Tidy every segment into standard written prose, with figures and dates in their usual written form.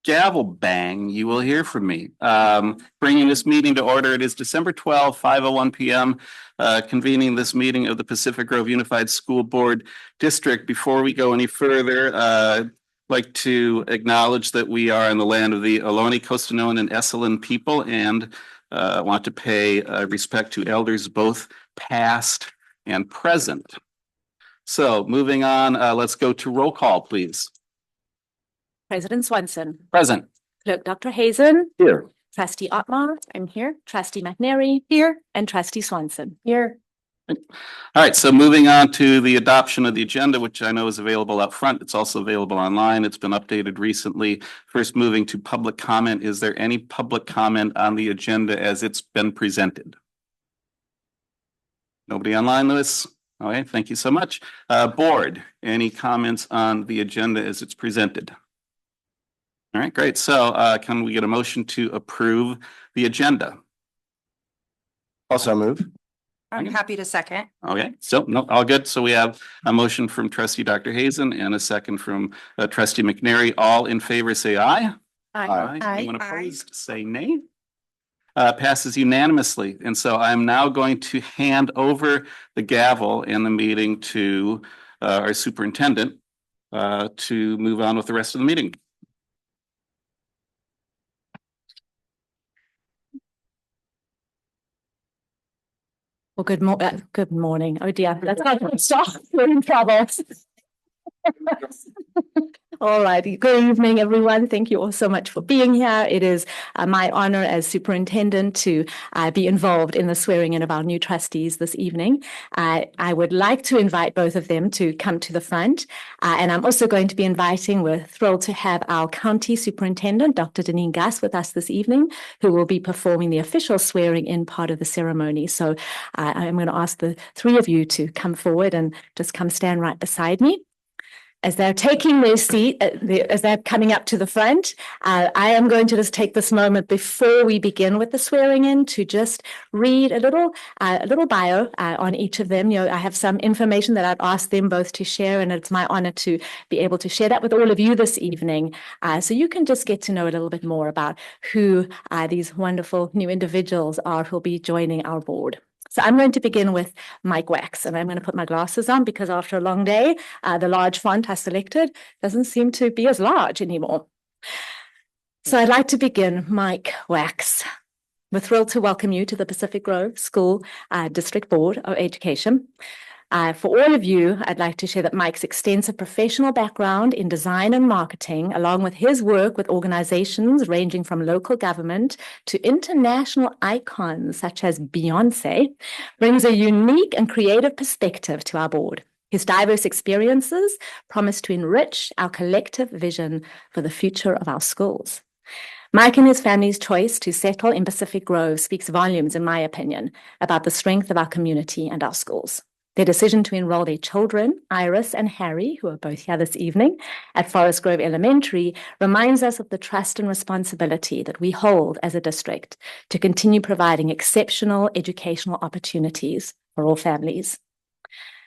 gavel bang, you will hear from me. Bringing this meeting to order, it is December 12th, 5:01 p.m., convening this meeting of the Pacific Grove Unified School Board District. Before we go any further, I'd like to acknowledge that we are in the land of the Ohlone, Costanoan, and Esselen people, and want to pay respect to elders both past and present. So moving on, let's go to roll call, please. President Swanson. Present. Clerk Dr. Hazen. Here. Trustee Otmar. I'm here. Trustee McNary. Here. And Trustee Swanson. Here. All right, so moving on to the adoption of the agenda, which I know is available up front. It's also available online. It's been updated recently. First, moving to public comment. Is there any public comment on the agenda as it's been presented? Nobody online, Lewis? All right, thank you so much. Board, any comments on the agenda as it's presented? All right, great. So can we get a motion to approve the agenda? Also move. I'm happy to second. Okay, so no, all good. So we have a motion from Trustee Dr. Hazen and a second from Trustee McNary. All in favor, say aye. Aye. Anyone opposed, say nay. Passes unanimously. And so I'm now going to hand over the gavel in the meeting to our superintendent to move on with the rest of the meeting. Well, good morning. Oh dear, that's not stop. We're in trouble. All righty. Good evening, everyone. Thank you all so much for being here. It is my honor as superintendent to be involved in the swearing in of our new trustees this evening. I would like to invite both of them to come to the front. And I'm also going to be we're thrilled to have our county superintendent, Dr. Deneen Gass, with us this evening, who will be performing the official swearing in part of the ceremony. So I'm going to ask the three of you to come forward and just come stand right beside me. As they're taking their seat, as they're coming up to the front, I am going to just take this moment before we begin with the swearing in to just read a little bio on each of them. I have some information that I've asked them both to share, and it's my honor to be able to share that with all of you this evening. So you can just get to know a little bit more about who these wonderful new individuals are who'll be joining our board. So I'm going to begin with Mike Wax, and I'm going to put my glasses on because after a long day, the large font I selected doesn't seem to be as large anymore. So I'd like to begin, Mike Wax. We're thrilled to welcome you to the Pacific Grove School District Board of Education. For all of you, I'd like to share that Mike's extensive professional background in design and marketing, along with his work with organizations ranging from local government to international icons such as Beyonce, brings a unique and creative perspective to our board. His diverse experiences promise to enrich our collective vision for the future of our schools. Mike and his family's choice to settle in Pacific Grove speaks volumes, in my opinion, about the strength of our community and our schools. Their decision to enroll their children, Iris and Harry, who are both here this evening, at Forest Grove Elementary, reminds us of the trust and responsibility that we hold as a district to continue providing exceptional educational opportunities for all families.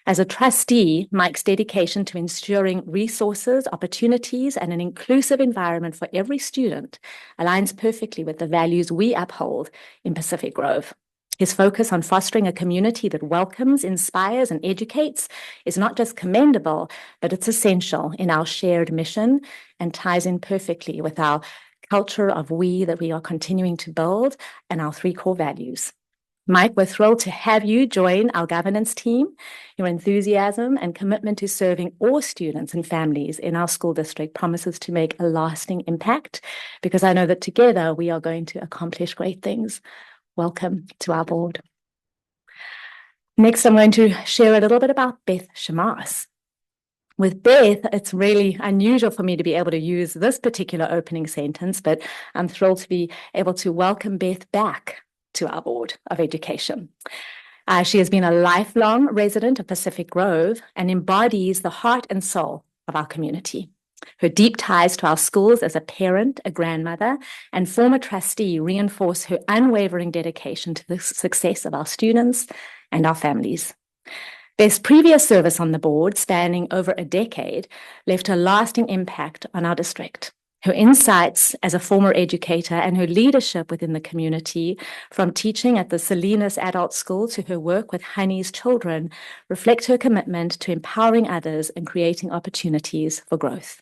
As a trustee, Mike's dedication to ensuring resources, opportunities, and an inclusive environment for every student aligns perfectly with the values we uphold in Pacific Grove. His focus on fostering a community that welcomes, inspires, and educates is not just commendable, but it's essential in our shared mission and ties in perfectly with our culture of we that we are continuing to build and our three core values. Mike, we're thrilled to have you join our governance team. Your enthusiasm and commitment to serving all students and families in our school district promises to make a lasting impact, because I know that together we are going to accomplish great things. Welcome to our board. Next, I'm going to share a little bit about Beth Shamas. With Beth, it's really unusual for me to be able to use this particular opening sentence, but I'm thrilled to be able to welcome Beth back to our Board of Education. She has been a lifelong resident of Pacific Grove and embodies the heart and soul of our community. Her deep ties to our schools as a parent, a grandmother, and former trustee reinforce her unwavering dedication to the success of our students and our families. Beth's previous service on the board, spanning over a decade, left a lasting impact on our district. Her insights as a former educator and her leadership within the community, from teaching at the Salinas Adult School to her work with Honey's children, reflect her commitment to empowering others and creating opportunities for growth.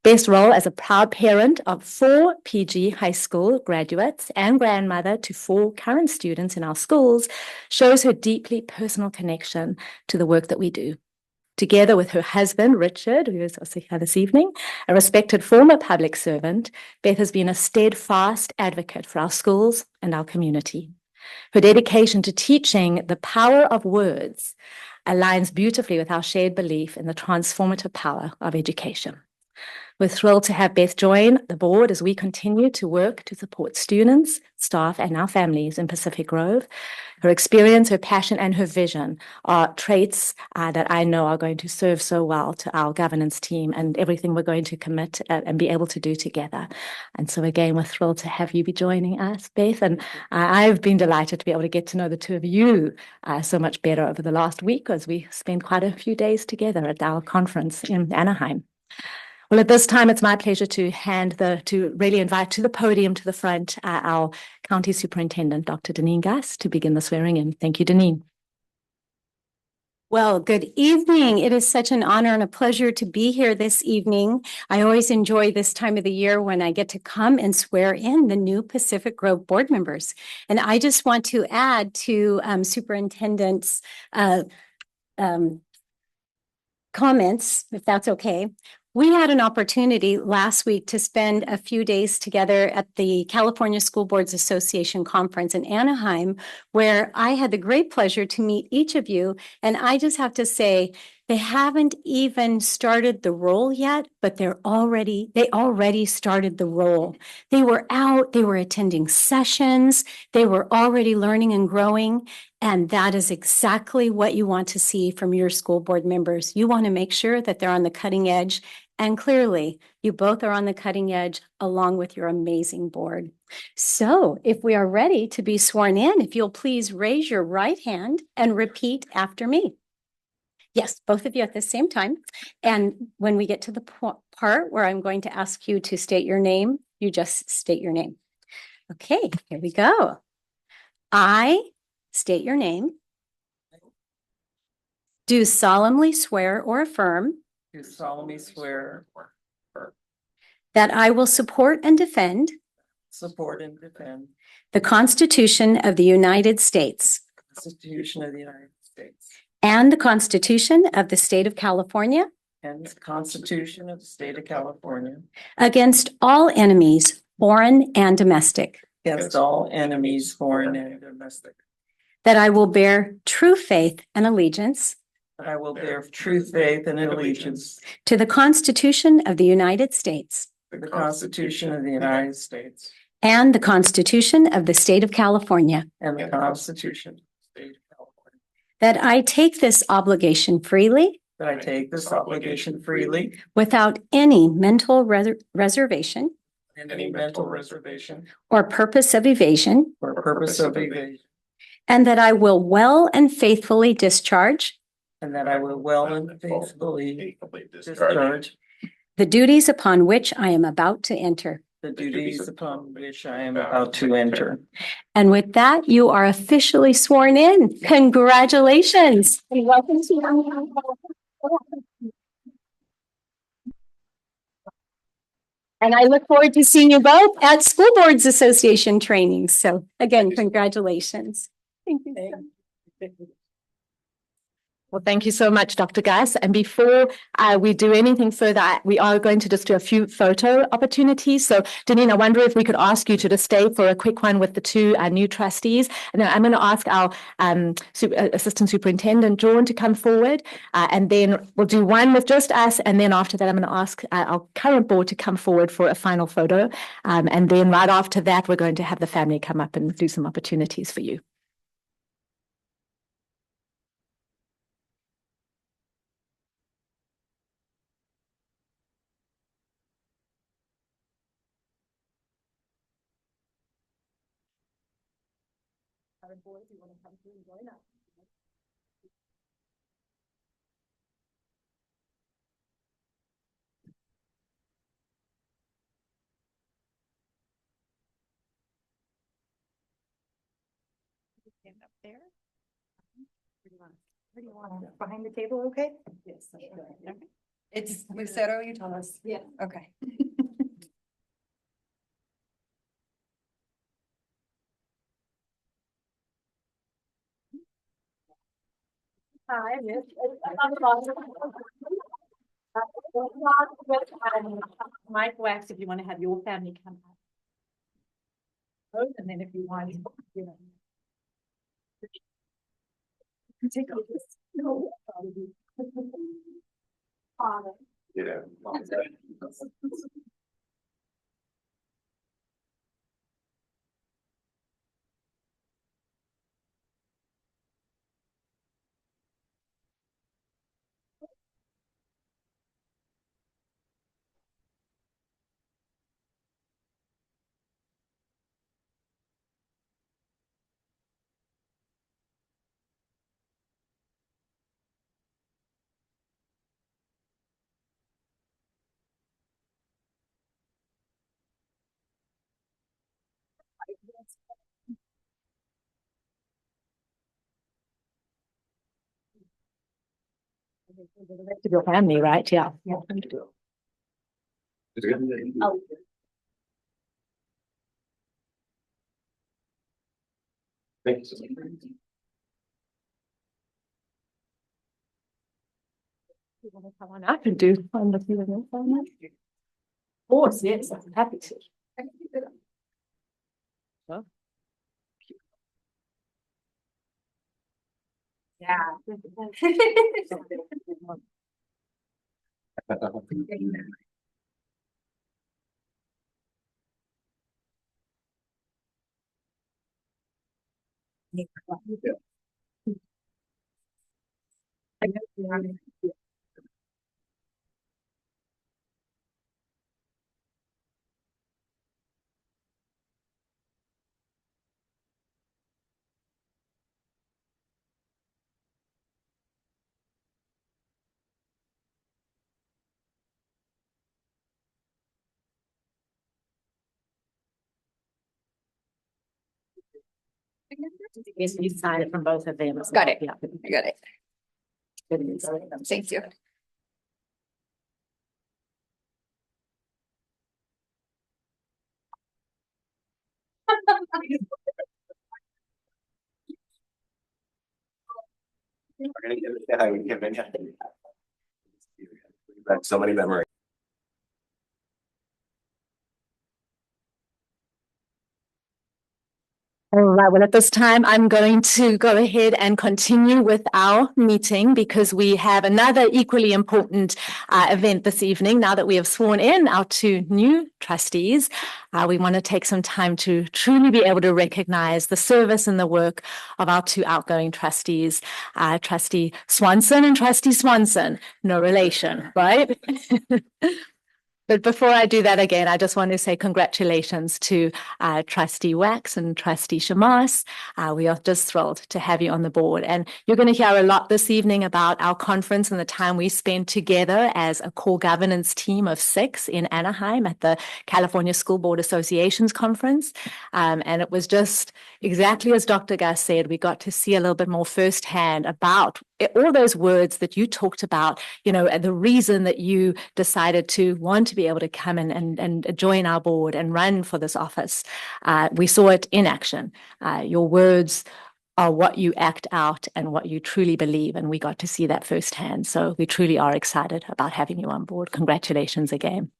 Beth's role as a proud parent of 4 PG high school graduates and grandmother to 4 current students in our schools shows her deeply personal connection to the work that we do. Together with her husband, Richard, who is also here this evening, a respected former public servant, Beth has been a steadfast advocate for our schools and our community. Her dedication to teaching the power of words aligns beautifully with our shared belief in the transformative power of education. We're thrilled to have Beth join the board as we continue to work to support students, staff, and our families in Pacific Grove. Her experience, her passion, and her vision are traits that I know are going to serve so well to our governance team and everything we're going to commit and be able to do together. And so again, we're thrilled to have you be joining us, Beth. And I've been delighted to be able to get to know the two of you so much better over the last week as we spent quite a few days together at our conference in Anaheim. Well, at this time, it's my pleasure to really invite to the podium to the front our County Superintendent, Dr. Deneen Gus, to begin the swearing in. Thank you, Deneen. Well, good evening. It is such an honor and a pleasure to be here this evening. I always enjoy this time of the year when I get to come and swear in the new Pacific Grove board members. And I just want to add to Superintendent's comments, if that's okay. We had an opportunity last week to spend a few days together at the California School Boards Association conference in Anaheim, where I had the great pleasure to meet each of you. And I just have to say, they haven't even started the role yet, but they already started the role. They were out, they were attending sessions, they were already learning and growing. And that is exactly what you want to see from your school board members. You want to make sure that they're on the cutting edge. And clearly, you both are on the cutting edge along with your amazing board. So if we are ready to be sworn in, if you'll please raise your right hand and repeat after me. Yes, both of you at the same time. And when we get to the part where I'm going to ask you to state your name, you just state your name. Okay, here we go. I state your name. Do solemnly swear or affirm. Do solemnly swear. That I will support and defend. Support and defend. The Constitution of the United States. The Constitution of the United States. And the Constitution of the State of California. And the Constitution of the State of California. Against all enemies, foreign and domestic. Against all enemies, foreign and domestic. That I will bear true faith and allegiance. I will bear true faith and allegiance. To the Constitution of the United States. The Constitution of the United States. And the Constitution of the State of California. And the Constitution of the State of California. That I take this obligation freely. That I take this obligation freely. Without any mental reservation. And any mental reservation. Or purpose of evasion. Or purpose of evasion. And that I will well and faithfully discharge. And that I will well and faithfully discharge. The duties upon which I am about to enter. The duties upon which I am about to enter. And with that, you are officially sworn in. Congratulations. And welcome to And I look forward to seeing you both at School Boards Association trainings. So again, congratulations. Thank you. Well, thank you so much, Dr. Gus. And before we do anything further, we are going to just do a few photo opportunities. So, Deneen, I wonder if we could ask you to just stay for a quick one with the two new trustees. And then I'm going to ask our Assistant Superintendent, John, to come forward. And then we'll do one with just us. And then after that, I'm going to ask our current board to come forward for a final photo. And then right after that, we're going to have the family come up and do some opportunities for you. Boys, you want to come through and join us? Stand up there. Where do you want? Behind the table, okay? Yes. It's Lucero, you tell us. Yeah. Okay. Hi, yes. Mike Wax, if you want to have your family come out. And then if you want, you know. Take a look. Father. Yeah. The rest of your family, right? Yeah. Yeah. Oh. Thank you so much. You want to come on up and do one of your family? Of course, yes, I'm happy to. Well. Yeah. Yes, you sign it from both of them. Got it. Yeah. I got it. Thank you. We're gonna give it, yeah, we give it. So many memories. All right, well, at this time, I'm going to go ahead and continue with our meeting because we have another equally important event this evening. Now that we have sworn in our two new trustees, we want to take some time to truly be able to recognize the service and the work of our two outgoing trustees, Trustee Swanson and Trustee Swanson. No relation, right? But before I do that again, I just want to say congratulations to Trustee Wax and Trustee Shamas. We are just thrilled to have you on the board. And you're going to hear a lot this evening about our conference and the time we spent together as a core governance team of 6 in Anaheim at the California School Board Association's conference. And it was just exactly as Dr. Gus said, we got to see a little bit more firsthand about all those words that you talked about, you know, and the reason that you decided to want to be able to come in and join our board and run for this office. We saw it in action. Your words are what you act out and what you truly believe. And we got to see that firsthand. So we truly are excited about having you on board. Congratulations again.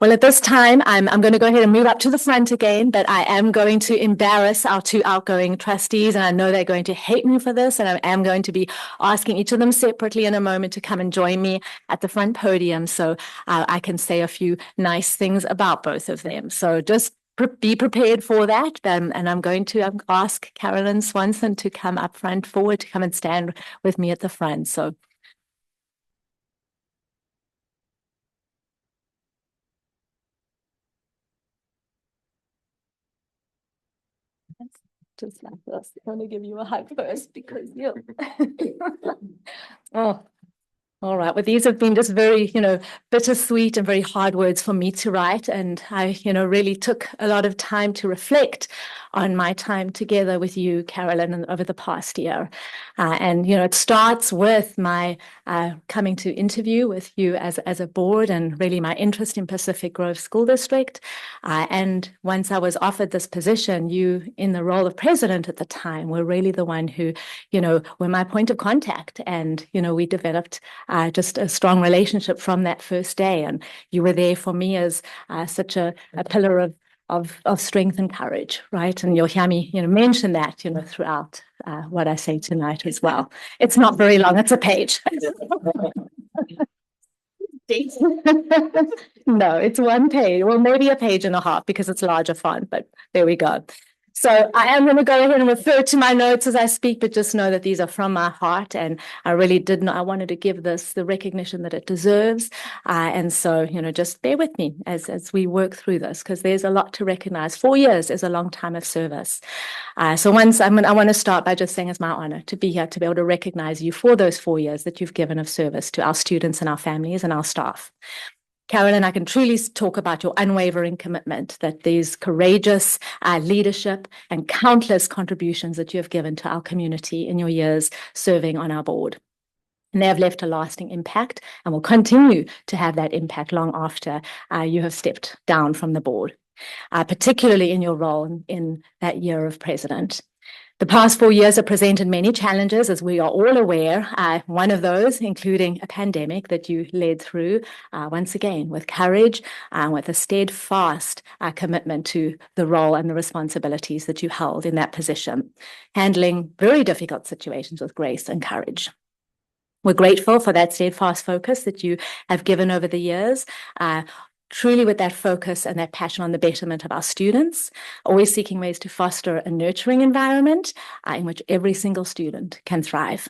Well, at this time, I'm going to go ahead and move up to the front again, but I am going to embarrass our two outgoing trustees, and I know they're going to hate me for this, and I am going to be asking each of them separately in a moment to come and join me at the front podium so I can say a few nice things about both of them. So just be prepared for that, and I'm going to ask Carolyn Swanson to come up front forward to come and stand with me at the front. So just like this. I'm going to give you a hug first because you. Oh, All right. Well, these have been just very, bittersweet and very hard words for me to write. And I, really took a lot of time to reflect on my time together with you, Carolyn, over the past year. And, it starts with my coming to interview with you as a board and really my interest in Pacific Grove School District. And once I was offered this position, you, in the role of president at the time, were really the one who, were my point of contact. And, we developed just a strong relationship from that first day. And you were there for me as such a pillar of strength and courage, right? And you'll hear me, mention that, throughout what I say tonight as well. It's not very long, it's a page. No, it's one page. Well, maybe a page and a half because it's larger font, but there we go. So I am going to go ahead and refer to my notes as I speak, but just know that these are from my heart. And I really did not, I wanted to give this the recognition that it deserves. And so, just bear with me as we work through this, because there's a lot to recognize. 4 years is a long time of service. So once I want to start by just saying it's my honor to be here, to be able to recognize you for those 4 years that you've given of service to our students and our families and our staff. Carolyn, I can truly talk about your unwavering commitment, that these courageous leadership and countless contributions that you have given to our community in your years serving on our board. And they have left a lasting impact and will continue to have that impact long after you have stepped down from the board, particularly in your role in that year of president. The past 4 years have presented many challenges, as we are all aware, one of those including a pandemic that you led through, once again, with courage and with a steadfast commitment to the role and the responsibilities that you held in that position, handling very difficult situations with grace and courage. We're grateful for that steadfast focus that you have given over the years, truly with that focus and that passion on the betterment of our students, always seeking ways to foster a nurturing environment in which every single student can thrive.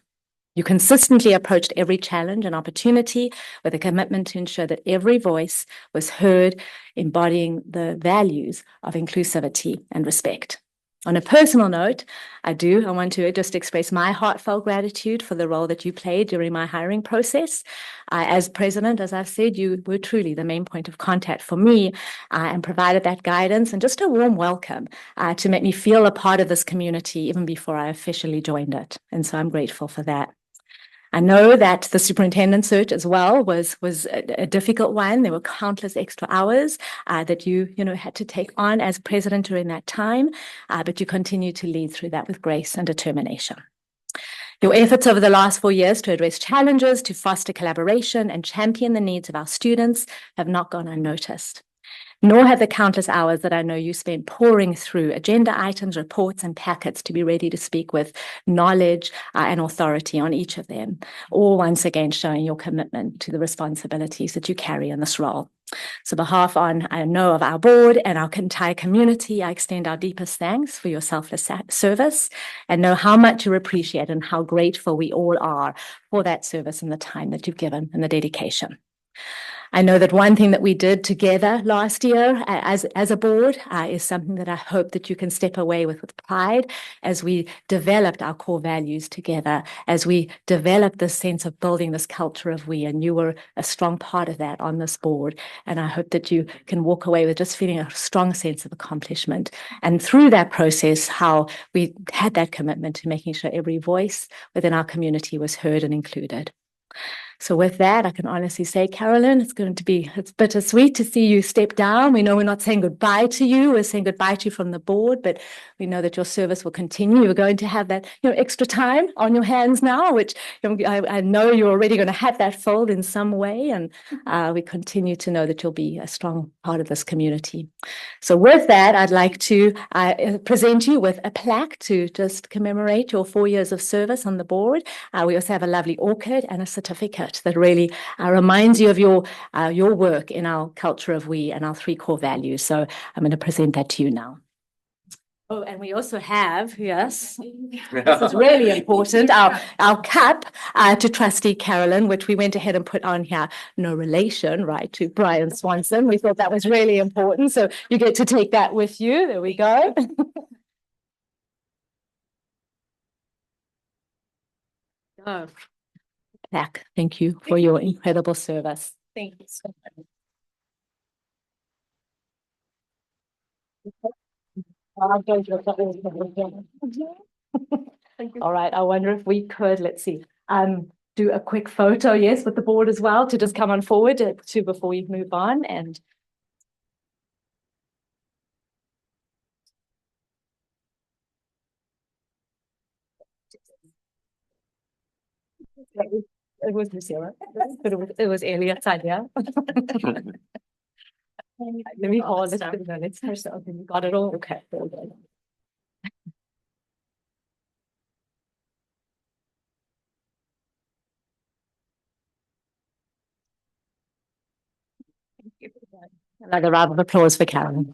You consistently approached every challenge and opportunity with a commitment to ensure that every voice was heard, embodying the values of inclusivity and respect. On a personal note, I want to just express my heartfelt gratitude for the role that you played during my hiring process. As president, as I've said, you were truly the main point of contact for me and provided that guidance and just a warm welcome to make me feel a part of this community even before I officially joined it. And so I'm grateful for that. I know that the superintendent search as well was a difficult one. There were countless extra hours that you had to take on as president during that time, but you continue to lead through that with grace and determination. Your efforts over the last 4 years to address challenges, to foster collaboration and champion the needs of our students have not gone unnoticed. Nor have the countless hours that I know you spent pouring through agenda items, reports, and packets to be ready to speak with knowledge and authority on each of them, all once again showing your commitment to the responsibilities that you carry in this role. So behalf on, I know, of our board and our entire community, I extend our deepest thanks for your selfless service and know how much you appreciate and how grateful we all are for that service and the time that you've given and the dedication. I know that one thing that we did together last year as a board is something that I hope that you can step away with pride as we developed our core values together, as we developed this sense of building this culture of we, and you were a strong part of that on this board. And I hope that you can walk away with just feeling a strong sense of accomplishment. And through that process, how we had that commitment to making sure every voice within our community was heard and included. So with that, I can honestly say, Carolyn, it's bittersweet to see you step down. We know we're not saying goodbye to you. We're saying goodbye to you from the board, but we know that your service will continue. You're going to have that, extra time on your hands now, which I know you're already going to have that filled in some way. And we continue to know that you'll be a strong part of this community. So with that, I'd like to present you with a plaque to just commemorate your 4 years of service on the board. We also have a lovely orchid and a certificate that really reminds you of your work in our culture of we and our 3 core values. So I'm going to present that to you now. Oh, and we also have, yes, this is really important, our cup to Trustee Carolyn, which we went ahead and put on here, no relation, right, to Brian Swanson. We thought that was really important. So you get to take that with you. There we go. Oh. back. Thank you for your incredible service. Thank you so much. All right, I wonder if we could, let's see, do a quick photo, yes, with the board as well, to just come on forward to before we move on. And it was Lucilla, but it was Elliot's idea. Let me hold it. Let's ourselves. We got it all. Okay. Very good. Another round of applause for Karen.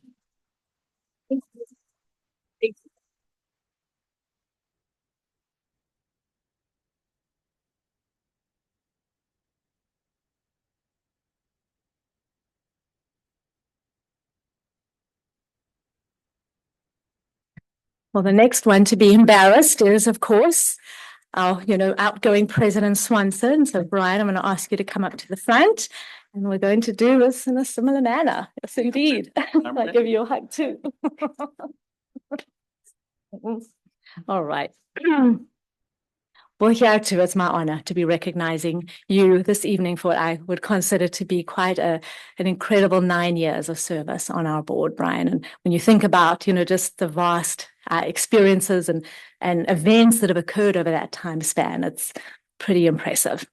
Well, the next one to be embarrassed is, of course, our, outgoing President Swanson. So, Brian, I'm going to ask you to come up to the front, and we're going to do this in a similar manner. Yes, indeed. I'll give you a hug too. All right. Well, here too, it's my honor to be recognizing you this evening for what I would consider to be quite an incredible 9 years of service on our board, Brian. And when you think about, just the vast experiences and events that have occurred over that time span, it's pretty impressive.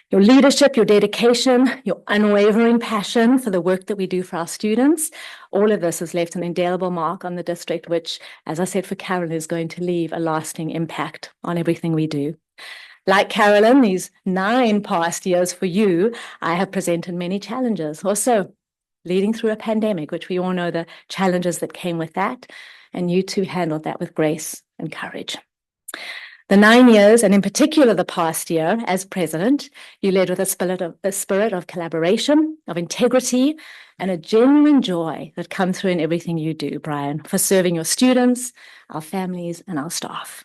Your leadership, your dedication, your unwavering passion for the work that we do for our students, all of this has left an indelible mark on the district, which, as I said, for Carolyn, is going to leave a lasting impact on everything we do. Like Carolyn, these 9 past years for you, I have presented many challenges, also leading through a pandemic, which we all know the challenges that came with that, and you too handled that with grace and courage. The 9 years, and in particular the past year as president, you led with a spirit of collaboration, of integrity, and a genuine joy that come through in everything you do, Brian, for serving your students, our families, and our staff.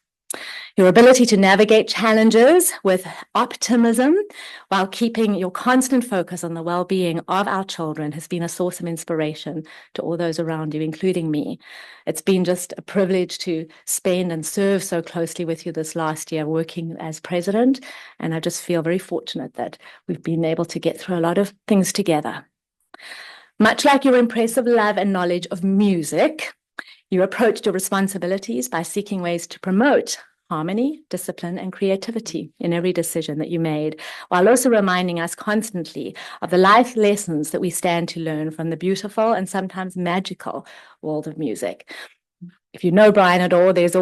Your ability to navigate challenges with optimism while keeping your constant focus on the well-being of our children has been a source of inspiration to all those around you, including me. It's been just a privilege to spend and serve so closely with you this last year working as president, and I just feel very fortunate that we've been able to get through a lot of things together. Much like your impressive love and knowledge of music, you approached your responsibilities by seeking ways to promote harmony, discipline, and creativity in every decision that you made, while also reminding us constantly of the life lessons that we stand to learn from the beautiful and sometimes magical world of music. If you know Brian at all, he's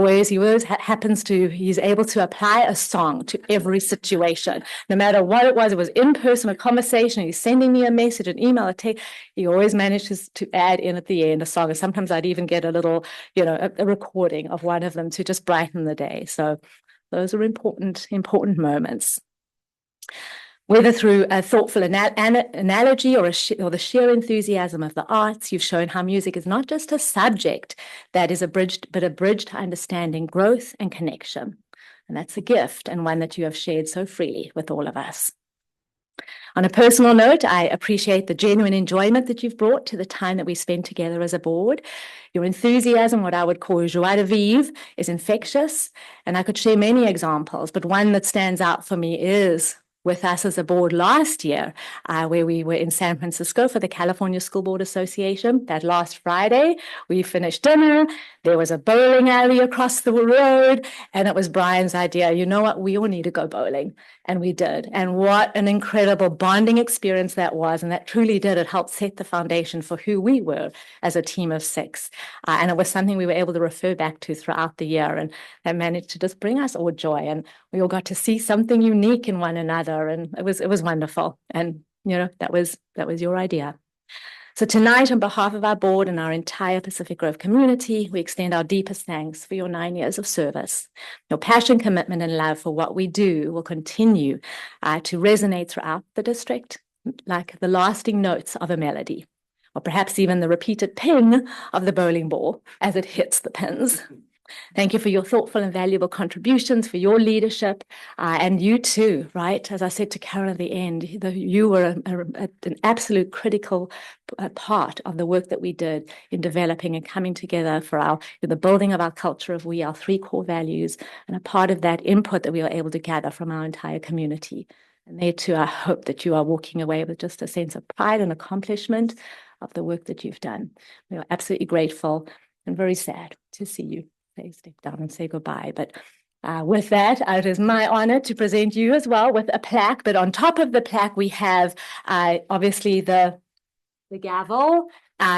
able to apply a song to every situation, no matter what it was in person, a conversation, he's sending me a message, an email, a text, he always manages to add in at the end a song. And sometimes I'd even get a little, a recording of one of them to just brighten the day. So those are important moments. Whether through a thoughtful analogy or the sheer enthusiasm of the arts, you've shown how music is not just a subject that is abridged, but a bridge to understanding, growth, and connection. And that's a gift, and one that you have shared so freely with all of us. On a personal note, I appreciate the genuine enjoyment that you've brought to the time that we spend together as a board. Your enthusiasm, what I would call joie de vivre, is infectious, and I could share many examples, but one that stands out for me is with us as a board last year, where we were in San Francisco for the California School Board Association. That last Friday, we finished dinner. There was a bowling alley across the road, and it was Brian's idea. You know what? We all need to go bowling. And we did. And what an incredible bonding experience that was. And that truly did. It helped set the foundation for who we were as a team of 6. And it was something we were able to refer back to throughout the year. And that managed to just bring us all joy. And we all got to see something unique in one another. And it was wonderful. And, that was your idea. So tonight, on behalf of our board and our entire Pacific Grove community, we extend our deepest thanks for your 9 years of service. Your passion, commitment, and love for what we do will continue to resonate throughout the district, like the lasting notes of a melody, or perhaps even the repeated ping of the bowling ball as it hits the pins. Thank you for your thoughtful and valuable contributions, for your leadership, and you too, right? As I said to Karen at the end, you were an absolute critical part of the work that we did in developing and coming together for the building of our culture of we, our 3 core values, and a part of that input that we were able to gather from our entire community. And there too, I hope that you are walking away with just a sense of pride and accomplishment of the work that you've done. We are absolutely grateful and very sad to see you step down and say goodbye. But with that, it is my honor to present you as well with a plaque. But on top of the plaque, we have obviously the gavel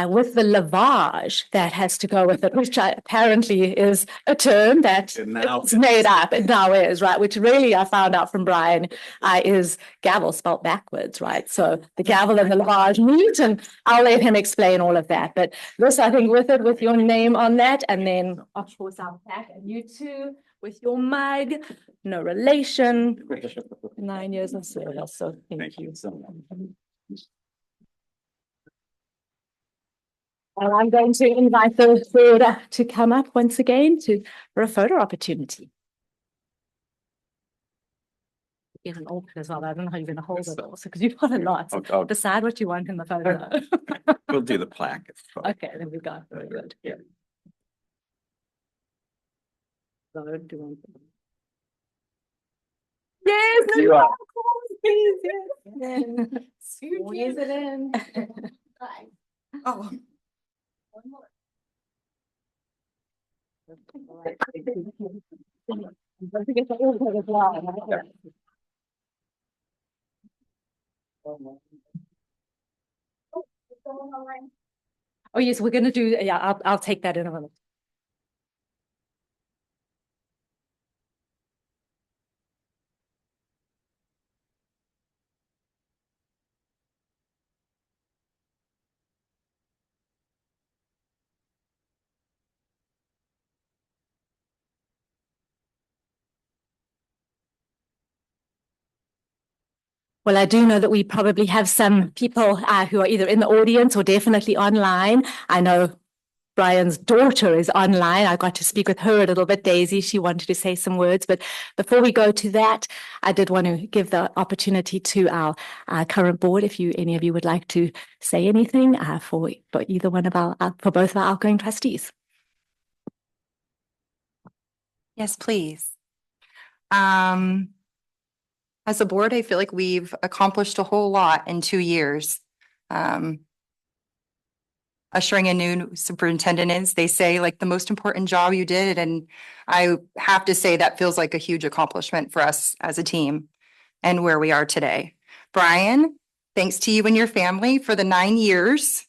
with the lavage that has to go with it, which apparently is a term that it's made up. It now is, right? Which really I found out from Brian is gavel spelled backwards, right? So the gavel and the lavage meet, and I'll let him explain all of that. But this, I think, with it, with your name on that, and then of course our plaque, and you too with your mug, no relation, 9 years of service. So thank you so much. And I'm going to invite the board to come up once again for a photo opportunity. Get an orchid as well. I don't know how you're going to hold it also because you've got a lot. So decide what you want in the photo. We'll do the plaque. Okay, there we go. Very good. Yeah. Yes, You are. please, yes. Squeeze it in. Oh. Oh yes, we're gonna do, yeah, I'll take that in a minute. Well, I do know that we probably have some people who are either in the audience or definitely online. I know Brian's daughter is online. I got to speak with her a little bit, Daisy. She wanted to say some words. But before we go to that, I did want to give the opportunity to our current board, if any of you would like to say anything for either one of for both of our outgoing trustees. Yes, please. As a board, I feel like we've accomplished a whole lot in 2 years. Ushering a new superintendent is, they say, like the most important job you did. And I have to say that feels like a huge accomplishment for us as a team and where we are today. Brian, thanks to you and your family for the 9 years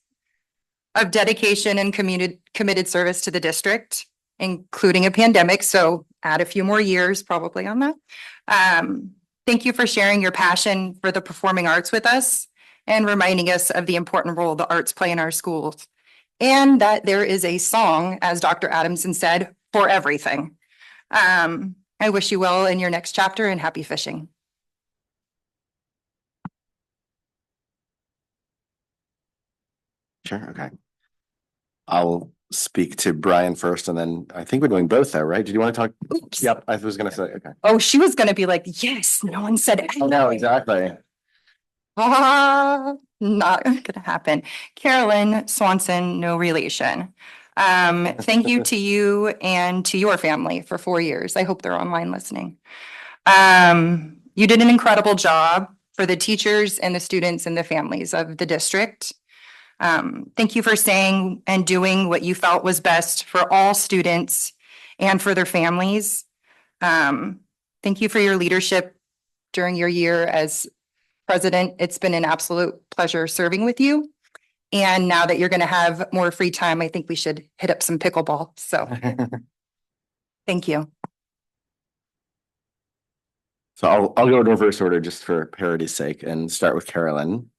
of dedication and committed service to the district, including a pandemic. So add a few more years probably on that. Thank you for sharing your passion for the performing arts with us and reminding us of the important role the arts play in our schools. And that there is a song, as Dr. Adamson said, for everything. I wish you well in your next chapter and happy fishing. Sure, okay. I'll speak to Brian first, and then I think we're doing both though, right? Did you want to talk? Oops. Yep, I was gonna say, okay. Oh, she was gonna be like, yes, no one said it. Oh, no, exactly. Not gonna happen. Carolyn Swanson, no relation. Thank you to you and to your family for 4 years. I hope they're online listening. You did an incredible job for the teachers and the students and the families of the district. Thank you for saying and doing what you felt was best for all students and for their families. Thank you for your leadership during your year as president. It's been an absolute pleasure serving with you. And now that you're going to have more free time, I think we should hit up some pickleball. So thank you. So I'll go in reverse order just for parity's sake and start with Carolyn.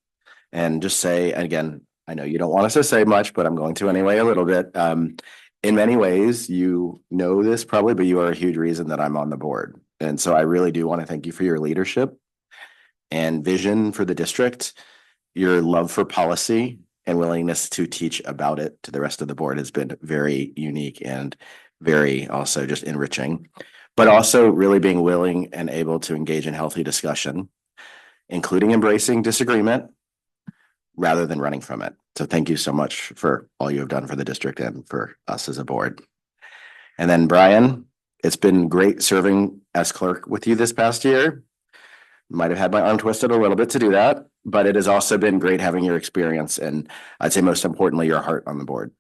And just say, again, I know you don't want us to say much, but I'm going to anyway a little bit. In many ways, you know this probably, but you are a huge reason that I'm on the board. And so I really do want to thank you for your leadership and vision for the district. Your love for policy and willingness to teach about it to the rest of the board has been very unique and very also just enriching, but also really being willing and able to engage in healthy discussion, including embracing disagreement rather than running from it. So thank you so much for all you have done for the district and for us as a board. And then Brian, it's been great serving as clerk with you this past year. Might have had my arm twisted a little bit to do that, but it has also been great having your experience and I'd say most importantly, your heart on the board.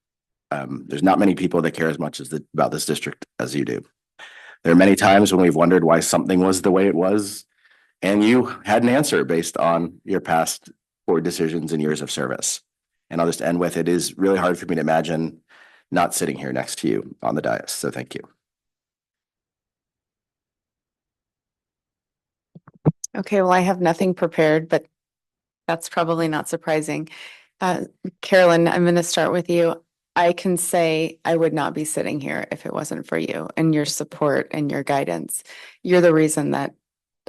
There's not many people that care as much about this district as you do. There are many times when we've wondered why something was the way it was, and you had an answer based on your past board decisions and years of service. And I'll just end with, it is really hard for me to imagine not sitting here next to you on the dais. So thank you. Okay, well, I have nothing prepared, but that's probably not surprising. Carolyn, I'm going to start with you. I can say I would not be sitting here if it wasn't for you and your support and your guidance. You're the reason that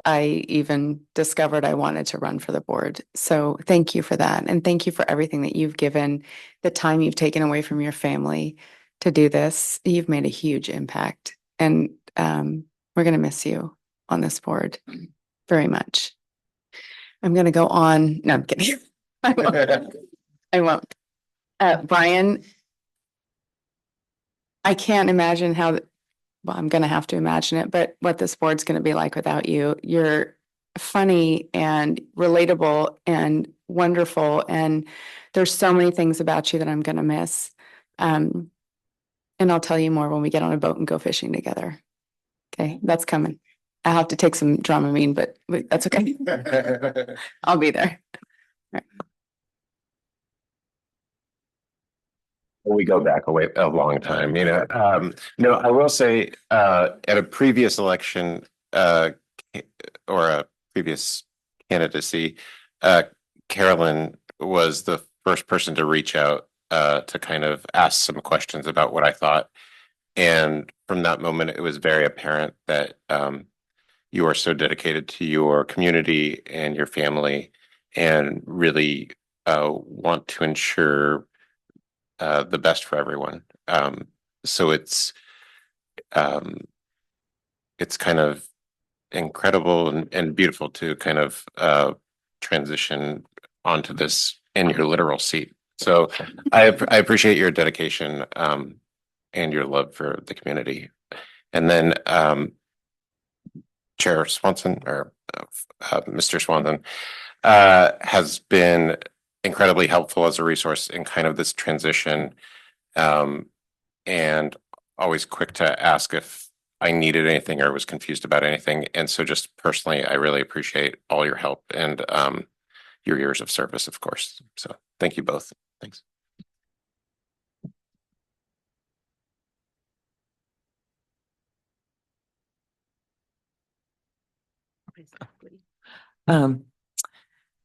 I even discovered I wanted to run for the board. So thank you for that. And thank you for everything that you've given, the time you've taken away from your family to do this. You've made a huge impact. And we're going to miss you on this board very much. I'm going to go on. No, I'm kidding. I won't. I won't. Brian, I can't imagine how, well, I'm going to have to imagine it, but what this board's going to be like without you. You're funny and relatable and wonderful. And there's so many things about you that I'm going to miss. And I'll tell you more when we get on a boat and go fishing together. Okay, that's coming. I'll have to take some Dramamine, but that's okay. I'll be there. We go back a long time, no, I will say, at a previous election, or a previous candidacy, Carolyn was the first person to reach out, to kind of ask some questions about what I thought. And from that moment, it was very apparent that, you are so dedicated to your community and your family and really, want to ensure the best for everyone. So it's kind of incredible and beautiful to kind of transition onto this in your literal seat. So I appreciate your dedication and your love for the community. And then Chair Swanson, or Mr. Swanson, has been incredibly helpful as a resource in kind of this transition, and always quick to ask if I needed anything or was confused about anything. And so just personally, I really appreciate all your help and your years of service, of course. So thank you both. Thanks.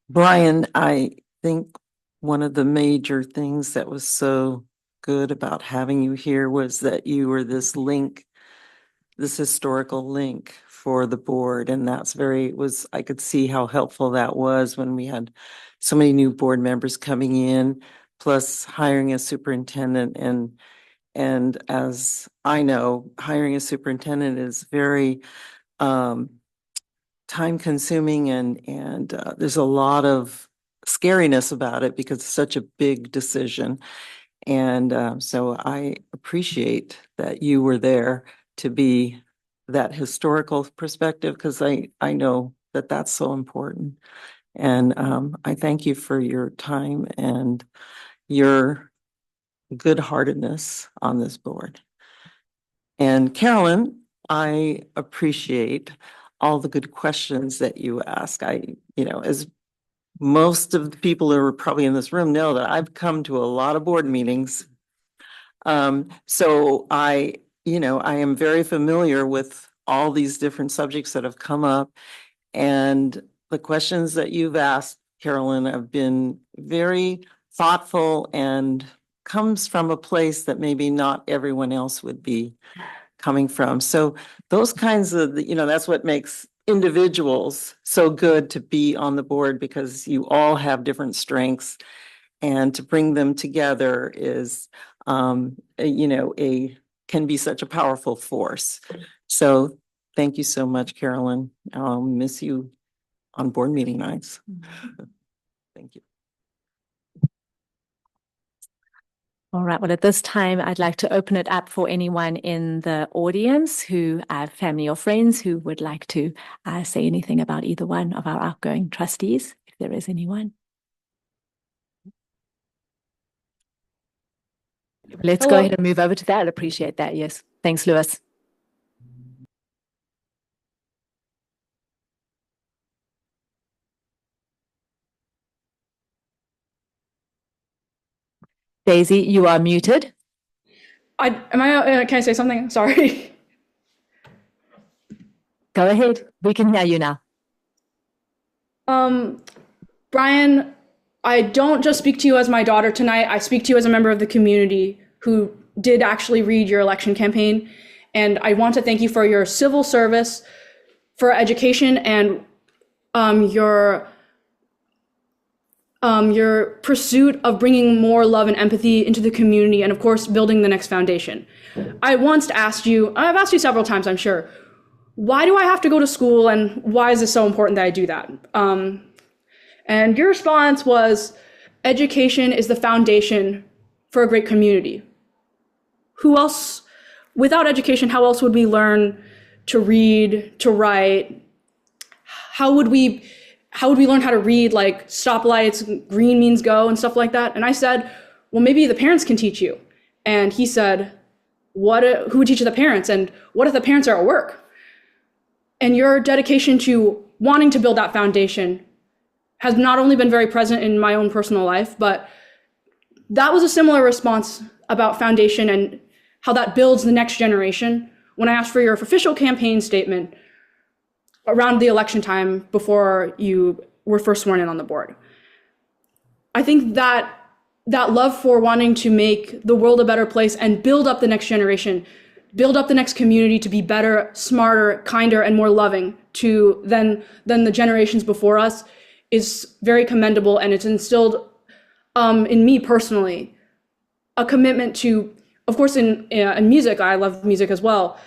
Brian, I think one of the major things that was so good about having you here was that you were this link, this historical link for the board. And that's I could see how helpful that was when we had so many new board members coming in, plus hiring a superintendent. And as I know, hiring a superintendent is very time consuming and there's a lot of scariness about it because it's such a big decision. And so I appreciate that you were there to be that historical perspective because I know that that's so important. And I thank you for your time and your good-heartedness on this board. And Carolyn, I appreciate all the good questions that you ask. As most of the people who are probably in this room know that I've come to a lot of board meetings. So I am very familiar with all these different subjects that have come up. And the questions that you've asked, Carolyn, have been very thoughtful and comes from a place that maybe not everyone else would be coming from. So those kinds of, that's what makes individuals so good to be on the board because you all have different strengths and to bring them together is, a can be such a powerful force. So thank you so much, Carolyn. I'll miss you on board meeting nights. Thank you. All right. Well, at this time, I'd like to open it up for anyone in the audience who have family or friends who would like to say anything about either one of our outgoing trustees, if there is anyone. Let's go ahead and move over to that. I'd appreciate that. Yes. Thanks, Lewis. Daisy, you are muted. Can I say something? Sorry. Go ahead. We can hear you now. Brian, I don't just speak to you as my daughter tonight. I speak to you as a member of the community who did actually read your election campaign. And I want to thank you for your civil service, for education, and your pursuit of bringing more love and empathy into the community, and of course, building the next foundation. I once asked you, I've asked you several times, I'm sure, why do I have to go to school, and why is it so important that I do that? And your response was, education is the foundation for a great community. Who else, without education, how else would we learn to read, to write? How would we learn how to read, like stoplights, green means go, and stuff like that? And I said, well, maybe the parents can teach you. And he said, who would teach the parents? And what if the parents are at work? And your dedication to wanting to build that foundation has not only been very present in my own personal life, but that was a similar response about foundation and how that builds the next generation when I asked for your official campaign statement around the election time before you were first sworn in on the board. I think that love for wanting to make the world a better place and build up the next generation, build up the next community to be better, smarter, kinder, and more loving than the generations before us is very commendable. And it's instilled in me personally a commitment to, of course, in music, I love music as well,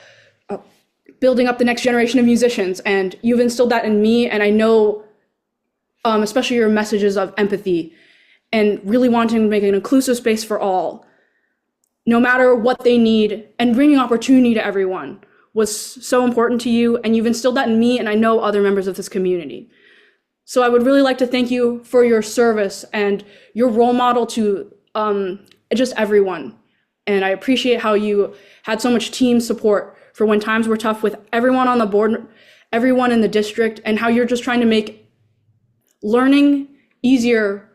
building up the next generation of musicians. And you've instilled that in me. And I know, especially your messages of empathy and really wanting to make an inclusive space for all, no matter what they need, and bringing opportunity to everyone was so important to you. And you've instilled that in me, and I know other members of this community. So I would really like to thank you for your service and your role model to just everyone. And I appreciate how you had so much team support for when times were tough with everyone on the board, everyone in the district, and how you're just trying to make learning easier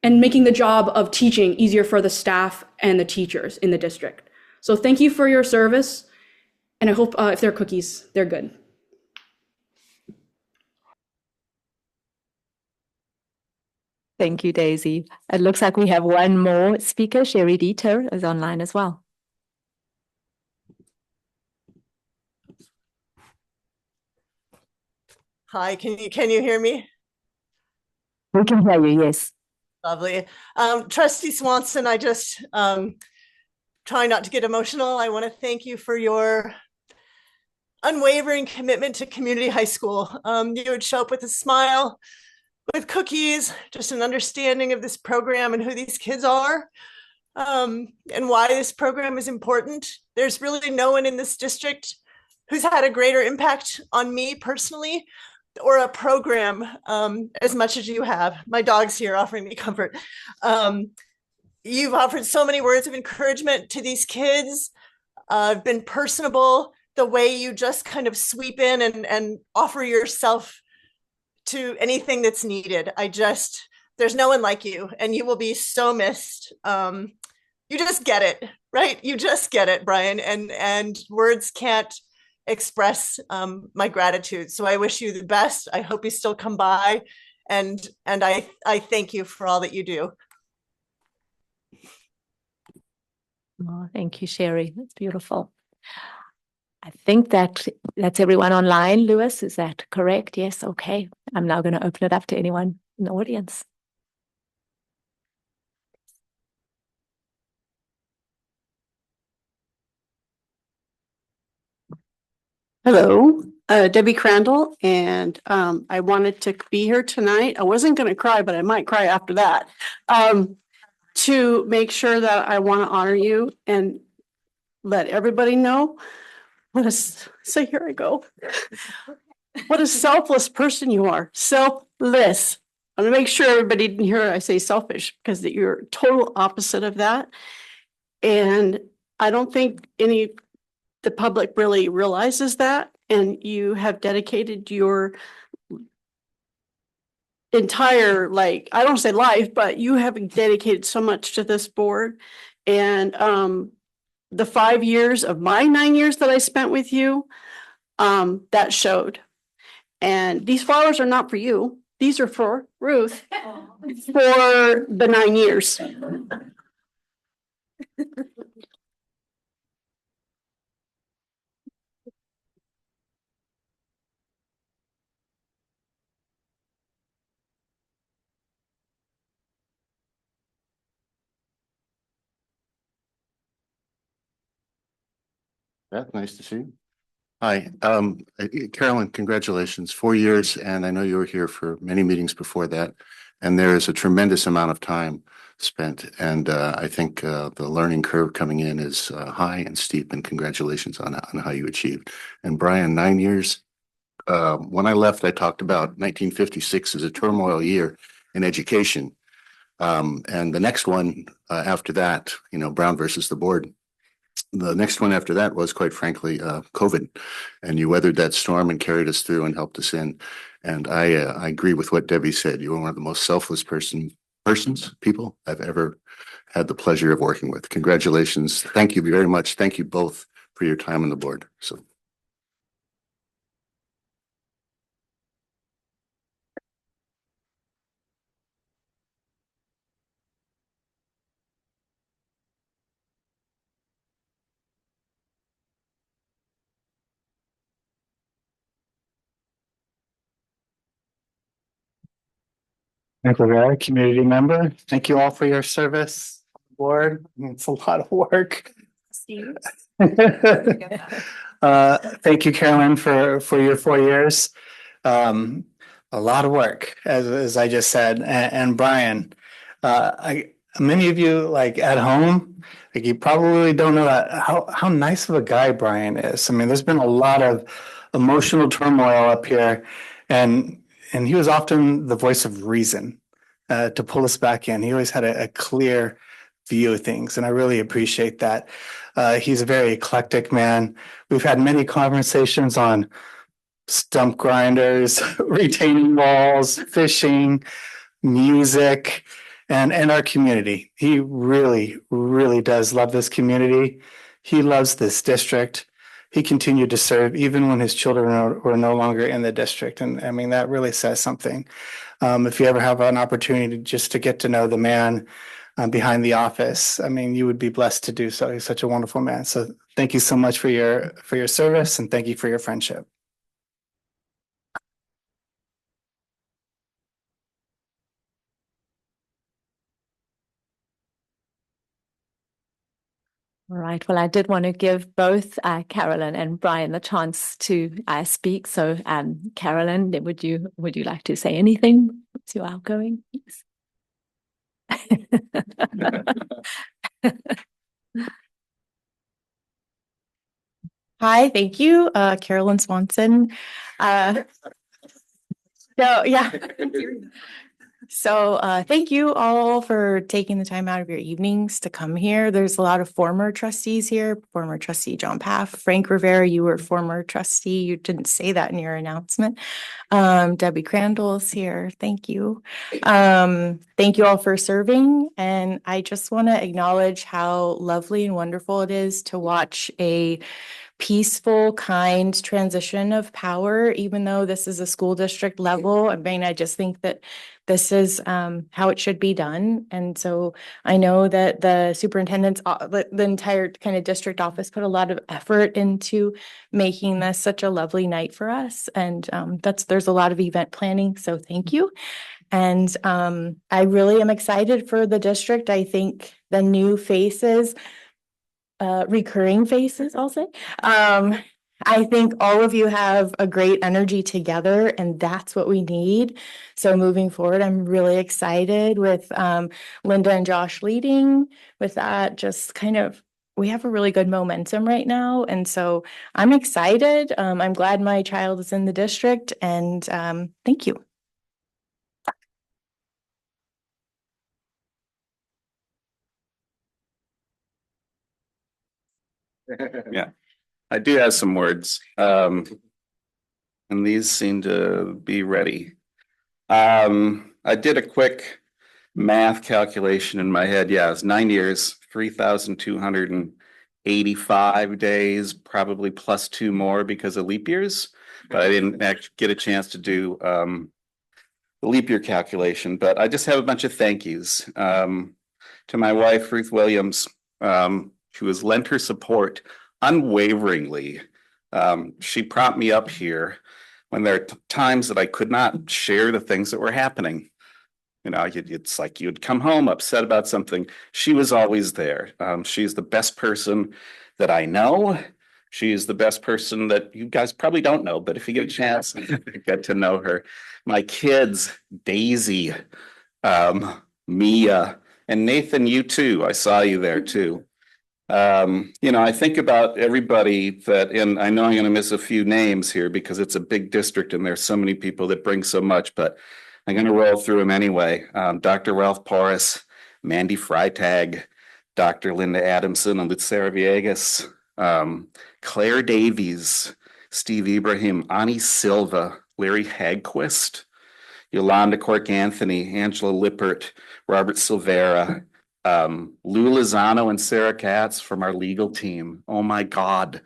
and making the job of teaching easier for the staff and the teachers in the district. So thank you for your service. And I hope if they're cookies, they're good. Thank you, Daisy. It looks like we have one more speaker. Sherry Dieter is online as well. Hi, can you hear me? We can hear you, yes. Lovely. Trustee Swanson, I just try not to get emotional. I want to thank you for your unwavering commitment to community high school. You would show up with a smile, with cookies, just an understanding of this program and who these kids are, and why this program is important. There's really no one in this district who's had a greater impact on me personally or a program as much as you have. My dog's here offering me comfort. You've offered so many words of encouragement to these kids. Been personable, the way you just kind of sweep in and offer yourself to anything that's needed. There's no one like you, and you will be so missed. You just get it, right? You just get it, Brian, and words can't express my gratitude. So I wish you the best. I hope you still come by, and I thank you for all that you do. Oh, thank you, Sherry. That's beautiful. I think that's everyone online. Lewis, is that correct? Yes. Okay. I'm now going to open it up to anyone in the audience. Hello, Debbie Crandall, and I wanted to be here tonight. I wasn't gonna cry, but I might cry after that. To make sure that I want to honor you and let everybody know so here I go. What a selfless person you are, selfless. I want to make sure everybody didn't hear I say selfish because you're total opposite of that. And I don't think the public really realizes that, and you have dedicated your entire, like, I don't say life, but you have dedicated so much to this board. And the 5 years of my 9 years that I spent with you, that showed. And these flowers are not for you. These are for Ruth for the 9 years. Yeah, nice to see you. Hi, Carolyn, congratulations, 4 years, and I know you were here for many meetings before that. And there is a tremendous amount of time spent, and I think the learning curve coming in is high and steep, and congratulations on how you achieved. And Brian, 9 years. When I left, I talked about 1956 as a turmoil year in education. And the next one after that, Brown versus the board. The next one after that was, quite frankly, COVID, and you weathered that storm and carried us through and helped us in. And I agree with what Debbie said. You were one of the most selfless people I've ever had the pleasure of working with. Congratulations. Thank you very much. Thank you both for your time on the board. So. Thank you, Rivera, community member. Thank you all for your service, board. It's a lot of work. Steve. Thank you, Carolyn, for your 4 years. A lot of work, as I just said. And Brian, many of you, like, at home, like, you probably don't know how nice of a guy Brian is. I mean, there's been a lot of emotional turmoil up here, and he was often the voice of reason to pull us back in. He always had a clear view of things, and I really appreciate that. He's a very eclectic man. We've had many conversations on stump grinders, retaining walls, fishing, music, and our community. He really, really does love this community. He loves this district. He continued to serve even when his children were no longer in the district. And I mean, that really says something. If you ever have an opportunity just to get to know the man behind the office, I mean, you would be blessed to do so. He's such a wonderful man. So thank you so much for your service, and thank you for your friendship. All right. Well, I did want to give both Carolyn and Brian the chance to speak. So, Carolyn, would you like to say anything? It's your outgoing. Yes. Hi, thank you, Carolyn Swanson. So yeah. So thank you all for taking the time out of your evenings to come here. There's a lot of former trustees here, former trustee John Paff, Frank Rivera, you were former trustee. You didn't say that in your announcement. Debbie Crandall's here. Thank you. Thank you all for serving. And I just want to acknowledge how lovely and wonderful it is to watch a peaceful, kind transition of power, even though this is a school district level. I mean, I just think that this is how it should be done. And so I know that the superintendent's, the entire kind of district office put a lot of effort into making this such a lovely night for us. And there's a lot of event planning. So thank you. And I really am excited for the district. I think the new faces, recurring faces, I'll say, I think all of you have a great energy together, and that's what we need. So moving forward, I'm really excited with Linda and Josh leading. With that, just kind of, we have a really good momentum right now. And so I'm excited. I'm glad my child is in the district, and thank you. Yeah, I do have some words. And these seem to be ready. I did a quick math calculation in my head. Yeah, it's 9 years, 3,285 days, probably plus 2 more because of leap years. But I didn't actually get a chance to do the leap year calculation. But I just have a bunch of thank yous. To my wife, Ruth Williams, who has lent her support unwaveringly. She propped me up here when there are times that I could not share the things that were happening. You know, it's like you'd come home upset about something. She was always there. She's the best person that I know. She is the best person that you guys probably don't know, but if you get a chance, get to know her. My kids, Daisy, Mia, and Nathan, you too. I saw you there too. You know, I think about everybody that, and I know I'm going to miss a few names here because it's a big district and there's so many people that bring so much, but I'm going to roll through them anyway. Dr. Ralph Porras, Mandy Freitag, Dr. Linda Adamson and Lucera Villegas, Claire Davies, Steve Ibrahim, Ani Silva, Larry Hagquist, Yolanda Cork Anthony, Angela Lippert, Robert Silvera, Lou Lozano and Sarah Katz from our legal team. Oh my God.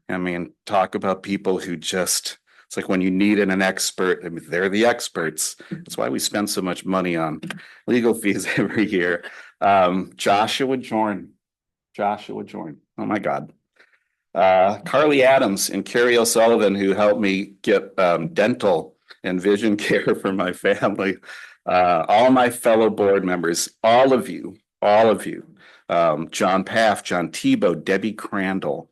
I mean, talk about people who just, it's like when you need an expert, I mean, they're the experts. That's why we spend so much money on legal fees every year. Joshua Jorn. Oh my God. Carly Adams and Carrie O'Sullivan, who helped me get dental and vision care for my family. All my fellow board members, all of you, John Paff, John Tebow, Debbie Crandall,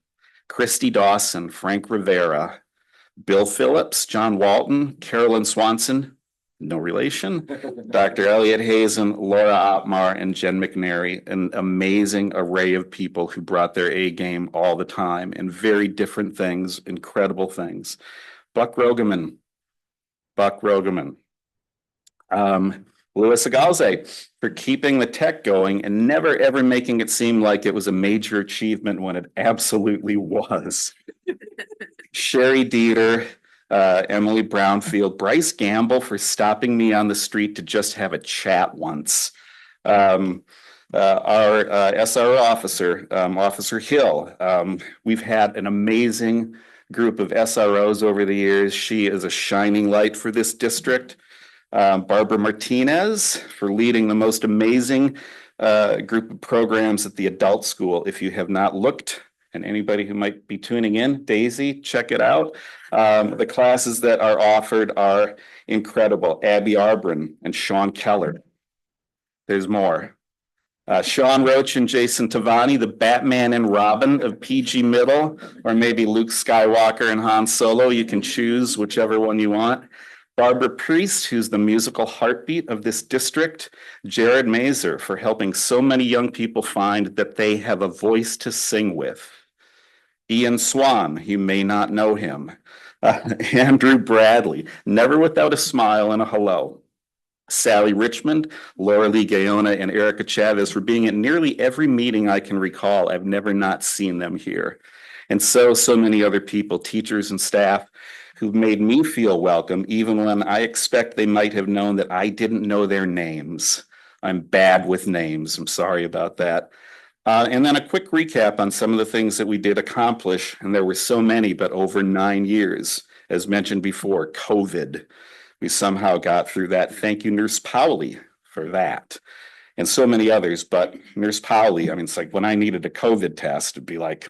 Christy Dawson, Frank Rivera, Bill Phillips, John Walton, Carolyn Swanson, no relation, Dr. Elliot Hazen, Laura Otmar, and Jen McNary, an amazing array of people who brought their A game all the time and very different things, incredible things. Buck Rogeman, Louis Agalze for keeping the tech going and never ever making it seem like it was a major achievement when it absolutely was. Sherry Dieter, Emily Brownfield, Bryce Gamble for stopping me on the street to just have a chat once. Our SRO officer, Officer Hill. We've had an amazing group of SROs over the years. She is a shining light for this district. Barbara Martinez for leading the most amazing group of programs at the adult school. If you have not looked, and anybody who might be tuning in, Daisy, check it out. The classes that are offered are incredible. Abby Arbrin and Sean Keller. There's more. Sean Roach and Jason Tavani, the Batman and Robin of PG Middle, or maybe Luke Skywalker and Han Solo. You can choose whichever one you want. Barbara Priest, who's the musical heartbeat of this district. Jared Mazer for helping so many young people find that they have a voice to sing with. Ian Swan, you may not know him. Andrew Bradley, never without a smile and a hello. Sally Richmond, Laura Lee Gaona, and Erica Chavez for being at nearly every meeting I can recall. I've never not seen them here. And so many other people, teachers and staff, who've made me feel welcome, even when I expect they might have known that I didn't know their names. I'm bad with names. I'm sorry about that. And then a quick recap on some of the things that we did accomplish, and there were so many, but over 9 years. As mentioned before, COVID. We somehow got through that. Thank you, Nurse Powley, for that. And so many others, but Nurse Powley, I mean, it's like when I needed a COVID test, it'd be like,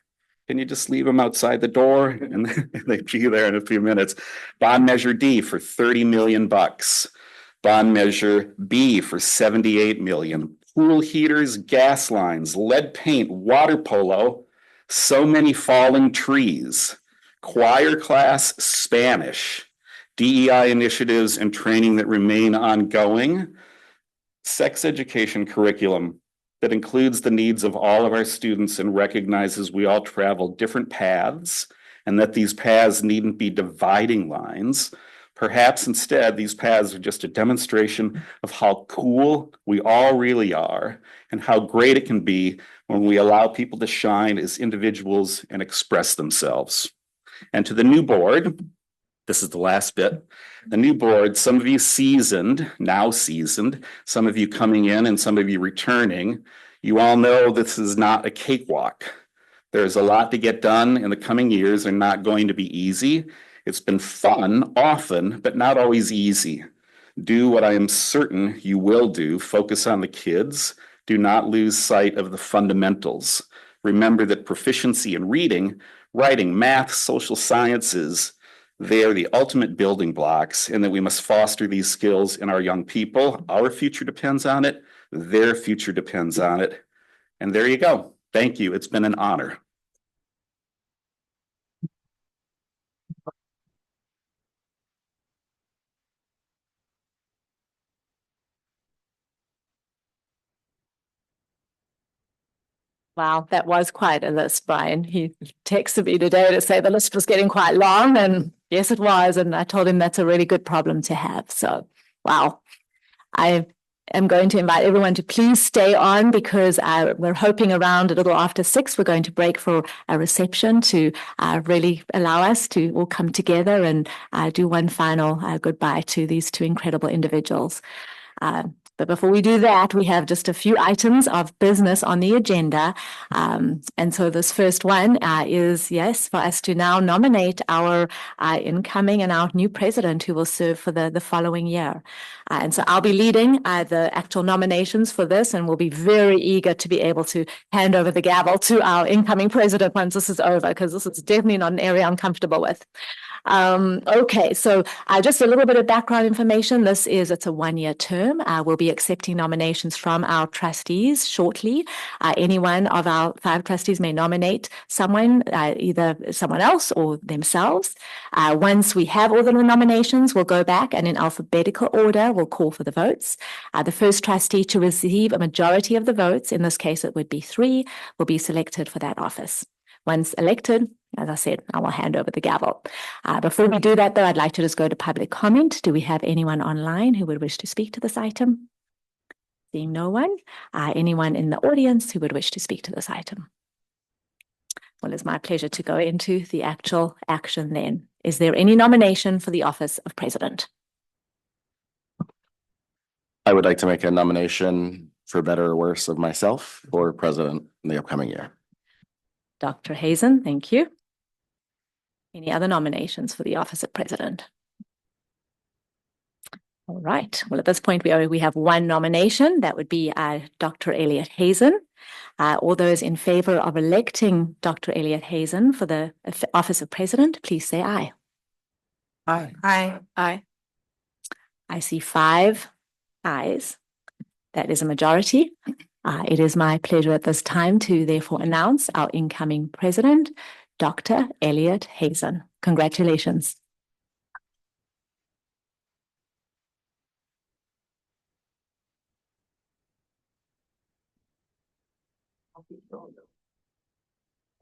can you just leave them outside the door? And they'd be there in a few minutes. Bond Measure D for $30 million. Bond Measure B for $78 million. Pool heaters, gas lines, lead paint, water polo, so many falling trees. choir class Spanish, DEI initiatives and training that remain ongoing, sex education curriculum that includes the needs of all of our students and recognizes we all travel different paths and that these paths needn't be dividing lines. Perhaps instead, these paths are just a demonstration of how cool we all really are and how great it can be when we allow people to shine as individuals and express themselves. And to the new board, this is the last bit. The new board, some of you now seasoned, some of you coming in and some of you returning. You all know this is not a cakewalk. There's a lot to get done in the coming years. They're not going to be easy. It's been fun often, but not always easy. Do what I am certain you will do. Focus on the kids. Do not lose sight of the fundamentals. Remember that proficiency in reading, writing, math, social sciences, they are the ultimate building blocks, and that we must foster these skills in our young people. Our future depends on it. Their future depends on it. And there you go. Thank you. It's been an honor. Wow, that was quite a list, Brian. He texted me today to say the list was getting quite long, and yes, it was. And I told him that's a really good problem to have. So, wow. I am going to invite everyone to please stay on because we're hoping around a little after 6, we're going to break for a reception to really allow us to all come together and do one final goodbye to these two incredible individuals. But before we do that, we have just a few items of business on the agenda. And so this first one is, yes, for us to now nominate our incoming and our new president who will serve for the following year. And so I'll be leading the actual nominations for this, and we'll be very eager to be able to hand over the gavel to our incoming president once this is over, because this is definitely not an area I'm comfortable with. Okay, so just a little bit of background information. It's a 1-year term. We'll be accepting nominations from our trustees shortly. Any one of our 5 trustees may nominate someone, either someone else or themselves. Once we have all the nominations, we'll go back and in alphabetical order, we'll call for the votes. The first trustee to receive a majority of the votes, in this case it would be 3, will be selected for that office. Once elected, as I said, I will hand over the gavel. Before we do that, though, I'd like to just go to public comment. Do we have anyone online who would wish to speak to this item? Seeing no one. Anyone in the audience who would wish to speak to this item? Well, it's my pleasure to go into the actual action then. Is there any nomination for the office of president? I would like to make a nomination for better or worse of myself for president in the upcoming year. Dr. Hazen, thank you. Any other nominations for the office of president? All right. Well, at this point, we have one nomination. That would be Dr. Elliot Hazen. All those in favor of electing Dr. Elliot Hazen for the office of president, please say aye. Aye. Aye. Aye. I see 5 ayes. That is a majority. It is my pleasure at this time to therefore announce our incoming president, Dr. Elliot Hazen. Congratulations.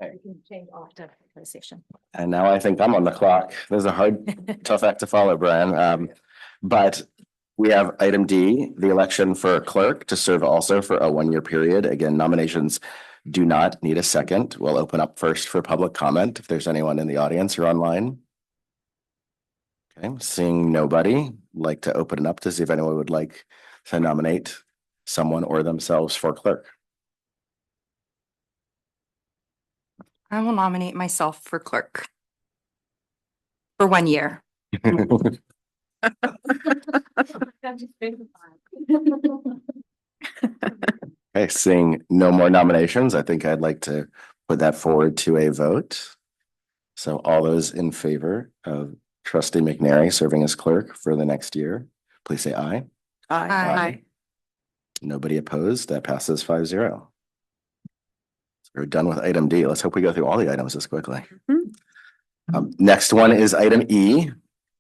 You can change after the session. And now I think I'm on the clock. There's a hard, tough act to follow, Brian. But we have item D, the election for clerk to serve also for a 1-year period. Again, nominations do not need a second. We'll open up first for public comment if there's anyone in the audience or online. Okay, seeing nobody, like to open it up to see if anyone would like to nominate someone or themselves for clerk. I will nominate myself for clerk for 1 year. Okay, seeing no more nominations, I think I'd like to put that forward to a vote. So all those in favor of Trustee McNary serving as clerk for the next year, please say aye. Aye. Nobody opposed. That passes 5-0. We're done with item D. Let's hope we go through all the items this quickly. Next one is item E,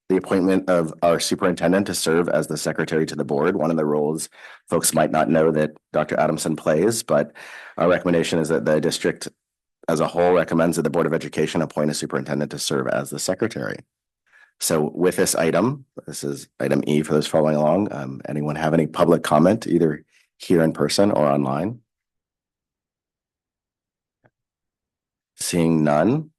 the appointment of our superintendent to serve as the secretary to the board. One of the roles folks might not know that Dr. Adamson plays, but our recommendation is that the district as a whole recommends that the Board of Education appoint a superintendent to serve as the secretary. So with this item, this is item E for those following along. Anyone have any public comment, either here in person or online? Seeing none.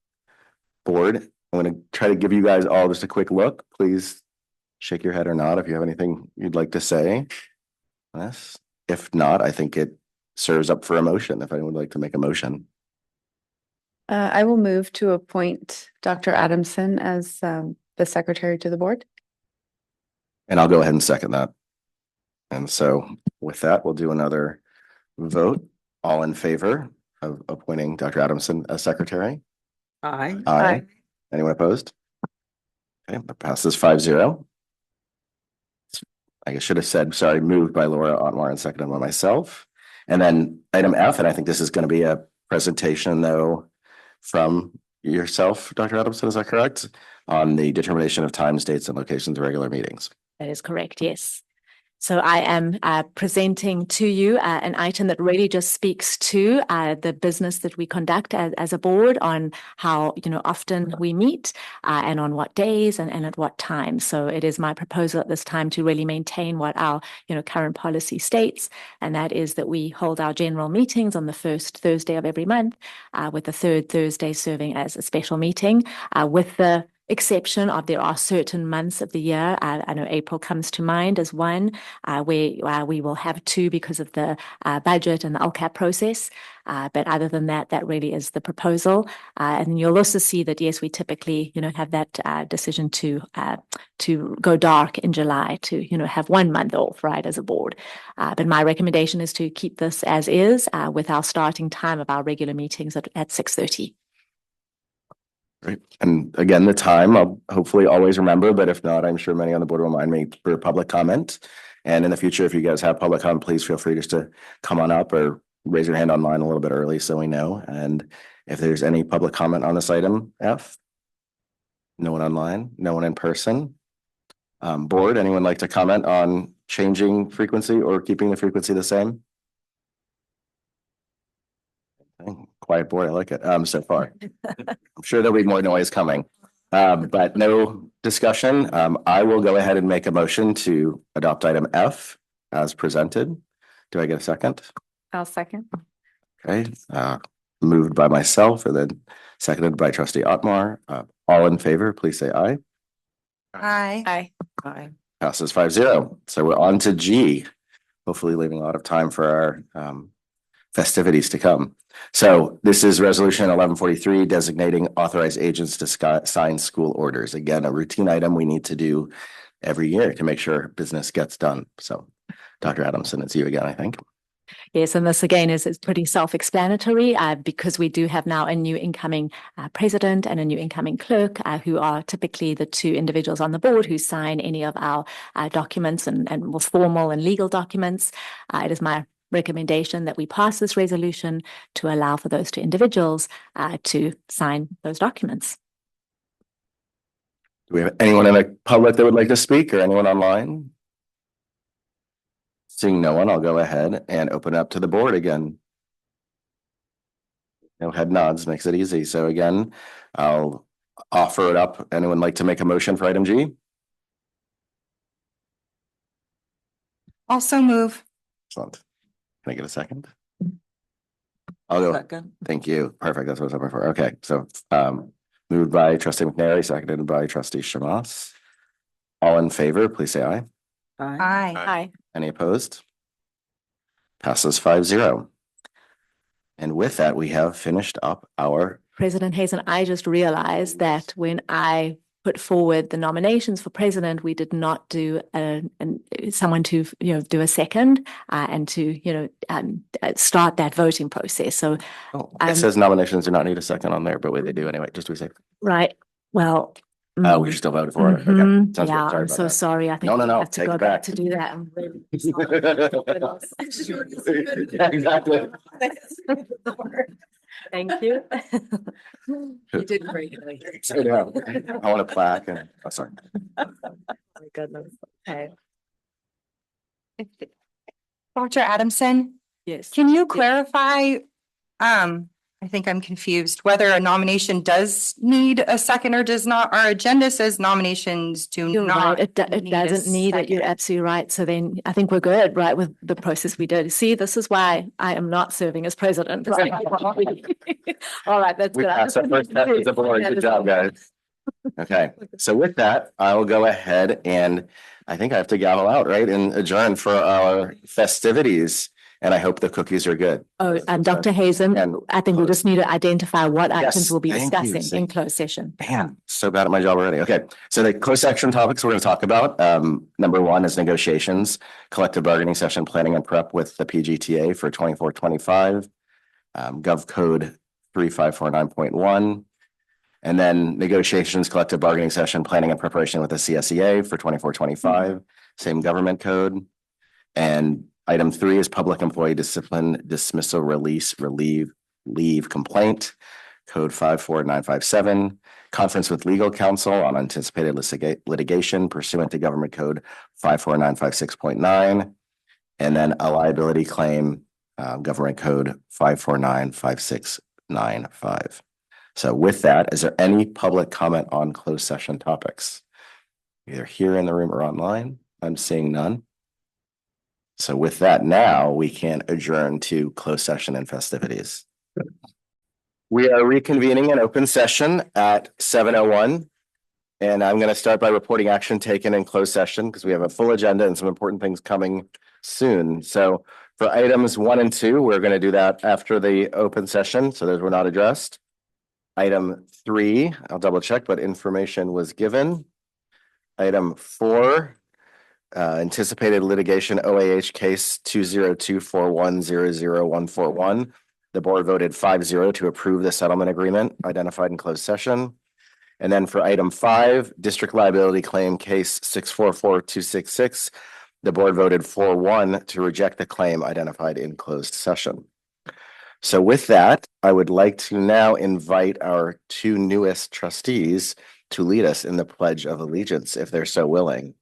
Board, I'm going to try to give you guys all just a quick look. Please shake your head or nod if you have anything you'd like to say. Yes. If not, I think it serves up for a motion, if anyone would like to make a motion. I will move to appoint Dr. Adamson as the secretary to the board. And I'll go ahead and second that. And so with that, we'll do another vote. All in favor of appointing Dr. Adamson as secretary? Aye. Aye. Anyone opposed? Okay, that passes 5-0. I should have said, sorry, moved by Laura Otmar and seconded by myself. And then item F, and I think this is going to be a presentation though from yourself, Dr. Adamson, is that correct? On the determination of times, dates, and locations of regular meetings. That is correct, yes. So I am presenting to you an item that really just speaks to the business that we conduct as a board on how, often we meet and on what days and at what times. So it is my proposal at this time to really maintain what our, current policy states, and that is that we hold our general meetings on the first Thursday of every month, with the third Thursday serving as a special meeting, with the exception of there are certain months of the year. I know April comes to mind as one where we will have two because of the budget and the LCAP process. But other than that, that really is the proposal. And you'll also see that, yes, we typically, have that decision to go dark in July to, have 1 month off, right, as a board. But my recommendation is to keep this as is with our starting time of our regular meetings at 6:30. Great. And again, the time I'll hopefully always remember, but if not, I'm sure many on the board will remind me for public comment. And in the future, if you guys have public comment, please feel free just to come on up or raise your hand online a little bit early so we know. And if there's any public comment on this item, F? No one online, no one in person. Board, anyone like to comment on changing frequency or keeping the frequency the same? Quiet board, I like it, so far. I'm sure there'll be more noise coming, but no discussion. I will go ahead and make a motion to adopt item F as presented. Do I get a second? I'll second. Okay, moved by myself and then seconded by trustee Otmar. All in favor, please say aye. Aye. Aye. Aye. Passes 5-0. So we're on to G, hopefully leaving a lot of time for our festivities to come. So this is resolution 1143 designating authorized agents to sign school orders. Again, a routine item we need to do every year to make sure business gets done. So Dr. Adamson, it's you again, I think. Yes, and this again is pretty self-explanatory because we do have now a new incoming president and a new incoming clerk who are typically the two individuals on the board who sign any of our documents and more formal and legal documents. It is my recommendation that we pass this resolution to allow for those two individuals to sign those documents. Do we have anyone in the public that would like to speak or anyone online? Seeing no one, I'll go ahead and open up to the board again. No head nods makes it easy. So again, I'll offer it up. Anyone like to make a motion for item G? Also move. Excellent. Can I get a second? I'll go. Second. Thank you. Perfect. That's what I was hoping for. Okay. So moved by trustee McNary, seconded by trustee Shamas. All in favor, please say aye. Aye. Aye. Any opposed? Passes 5-0. And with that, we have finished up our. President Hazen, I just realized that when I put forward the nominations for president, we did not do someone to do a second and to start that voting process. So It says nominations do not need a second on there, but they do anyway. Just to be safe. right. Well. We still voted for it. Okay. Sounds good. Yeah, Sorry I'm about so that. sorry. I think No, we have to take go it back back. to do that. I'm really sorry. Exactly. Thank you. You did great. I know. I want a plaque and, oh, sorry. My goodness. Okay. Dr. Adamson, Yes. can you clarify, I think I'm confused, whether a nomination does need a second or does not? Our agenda says nominations do You're not. right. It doesn't need it. You're second. absolutely right. So then I think we're good, right, with the process we did. See, this is why I am not serving as president. Right? All right, that's We good. passed that first test as a board. Good job, guys. Okay, so with that, I will go ahead and I think I have to gavel out, right, and adjourn for our festivities. And I hope the cookies are good. Oh, Dr. Hazen, And I think we just need to identify what Yes, items we'll be thank you. discussing in closed session. Man, so bad at my job already. Okay, so the closed section topics we're going to talk about. Number one is negotiations, collective bargaining session planning and prep with the PGTA for 24-25, Gov Code 3549.1. And then negotiations, collective bargaining session planning and preparation with the CSEA for 24-25, same government code. And item 3 is public employee discipline, dismissal, release, leave complaint, code 54957, conference with legal counsel on anticipated litigation pursuant to government code 54956.9, and then a liability claim, government code 5495695. So with that, is there any public comment on closed session topics? Either here in the room or online? I'm seeing none. So with that, now we can adjourn to closed session and festivities. We are reconvening an open session at 7:01. And I'm going to start by reporting action taken in closed session because we have a full agenda and some important things coming soon. So for items 1 and 2, we're going to do that after the open session. So those were not addressed. Item 3, I'll double check, but information was given. Item 4, anticipated litigation OAH case 20241000141. The board voted 5-0 to approve the settlement agreement identified in closed session. And then for item 5, district liability claim case 644266, the board voted 4-1 to reject the claim identified in closed session. So with that, I would like to now invite our 2 newest trustees to lead us in the Pledge of Allegiance, if they're so willing.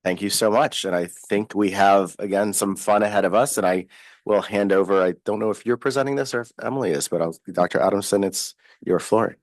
Thank you so much. And I think we have, again, some fun ahead of us. And I will hand over, I don't know if you're presenting this or if Emily is, but Dr. Adamson, it's your floor.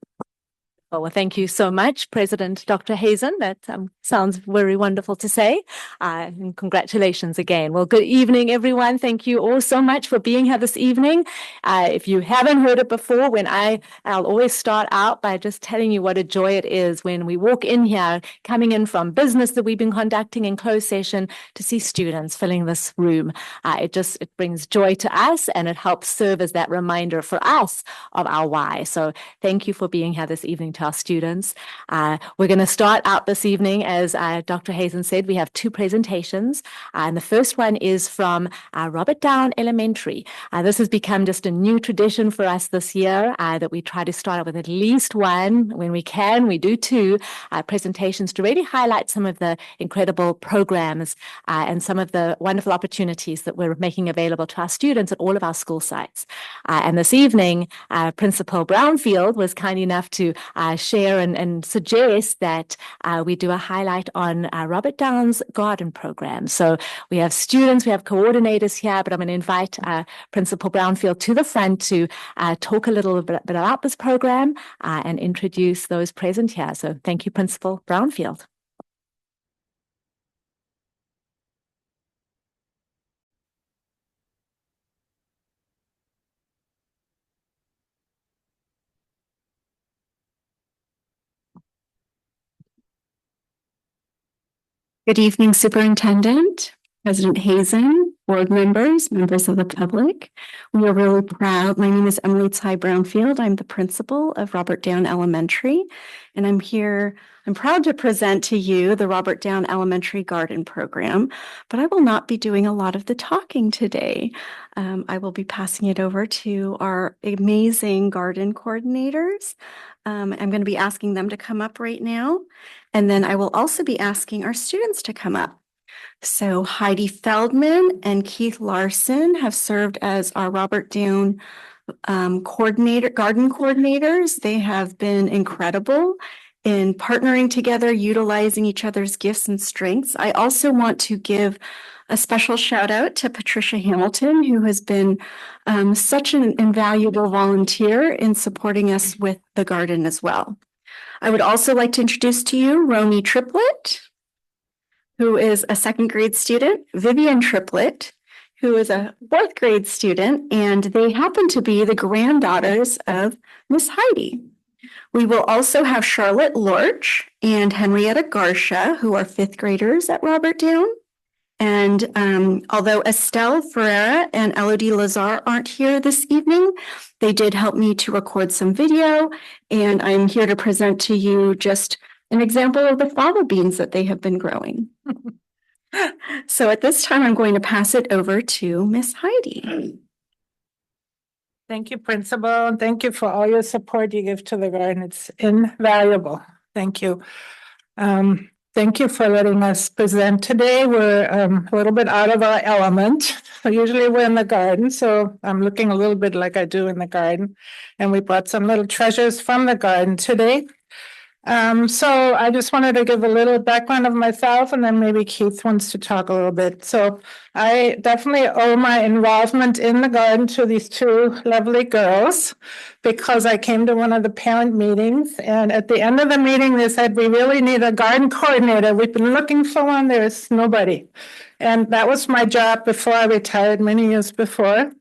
Well, thank you so much, President Dr. Hazen. That sounds very wonderful to say. And congratulations again. Well, good evening, everyone. Thank you all so much for being here this evening. If you haven't heard it before, I'll always start out by just telling you what a joy it is when we walk in here, coming in from business that we've been conducting in closed session, to see students filling this room. It brings joy to us, and it helps serve as that reminder for us of our why. So thank you for being here this evening to our students. We're going to start out this evening, as Dr. Hazen said, we have 2 presentations. And the first one is from Robert Down Elementary. This has become just a new tradition for us this year, that we try to start out with at least 1. When we can, we do 2 presentations to really highlight some of the incredible programs and some of the wonderful opportunities that we're making available to our students at all of our school sites. And this evening, Principal Brownfield was kind enough to share and suggest that we do a highlight on Robert Down's garden program. So we have students, we have coordinators here, but I'm going to invite Principal Brownfield to the front to talk a little bit about this program and introduce those present here. So thank you, Principal Brownfield. Good evening, Superintendent, President Hazen, board members, members of the public. We are really proud. My name is Emily Ty Brownfield. I'm the principal of Robert Down Elementary, and I'm proud to present to you the Robert Down Elementary Garden Program, but I will not be doing a lot of the talking today. I will be passing it over to our amazing garden coordinators. I'm going to be asking them to come up right now, and then I will also be asking our students to come up. So Heidi Feldman and Keith Larson have served as our Robert Down garden coordinators. They have been incredible in partnering together, utilizing each other's gifts and strengths. I also want to give a special shout out to Patricia Hamilton, who has been such an invaluable volunteer in supporting us with the garden as well. I would also like to introduce to you Romy Triplett, who is a second grade student, Vivian Triplett, who is a fourth grade student, and they happen to be the granddaughters of Miss Heidi. We will also have Charlotte Lorch and Henrietta Garcia, who are fifth graders at Robert Down. And although Estelle Ferreira and Elodie Lazar aren't here this evening, they did help me to record some video, and I'm here to present to you just an example of the fava beans that they have been growing. So at this time, I'm going to pass it over to Miss Heidi. Thank you, Principal, and thank you for all your support you give to the garden. It's invaluable. Thank you. Thank you for letting us present today. We're a little bit out of our element. Usually we're in the garden, so I'm looking a little bit like I do in the garden. And we brought some little treasures from the garden today. So I just wanted to give a little background of myself, and then maybe Keith wants to talk a little bit. So I definitely owe my involvement in the garden to these two lovely girls, because I came to one of the parent meetings, and at the end of the meeting, they said, we really need a garden coordinator. We've been looking for one. There's nobody. And that was my job before I retired many years before.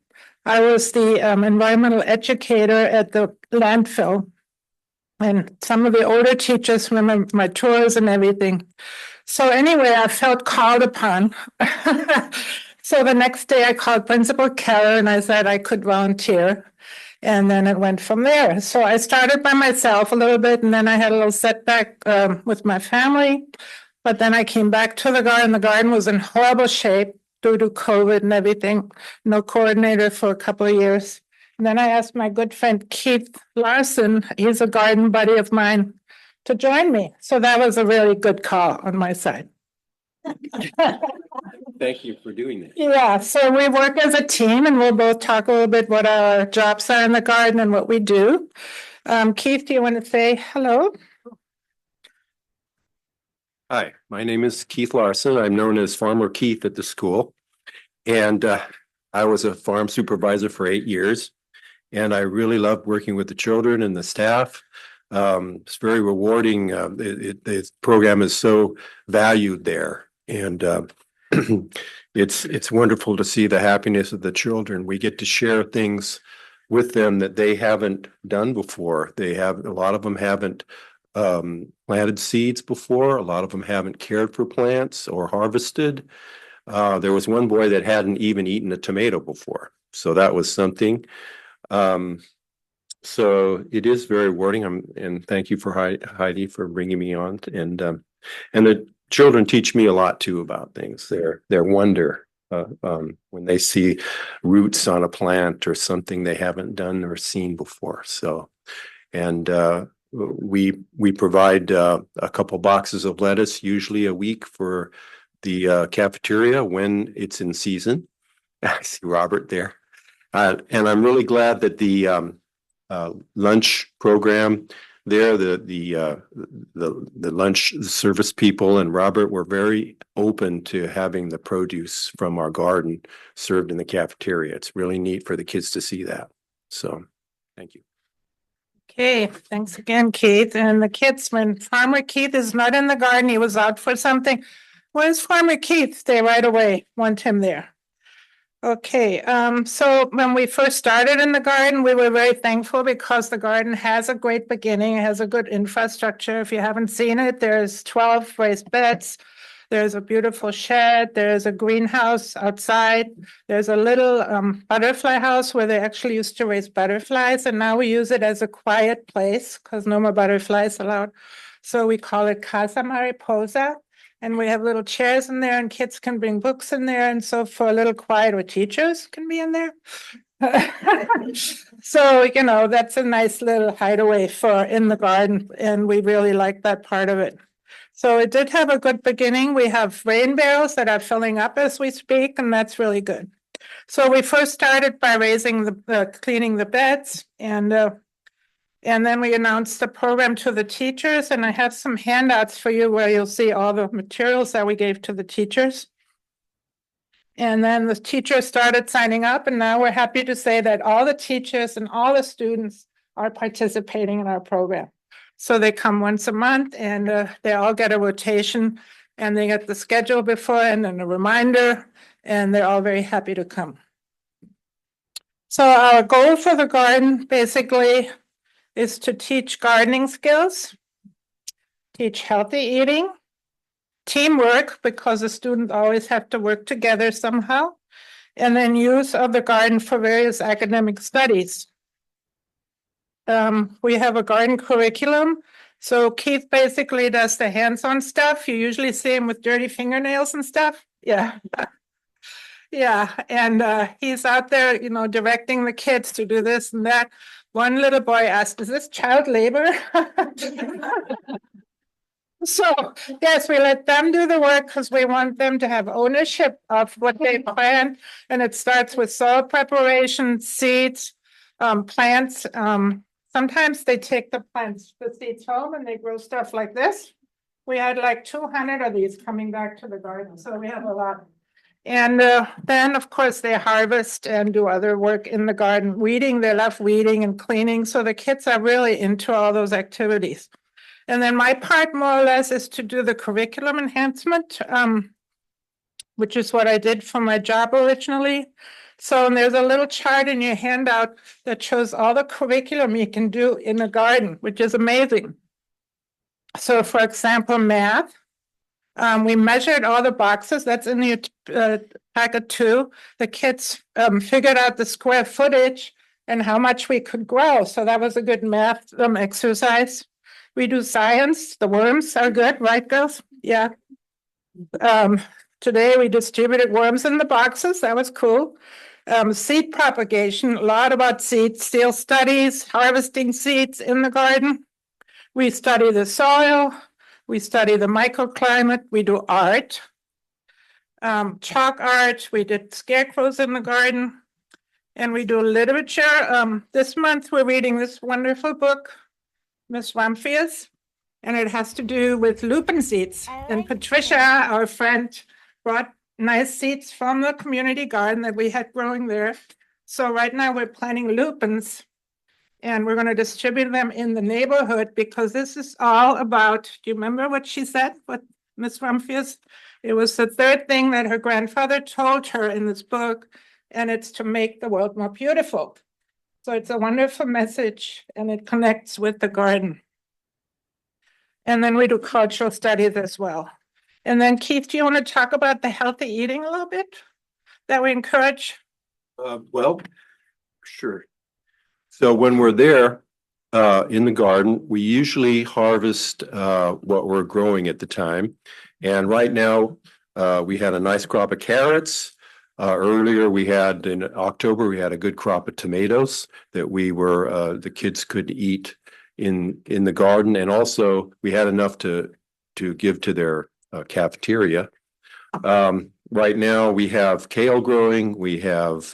I was the environmental educator at the landfill. And some of the older teachers remember my tours and everything. So anyway, I felt called upon. So the next day I called Principal Keller and I said I could volunteer. And then it went from there. So I started by myself a little bit, and then I had a little setback with my family. But then I came back to the garden. The garden was in horrible shape due to COVID and everything. No coordinator for a couple of years. And then I asked my good friend Keith Larson, he's a garden buddy of mine, to join me. So that was a really good call on my side. Thank you for doing that. Yeah, so we work as a team, and we'll both talk a little bit what our jobs are in the garden and what we do. Keith, do you want to say hello? Hi, my name is Keith Larson. I'm known as Farmer Keith at the school. And I was a farm supervisor for 8 years. And I really loved working with the children and the staff. It's very rewarding. The program is so valued there. And it's wonderful to see the happiness of the children. We get to share things with them that they haven't done before. A lot of them haven't planted seeds before. A lot of them haven't cared for plants or harvested. There was one boy that hadn't even eaten a tomato before. So that was something. So it is very rewarding. And thank you for Heidi for bringing me on. And the children teach me a lot too about things. Their wonder when they see roots on a plant or something they haven't done or seen before. So, and we provide a couple boxes of lettuce usually a week for the cafeteria when it's in season. I see Robert there. And I'm really glad that the lunch program there, the lunch service people and Robert were very open to having the produce from our garden served in the cafeteria. It's really neat for the kids to see that. So, thank you. Okay, thanks again, Keith. And the kids, when Farmer Keith is not in the garden, he was out for something. Where's Farmer Keith? Stay right away. Want him there. Okay, so when we first started in the garden, we were very thankful because the garden has a great beginning. It has a good infrastructure. If you haven't seen it, there's 12 raised beds. There's a beautiful shed. There's a greenhouse outside. There's a little butterfly house where they actually used to raise butterflies. And now we use it as a quiet place because no more butterflies allowed. So we call it Casa Mariposa. And we have little chairs in there and kids can bring books in there. And so for a little quiet, or teachers can be in there. So, you know, that's a nice little hideaway for in the garden. And we really like that part of it. So it did have a good beginning. We have rain barrels that are filling up as we speak, and that's really good. So we first started by cleaning the beds, and then we announced the program to the teachers, and I have some handouts for you where you'll see all the materials that we gave to the teachers. And then the teachers started signing up, and now we're happy to say that all the teachers and all the students are participating in our program. So they come once a month and they all get a rotation and they get the schedule before and then a reminder, and they're all very happy to come. So our goal for the garden basically is to teach gardening skills, teach healthy eating, teamwork, because the students always have to work together somehow, and then use of the garden for various academic studies. We have a garden curriculum. So Keith basically does the hands-on stuff. You usually see him with dirty fingernails and stuff. Yeah. Yeah. And he's out there, you know, directing the kids to do this and that. One little boy asked, "Is this child labor?" So yes, we let them do the work because we want them to have ownership of what they plant. And it starts with soil preparation, seeds, plants. Sometimes they take the seeds home and they grow stuff like this. We had like 200 of these coming back to the garden, so we have a lot. And then, of course, they harvest and do other work in the garden. Weeding, they love weeding and cleaning, so the kids are really into all those activities. And then my part, more or less, is to do the curriculum enhancement, which is what I did for my job originally. So there's a little chart in your handout that shows all the curriculum you can do in a garden, which is amazing. So for example, math, we measured all the boxes. That's in your packet too. The kids figured out the square footage and how much we could grow. So that was a good math exercise. We do science. The worms are good, right, girls? Yeah. Today we distributed worms in the boxes. That was cool. Seed propagation, a lot about seeds, still studies, harvesting seeds in the garden. We study the soil. We study the microclimate. We do art, chalk art. We did scarecrows in the garden. And we do literature. This month we're reading this wonderful book, Miss Rumphius, and it has to do with lupin seeds. And Patricia, our friend, brought nice seeds from the community garden that we had growing there. So right now we're planting lupins and we're going to distribute them in the neighborhood because this is all about, do you remember what she said, what Miss Rumphius? It was the third thing that her grandfather told her in this book, and it's to make the world more beautiful. So it's a wonderful message and it connects with the garden. And then we do cultural studies as well. And then Keith, do you want to talk about the healthy eating a little bit that we encourage? Well, sure. So when we're there in the garden, we usually harvest what we're growing at the time. And right now, we had a nice crop of carrots. Earlier, we had in October, we had a good crop of tomatoes that the kids could eat in the garden. And also we had enough to give to their cafeteria. Right now we have kale growing, we have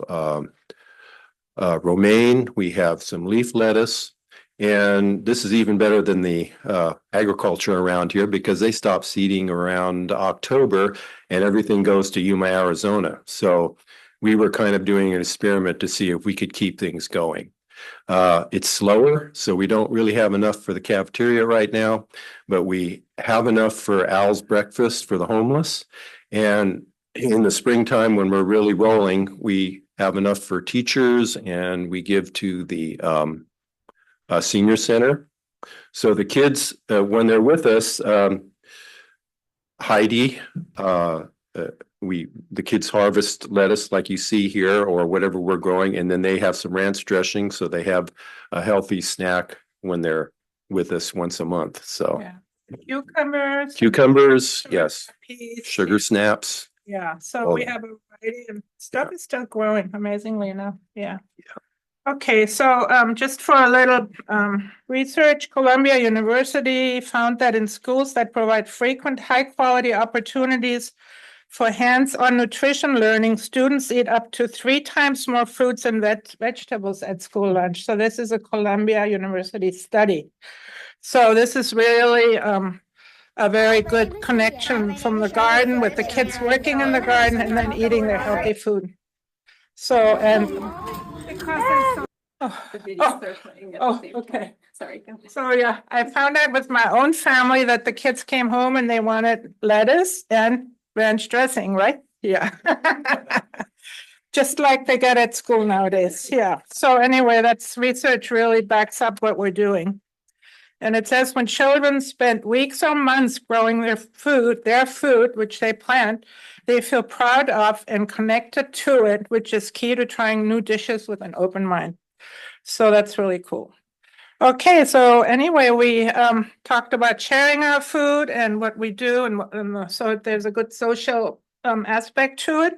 romaine, we have some leaf lettuce, and this is even better than the agriculture around here because they stop seeding around October and everything goes to Yuma, Arizona. So we were kind of doing an experiment to see if we could keep things going. It's slower, so we don't really have enough for the cafeteria right now, but we have enough for Al's breakfast for the homeless. And in the springtime, when we're really rolling, we have enough for teachers and we give to the senior center. So the kids, when they're with us, Heidi, the kids harvest lettuce like you see here or whatever we're growing, and then they have some ranch dressing, so they have a healthy snack when they're with us once a month. So Yeah. Cucumbers. cucumbers, yes, Peas. sugar snaps. Yeah, so all we that. have a variety of stuff is still growing amazingly enough. Yeah. Okay, so just for a little research, Columbia University found that in schools that provide frequent high-quality opportunities for hands-on nutrition learning, students eat up to 3 times more fruits and vegetables at school lunch. So this is a Columbia University study. So this is really a very good connection from the garden with the kids working in the garden and then eating their healthy food. So, and because there's so okay. Sorry. So yeah, I found out with my own family that the kids came home and they wanted lettuce and ranch dressing, right? Yeah. Just like they get at school nowadays. Yeah. So anyway, that's research really backs up what we're doing. And it says when children spend weeks or months growing their food, which they plant, they feel proud of and connected to it, which is key to trying new dishes with an open mind. So that's really cool. Okay, so anyway, we talked about sharing our food and what we do, and so there's a good social aspect to it.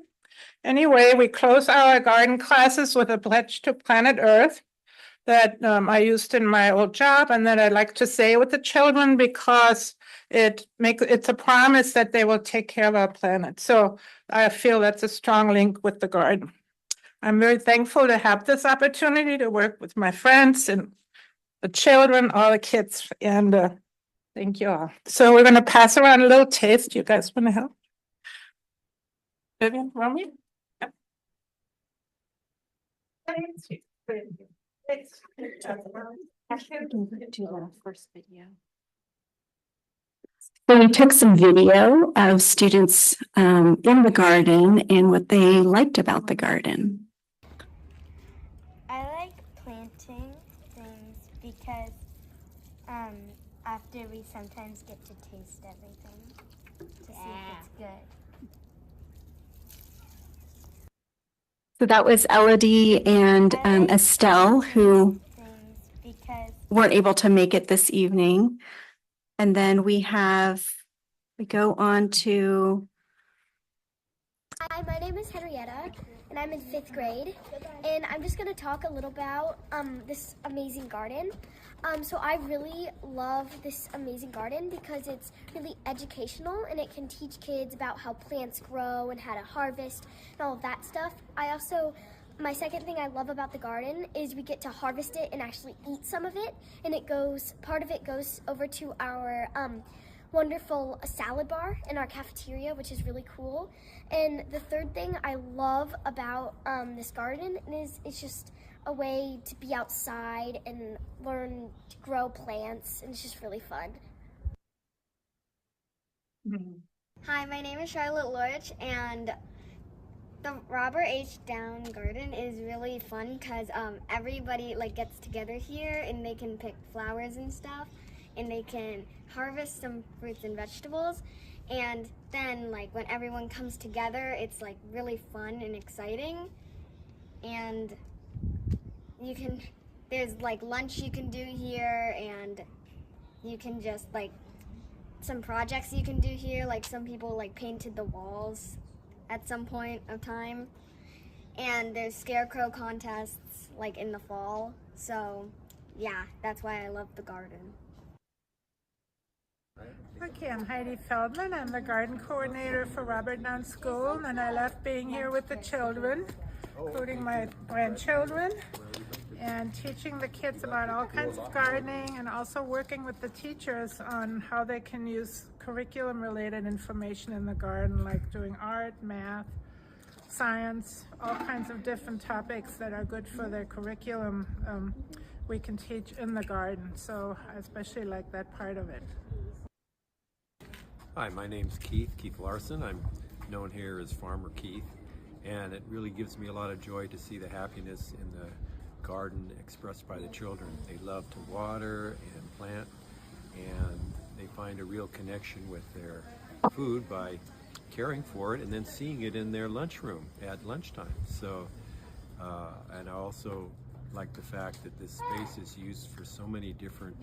Anyway, we close our garden classes with a pledge to planet Earth that I used in my old job and that I like to say with the children because it's a promise that they will take care of our planet. So I feel that's a strong link with the garden. I'm very thankful to have this opportunity to work with my friends and the children, all the kids, and thank you all. So we're going to pass around a little taste. You guys want to help? Vivian, Romy? Yep. So we took some video of students in the garden and what they liked about the garden. I like planting things because after we sometimes get to taste everything to see if it's good. So that was Elodie and Estelle who weren't able to make it this evening. And then we go on to. Hi, my name is Henrietta, and I'm in 5th grade. And I'm just going to talk a little about this amazing garden. So I really love this amazing garden because it's really educational and it can teach kids about how plants grow and how to harvest and all of that stuff. My second thing I love about the garden is we get to harvest it and actually eat some of it. And part of it goes over to our wonderful salad bar in our cafeteria, which is really cool. And the third thing I love about this garden is it's just a way to be outside and learn to grow plants, and it's just really fun. Hi, my name is Charlotte Lorch, and the Robert H. Down Garden is really fun because everybody gets together here and they can pick flowers and stuff, and they can harvest some fruits and vegetables. And then when everyone comes together, it's really fun and exciting. And there's lunch you can do here, and you can just some projects you can do here. Some people painted the walls at some point of time. And there's scarecrow contests in the fall. So yeah, that's why I love the garden. Okay, I'm Heidi Feldman. I'm the garden coordinator for Robert Down School, and I love being here with the children, including my grandchildren, and teaching the kids about all kinds of gardening and also working with the teachers on how they can use curriculum-related information in the garden, like doing art, math, science, all kinds of different topics that are good for their curriculum. We can teach in the garden, so I especially like that part of it. Hi, my name's Keith Larson. I'm known here as Farmer Keith, and it really gives me a lot of joy to see the happiness in the garden expressed by the children. They love to water and plant, and they find a real connection with their food by caring for it and then seeing it in their lunchroom at lunchtime. So, and I also like the fact that this space is used for so many different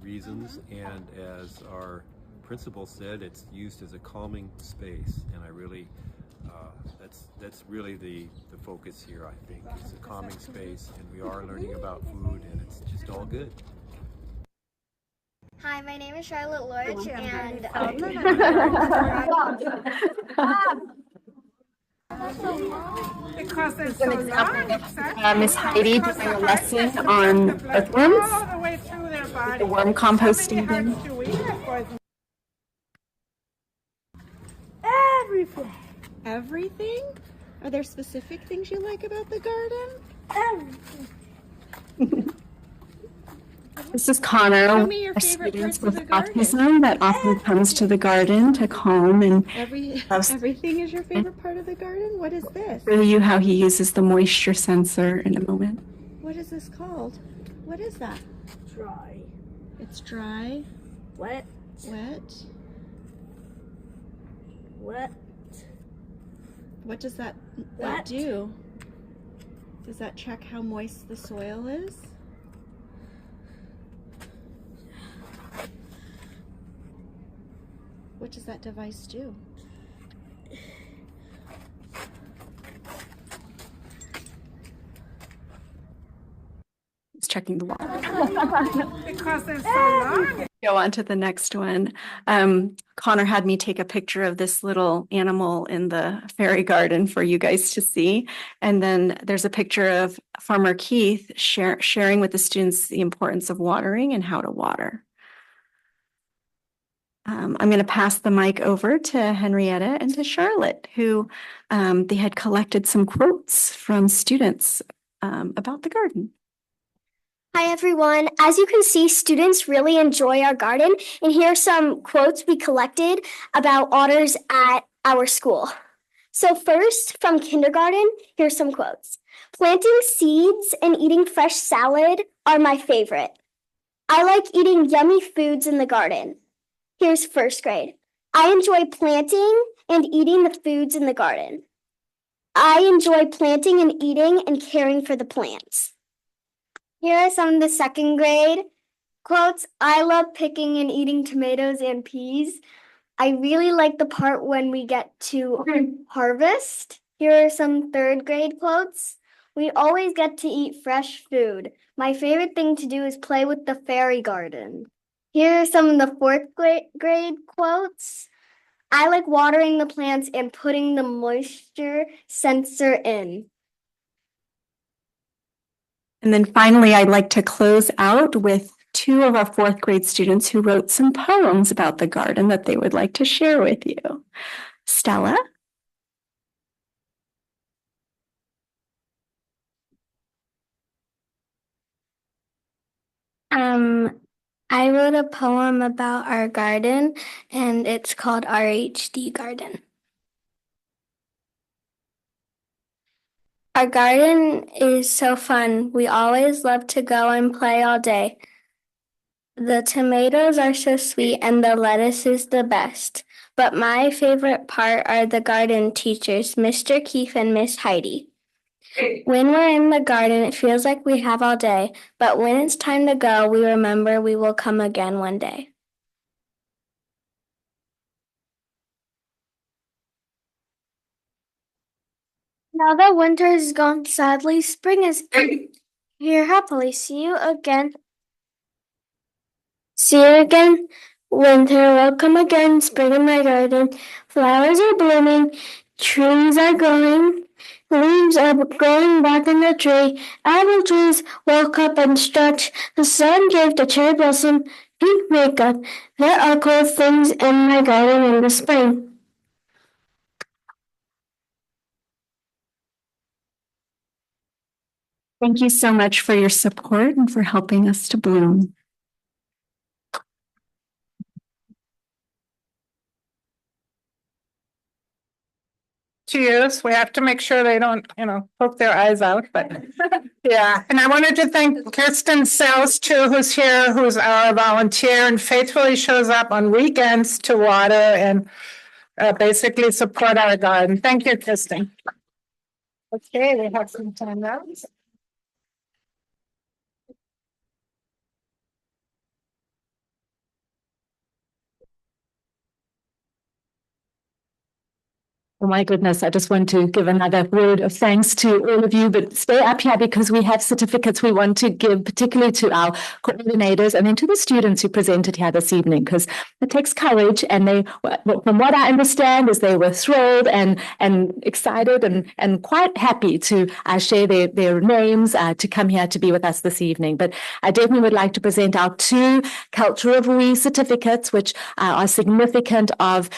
reasons, and as our principal said, it's used as a calming space, and I really that's really the focus here. I think it's a calming space, and we are learning about food, and it's just all good. Hi, my name is Charlotte Lorch, and Because it's so long. Miss Heidi doing a lesson on earthworms, All the way through their body. the worm composting bin. Everything. Everything? Are there specific things you like about the garden? Everything. This is Connor, Tell me your a favorite student parts of with the garden. autism that often comes to the garden to calm and Everything is your favorite part of the garden? What is this? show you how he uses the moisture sensor in a moment. What is this called? What is that? Dry. It's dry. Wet. Wet. Wet. What does that Wet. do? Does that check how moist the soil is? What does that device do? He's checking the water. Because they're so long. Go on to the next one. Connor had me take a picture of this little animal in the fairy garden for you guys to see. And then there's a picture of Farmer Keith sharing with the students the importance of watering and how to water. I'm going to pass the mic over to Henrietta and to Charlotte, who they had collected some quotes from students about the garden. Hi everyone. As you can see, students really enjoy our garden, and here are some quotes we collected about otters at our school. So first, from kindergarten, here's some quotes. Planting seeds and eating fresh salad are my favorite. I like eating yummy foods in the garden. Here's first grade. I enjoy planting and eating the foods in the garden. I enjoy planting and eating and caring for the plants. Here are some of the second grade quotes. I love picking and eating tomatoes and peas. I really like the part when we get to harvest. Here are some third grade quotes. We always get to eat fresh food. My favorite thing to do is play with the fairy garden. Here are some of the fourth grade quotes. I like watering the plants and putting the moisture sensor in. And then finally, I'd like to close out with two of our fourth grade students who wrote some poems about the garden that they would like to share with you. Stella. I wrote a poem about our garden, and it's called RHD Garden. Our garden is so fun. We always love to go and play all day. The tomatoes are so sweet and the lettuce is the best. But my favorite part are the garden teachers, Mr. Keefe and Miss Heidi. When we're in the garden, it feels like we have all day, but when it's time to go, we remember we will come again one day. Now that winter is gone sadly, spring is here happily. See you again. Winter will come again, spring in my garden. Flowers are blooming, trees are growing, leaves are growing back in the tree. Apple trees woke up and stretch. The sun gave the cherry blossom pink makeup. There are cool things in my garden in the spring. Thank you so much for your support and for helping us to bloom. to use. We have to make sure they don't, poke their eyes out, but yeah. And I wanted to thank Kirsten Sells too, who's here, who's our volunteer and faithfully shows up on weekends to water and basically support our garden. Thank you, Kirsten. Okay, we have some time now. Oh my goodness, I just want to give another word of thanks to all of you, but stay up here because we have certificates we want to give, particularly to our coordinators and then to the students who presented here this evening, because it takes courage. And they, from what I understand, is they were thrilled and excited and quite happy to share their names to come here to be with us this evening. But I definitely would like to present our 2 Culture of We certificates, which are significant of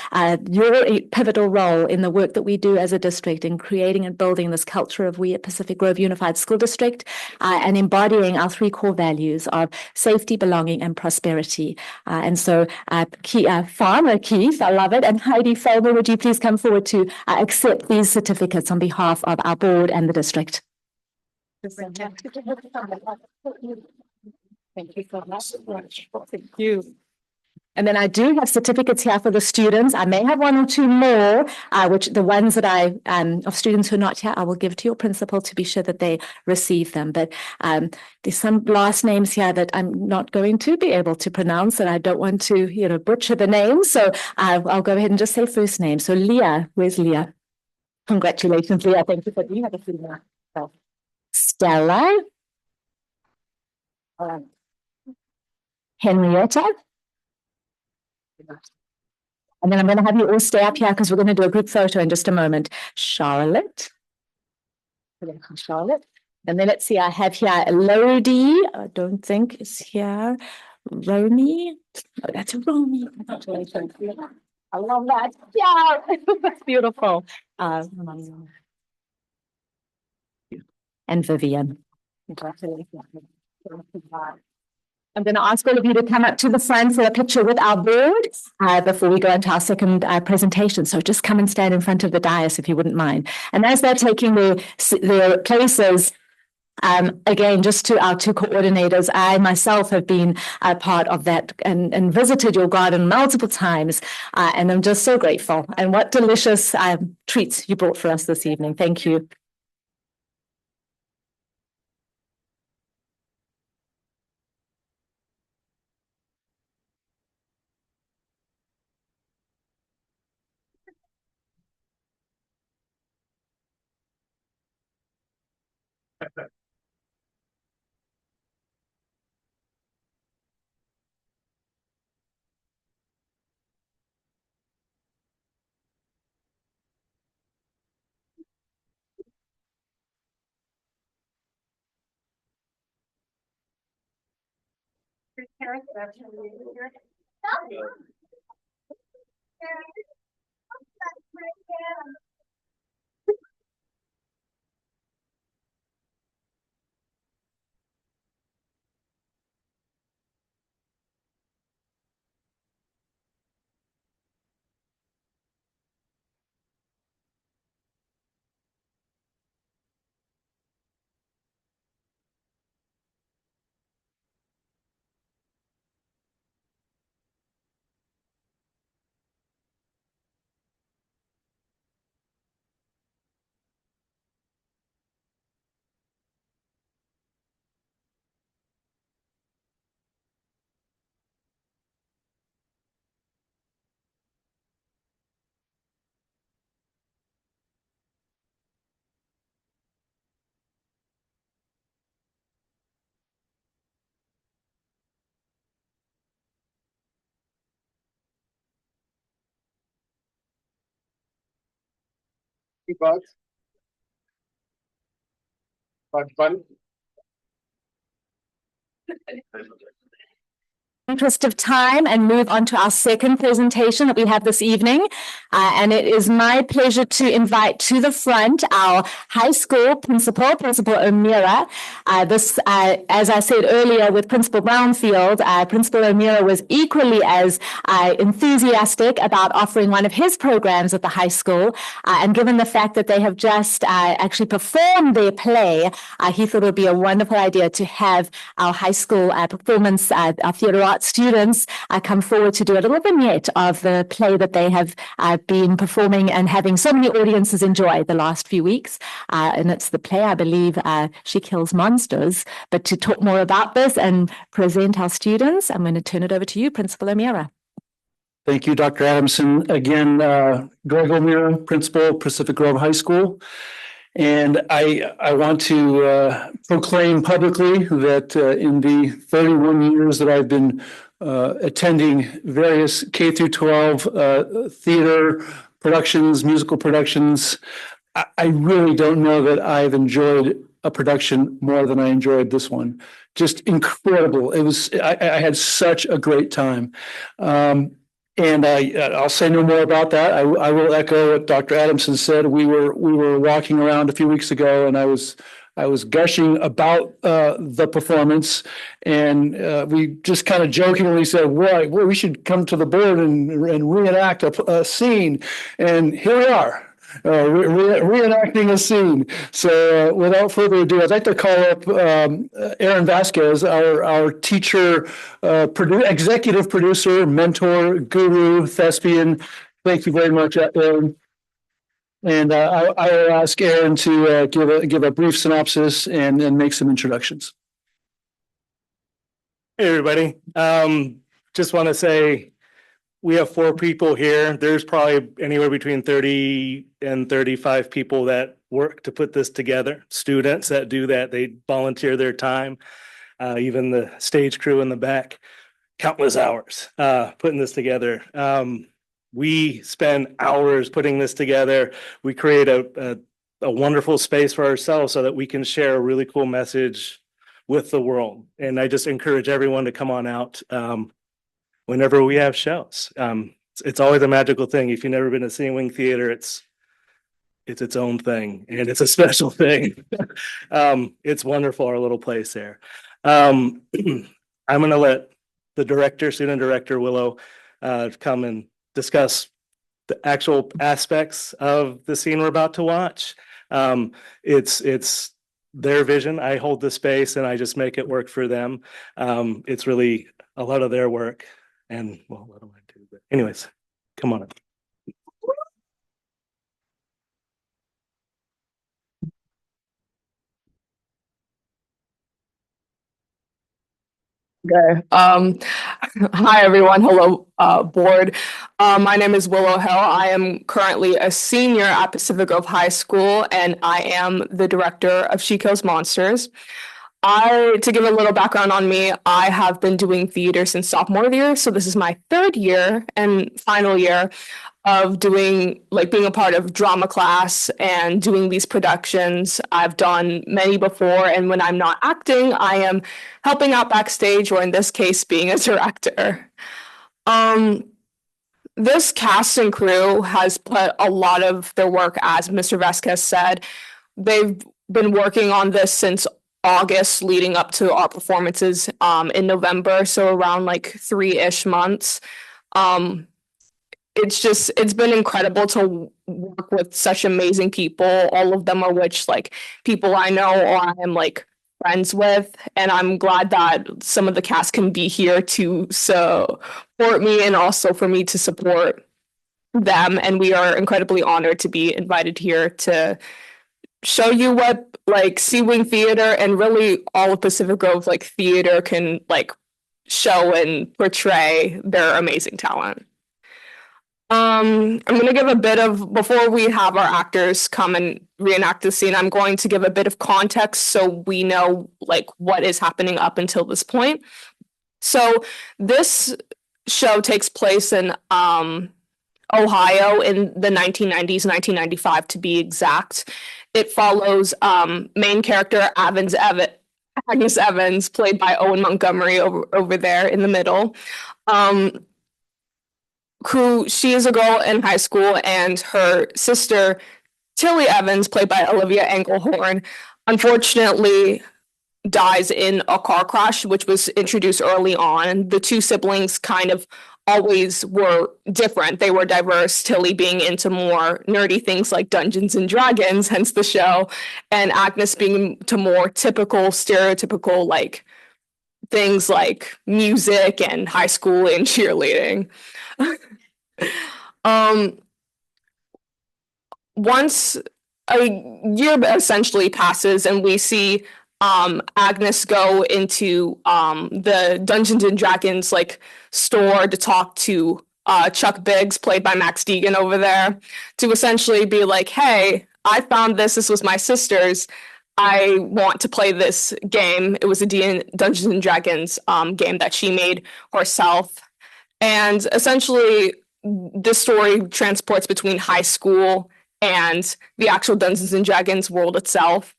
your pivotal role in the work that we do as a district in creating and building this culture of we at Pacific Grove Unified School District and embodying our 3 core values of safety, belonging, and prosperity. And so Farmer Keith, I love it, and Heidi Fulmer, would you please come forward to accept these certificates on behalf of our board and the district? Thank you so much. Thank you. And then I do have certificates here for the students. I may have 1 or 2 more, which the ones that of students who are not here, I will give to your principal to be sure that they receive them. But there's some last names here that I'm not going to be able to pronounce, and I don't want to, butcher the names. So I'll go ahead and just say first name. So Leah, where's Leah? Congratulations, Leah. Thank you for being here. Stella. Henrietta. And then I'm going to have you all stay up here because we're going to do a group photo in just a moment. Charlotte. Charlotte. And then let's see, I have here Lodi. I don't think is here. Romy. Oh, that's Romy. Congratulations. I love that. Yeah, that's beautiful. And Vivian. Congratulations. I'm going to ask all of you to come up to the front for a picture with our board before we go into our second presentation. So just come and stand in front of the dais if you wouldn't mind. And as they're taking their places, again, just to our 2 coordinators, I myself have been a part of that and visited your garden multiple times. And I'm just so grateful. And what delicious treats you brought for us this evening. Thank you. Hey, Bugs. Bugs Bunny. Interest of time and move on to our second presentation that we have this evening. And it is my pleasure to invite to the front our high school principal, Principal O'Meara. As I said earlier with Principal Brownfield, Principal O'Meara was equally as enthusiastic about offering one of his programs at the high school. And given the fact that they have just actually performed their play, he thought it would be a wonderful idea to have our high school performance, our theatre arts students come forward to do a little vignette of the play that they have been performing and having so many audiences enjoy the last few weeks. And it's the play, I believe, She Kills Monsters. But to talk more about this and present our students, I'm going to turn it over to you, Principal O'Meara. Thank you, Dr. Adamson. Again, Greg O'Meara, Principal, Pacific Grove High School. And I want to proclaim publicly that in the 31 years that I've been attending various K through 12 theater productions, musical productions, I really don't know that I've enjoyed a production more than I enjoyed this one. Just incredible. I had such a great time. And I'll say no more about that. I will echo what Dr. Adamson said. We were walking around a few weeks ago, and I was gushing about the performance, and we just kind of jokingly said, "Well, we should come to the board and reenact a scene," and here we are. Reenacting a scene. So without further ado, I'd like to call up Aaron Vasquez, our teacher, executive producer, mentor, guru, thespian. Thank you very much, Aaron. And I will ask Aaron to give a brief synopsis and make some introductions. Hey, everybody. Just want to say, we have 4 people here. There's probably anywhere between 30 and 35 people that work to put this together. Students that do that, they volunteer their time. Even the stage crew in the back, countless hours putting this together. We spend hours putting this together. We create a wonderful space for ourselves so that we can share a really cool message with the world. And I just encourage everyone to come on out. Whenever we have shows, it's always a magical thing. If you've never been to Singing Wing Theater, it's its own thing, and it's a special thing. It's wonderful, our little place there. I'm going to let the student director, Willow, come and discuss the actual aspects of the scene we're about to watch. It's their vision. I hold the space, and I just make it work for them. It's really a lot of their work. And well, what do I do? But anyways, come on up. Okay. Hi, everyone. Hello, board. My name is Willow Hill. I am currently a senior at Pacific Grove High School, and I am the director of She Kills Monsters. To give a little background on me, I have been doing theater since sophomore year, so this is my 3rd year and final year of being a part of drama class and doing these productions. I've done many before, and when I'm not acting, I am helping out backstage, or in this case, being a director. This cast and crew has put a lot of their work, as Mr. Vasquez said. They've been working on this since August, leading up to our performances in November, so around 3-ish months. It's been incredible to work with such amazing people, all of them are people I know or I'm friends with, and I'm glad that some of the cast can be here to support me and also for me to support them, and we are incredibly honored to be invited here to show you what Sea Wing Theater and really all of Pacific Grove theater can show and portray their amazing talent. I'm going to give a bit of, before we have our actors come and reenact the scene, I'm going to give a bit of context so we know what is happening up until this point. So this show takes place in Ohio in the 1990s, 1995 to be exact. It follows main character Evans Agnes Evans, played by Owen Montgomery over there in the middle. Who she is a girl in high school, and her sister, Tilly Evans, played by Olivia Englehorn, unfortunately dies in a car crash, which was introduced early on. The two siblings kind of always were different. They were diverse, Tilly being into more nerdy things like Dungeons and Dragons, hence the show, and Agnes being to more typical, stereotypical like things like music and high school and cheerleading. Once a year essentially passes and we see Agnes go into the Dungeons and Dragons like store to talk to Chuck Biggs, played by Max Deegan over there, to essentially be like, hey, I found this. This was my sister's. I want to play this game. It was a Dungeons and Dragons game that she made herself. And essentially, this story transports between high school and the actual Dungeons and Dragons world itself.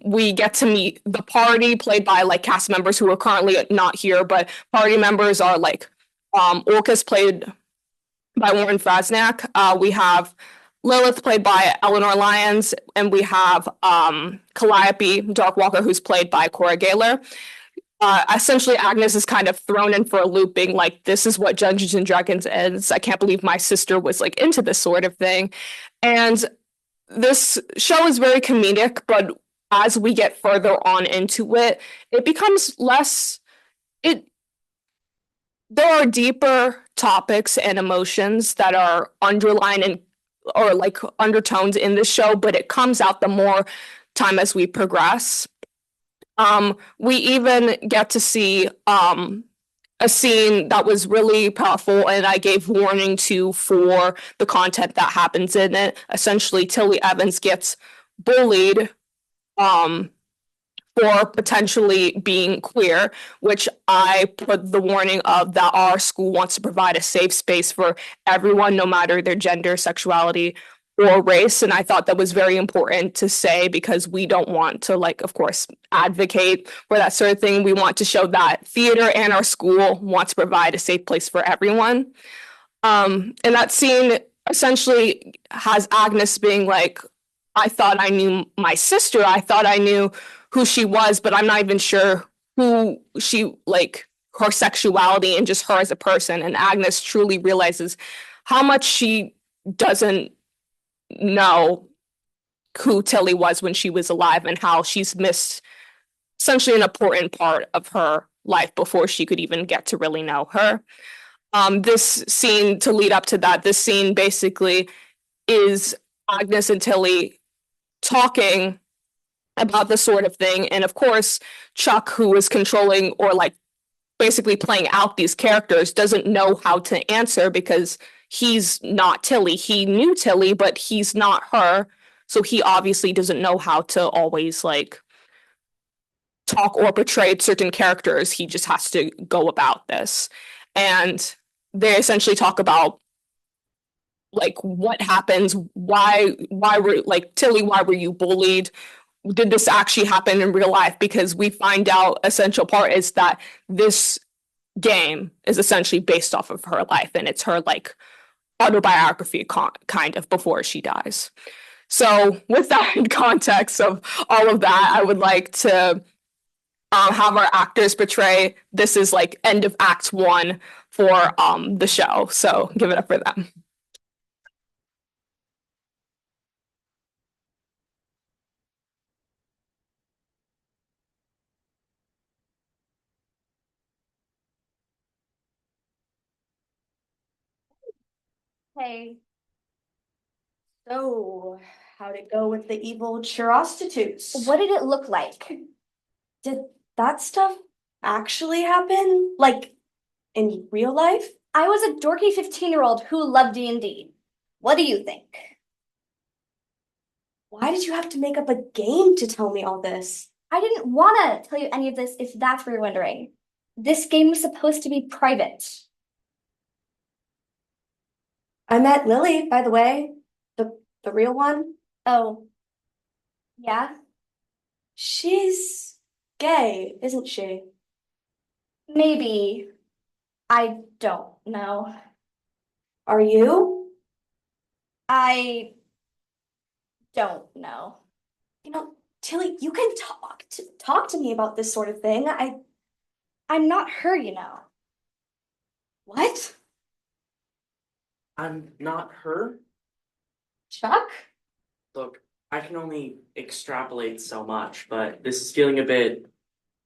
We get to meet the party, played by like cast members who are currently not here, but party members are like Orcus, played by Warren Frasnack. We have Lilith, played by Eleanor Lyons, and we have Calliope Darkwalker, who's played by Cora Gaylor. Essentially, Agnes is kind of thrown in for a loop, being like, this is what Dungeons and Dragons is. I can't believe my sister was like into this sort of thing. And this show is very comedic, but as we get further on into it, it becomes less, there are deeper topics and emotions that are underlined and or like undertones in the show, but it comes out the more time as we progress. We even get to see a scene that was really powerful, and I gave warning to for the content that happens in it. Essentially, Tilly Evans gets bullied for potentially being queer, which I put the warning of that our school wants to provide a safe space for everyone, no matter their gender, sexuality, or race. And I thought that was very important to say, because we don't want to, like, of course, advocate for that sort of thing. We want to show that theater and our school want to provide a safe place for everyone. And that scene essentially has Agnes being like, I thought I knew my sister. I thought I knew who she was, but I'm not even sure who she, like, her sexuality and just her as a person. And Agnes truly realizes how much she doesn't know who Tilly was when she was alive, and how she's missed essentially an important part of her life before she could even get to really know her. This scene, to lead up to that, this scene basically is Agnes and Tilly talking about this sort of thing. And of course, Chuck, who is controlling or like basically playing out these characters, doesn't know how to answer because he's not Tilly. He knew Tilly, but he's not her. So he obviously doesn't know how to always like talk or portray certain characters. He just has to go about this. And they essentially talk about like what happens, why were like Tilly, why were you bullied? Did this actually happen in real life? Because we find out essential part is that this game is essentially based off of her life, and it's her like autobiography kind of before she dies. So with that in context of all of that, I would like to have our actors portray this is like end of act 1 for the show. So give it up for them. Hey. So, how'd it go with the evil prostitutes? What did it look like? Did that stuff actually happen? Like, in real life? I was a dorky 15-year-old who loved D&D. What do you think? Why did you have to make up a game to tell me all this? I didn't want to tell you any of this if that's what you're wondering. This game was supposed to be private. I met Lily, by the way. The real one. Oh. Yeah? She's gay, isn't she? Maybe. I don't know. Are you? I don't know. You know, Tilly, you can talk to me about this sort of thing. I'm not her, you know. What? I'm not her. Chuck? Look, I can only extrapolate so much, but this is feeling a bit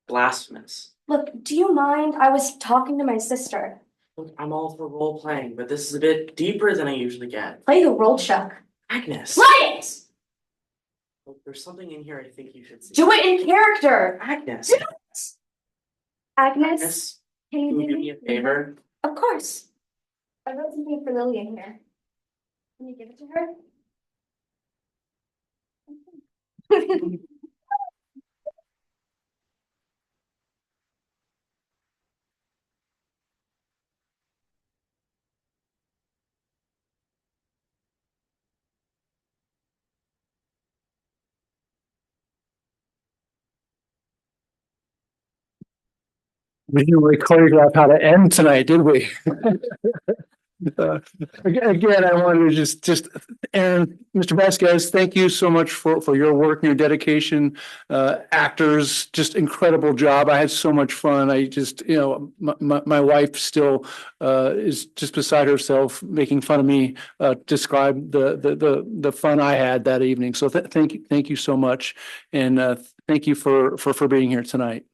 blasphemous. Look, do you mind? I was talking to my sister. Look, I'm all for role playing, but this is a bit deeper than I usually get. Play the role, Chuck. Agnes! Play it! Look, there's something in here I think you should see. Do it in character! Agnes! Do it! Agnes, Agnes, can you do me a favor? Of course. I wrote something for Lily in here. Can you give it to her? We didn't really choreograph how to end tonight, did we? Again, I wanted to just, Aaron, Mr. Vasquez, thank you so much for your work and your dedication. Actors, just incredible job. I had so much fun. I just, my wife still is just beside herself, making fun of me, describe the fun I had that evening. So thank you so much. And thank you for being here tonight.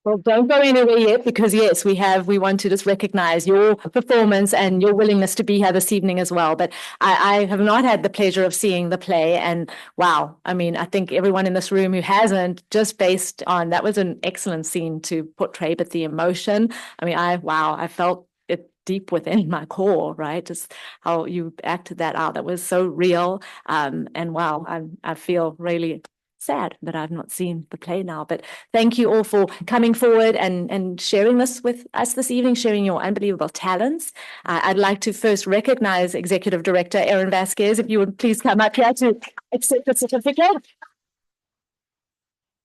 Well, don't go anywhere yet because yes, we want to just recognize your performance and your willingness to be here this evening as well. But I have not had the pleasure of seeing the play and wow, I mean, I think everyone in this room who hasn't, just based on, that was an excellent scene to portray, but the emotion, I mean, I felt it deep within my core, right? Just how you acted that out. That was so real. And wow, I feel really sad that I've not seen the play now, but thank you all for coming forward and sharing this with us this evening, sharing your unbelievable talents. I'd like to first recognize Executive Director Aaron Vasquez, if you would please come up here to accept the certificate.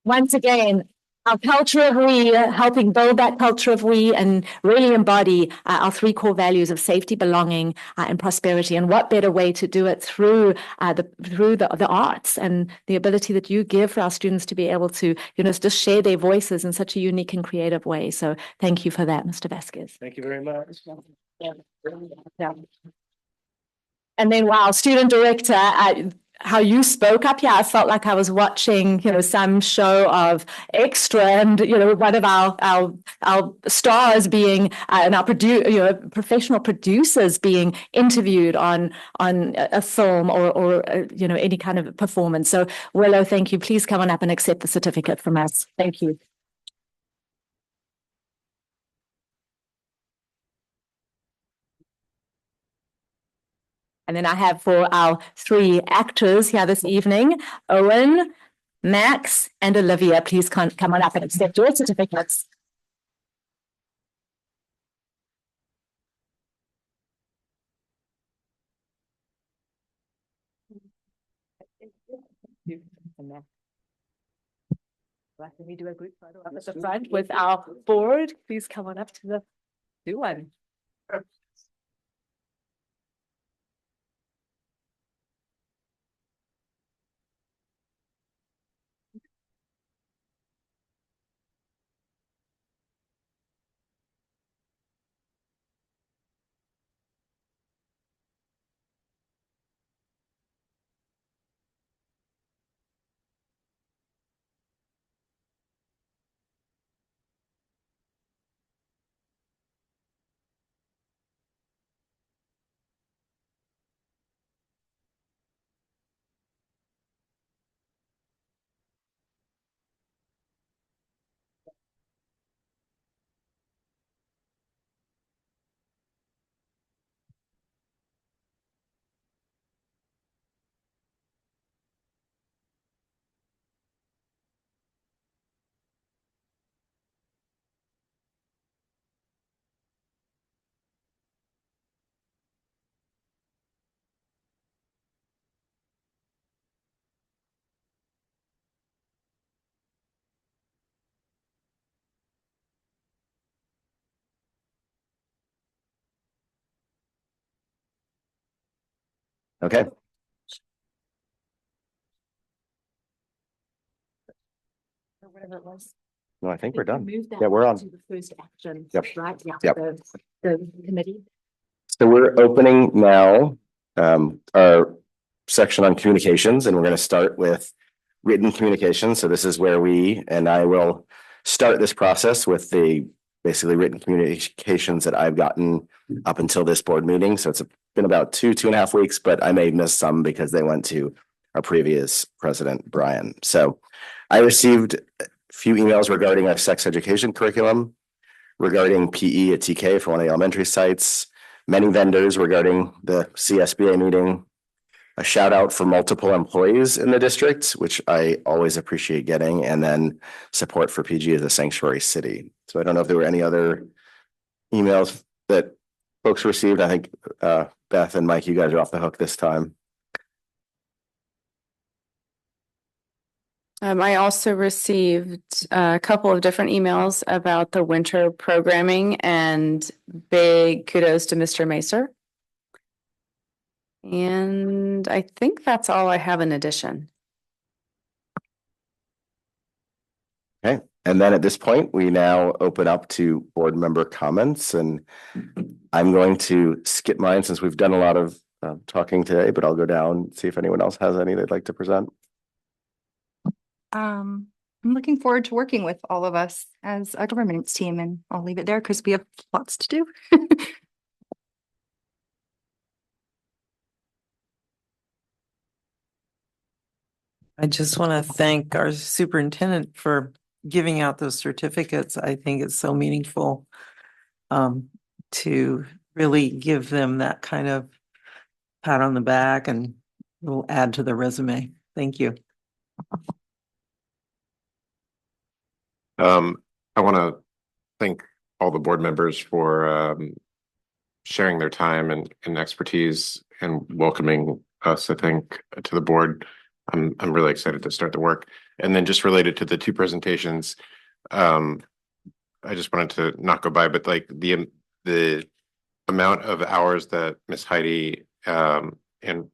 Once again, our culture of we, helping build that culture of we and really embody our three core values of safety, belonging, and prosperity. And what better way to do it through the arts and the ability that you give for our students to be able to, just share their voices in such a unique and creative way. So thank you for that, Mr. Vasquez. Thank you very much. Yeah. And then, wow, student director, how you spoke up here, I felt like I was watching, some show of Extra and, one of our stars being, and our professional producers being interviewed on a film or any kind of performance. So Willow, thank you. Please come on up and accept the certificate from us. Thank you. And then I have for our three actors here this evening, Owen, Max, and Olivia. Please come on up and accept your certificates. Can we do a group photo up at the front with our board? Please come on up to the do one. Okay. Or whatever it was. No, I think we're done. Move that Yeah, we're on. to the first action. Yep. Right, yeah. Yep. The committee. So we're opening now our section on communications, and we're going to start with written communication. So this is where we and I will start this process with the basically written communications that I've gotten up until this board meeting. So it's been about 2.5 weeks, but I may miss some because they went to our previous president, Brian. So I received a few emails regarding our sex education curriculum, regarding PE at TK for one of the elementary sites, many vendors regarding the CSBA meeting, a shout out for multiple employees in the district, which I always appreciate getting, and then support for PG as a sanctuary city. So I don't know if there were any other emails that folks received. I think Beth and Mike, you guys are off the hook this time. I also received a couple of different emails about the winter programming, and big kudos to Mr. Macer. And I think that's all I have in addition. Okay, and then at this point, we now open up to board member comments, and I'm going to skip mine since we've done a lot of talking today, but I'll go down, see if anyone else has any they'd like to present. I'm looking forward to working with all of us as a governance team, and I'll leave it there because we have lots to do. I just want to thank our superintendent for giving out those certificates. I think it's so meaningful to really give them that kind of pat on the back, and will add to the resume. Thank you. I want to thank all the board members for sharing their time and expertise and welcoming us, I think, to the board. I'm really excited to start the work. And then just related to the two presentations, I just wanted to not go by, but like the amount of hours that Miss Heidi and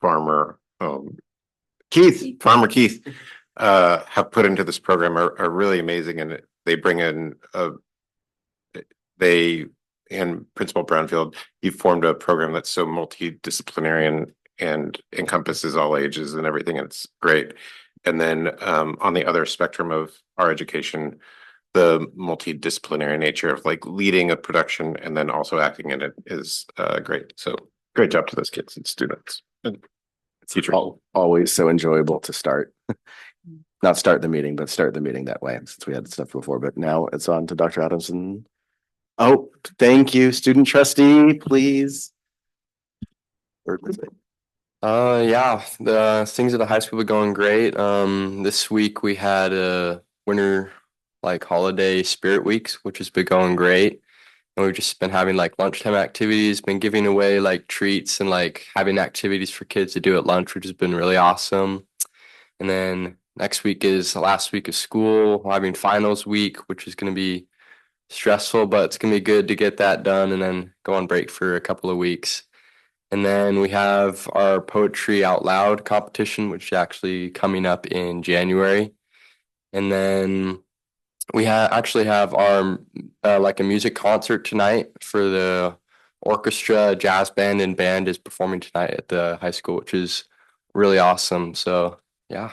Farmer Keith have put into this program are really amazing, and they bring in they and Principal Brownfield, you formed a program that's so multidisciplinary and encompasses all ages and everything, and it's great. And then on the other spectrum of our education, the multidisciplinary nature of like leading a production and then also acting in it is great. So great job to those kids and students and teachers. Always so enjoyable to start. Not start the meeting, but start the meeting that way, since we had stuff before. But now it's on to Dr. Adamson. Oh, thank you. Student trustee, please. Yeah, the things at the high school are going great. This week we had a winter holiday spirit weeks, which has been going great. And we've just been having lunchtime activities, been giving away treats and having activities for kids to do at lunch, which has been really awesome. And then next week is the last week of school. We're having finals week, which is going to be stressful, but it's going to be good to get that done and then go on break for a couple of weeks. And then we have our poetry out loud competition, which is actually coming up in January. And then we actually have our a music concert tonight for the orchestra, jazz band, and band is performing tonight at the high school, which is really awesome. So yeah.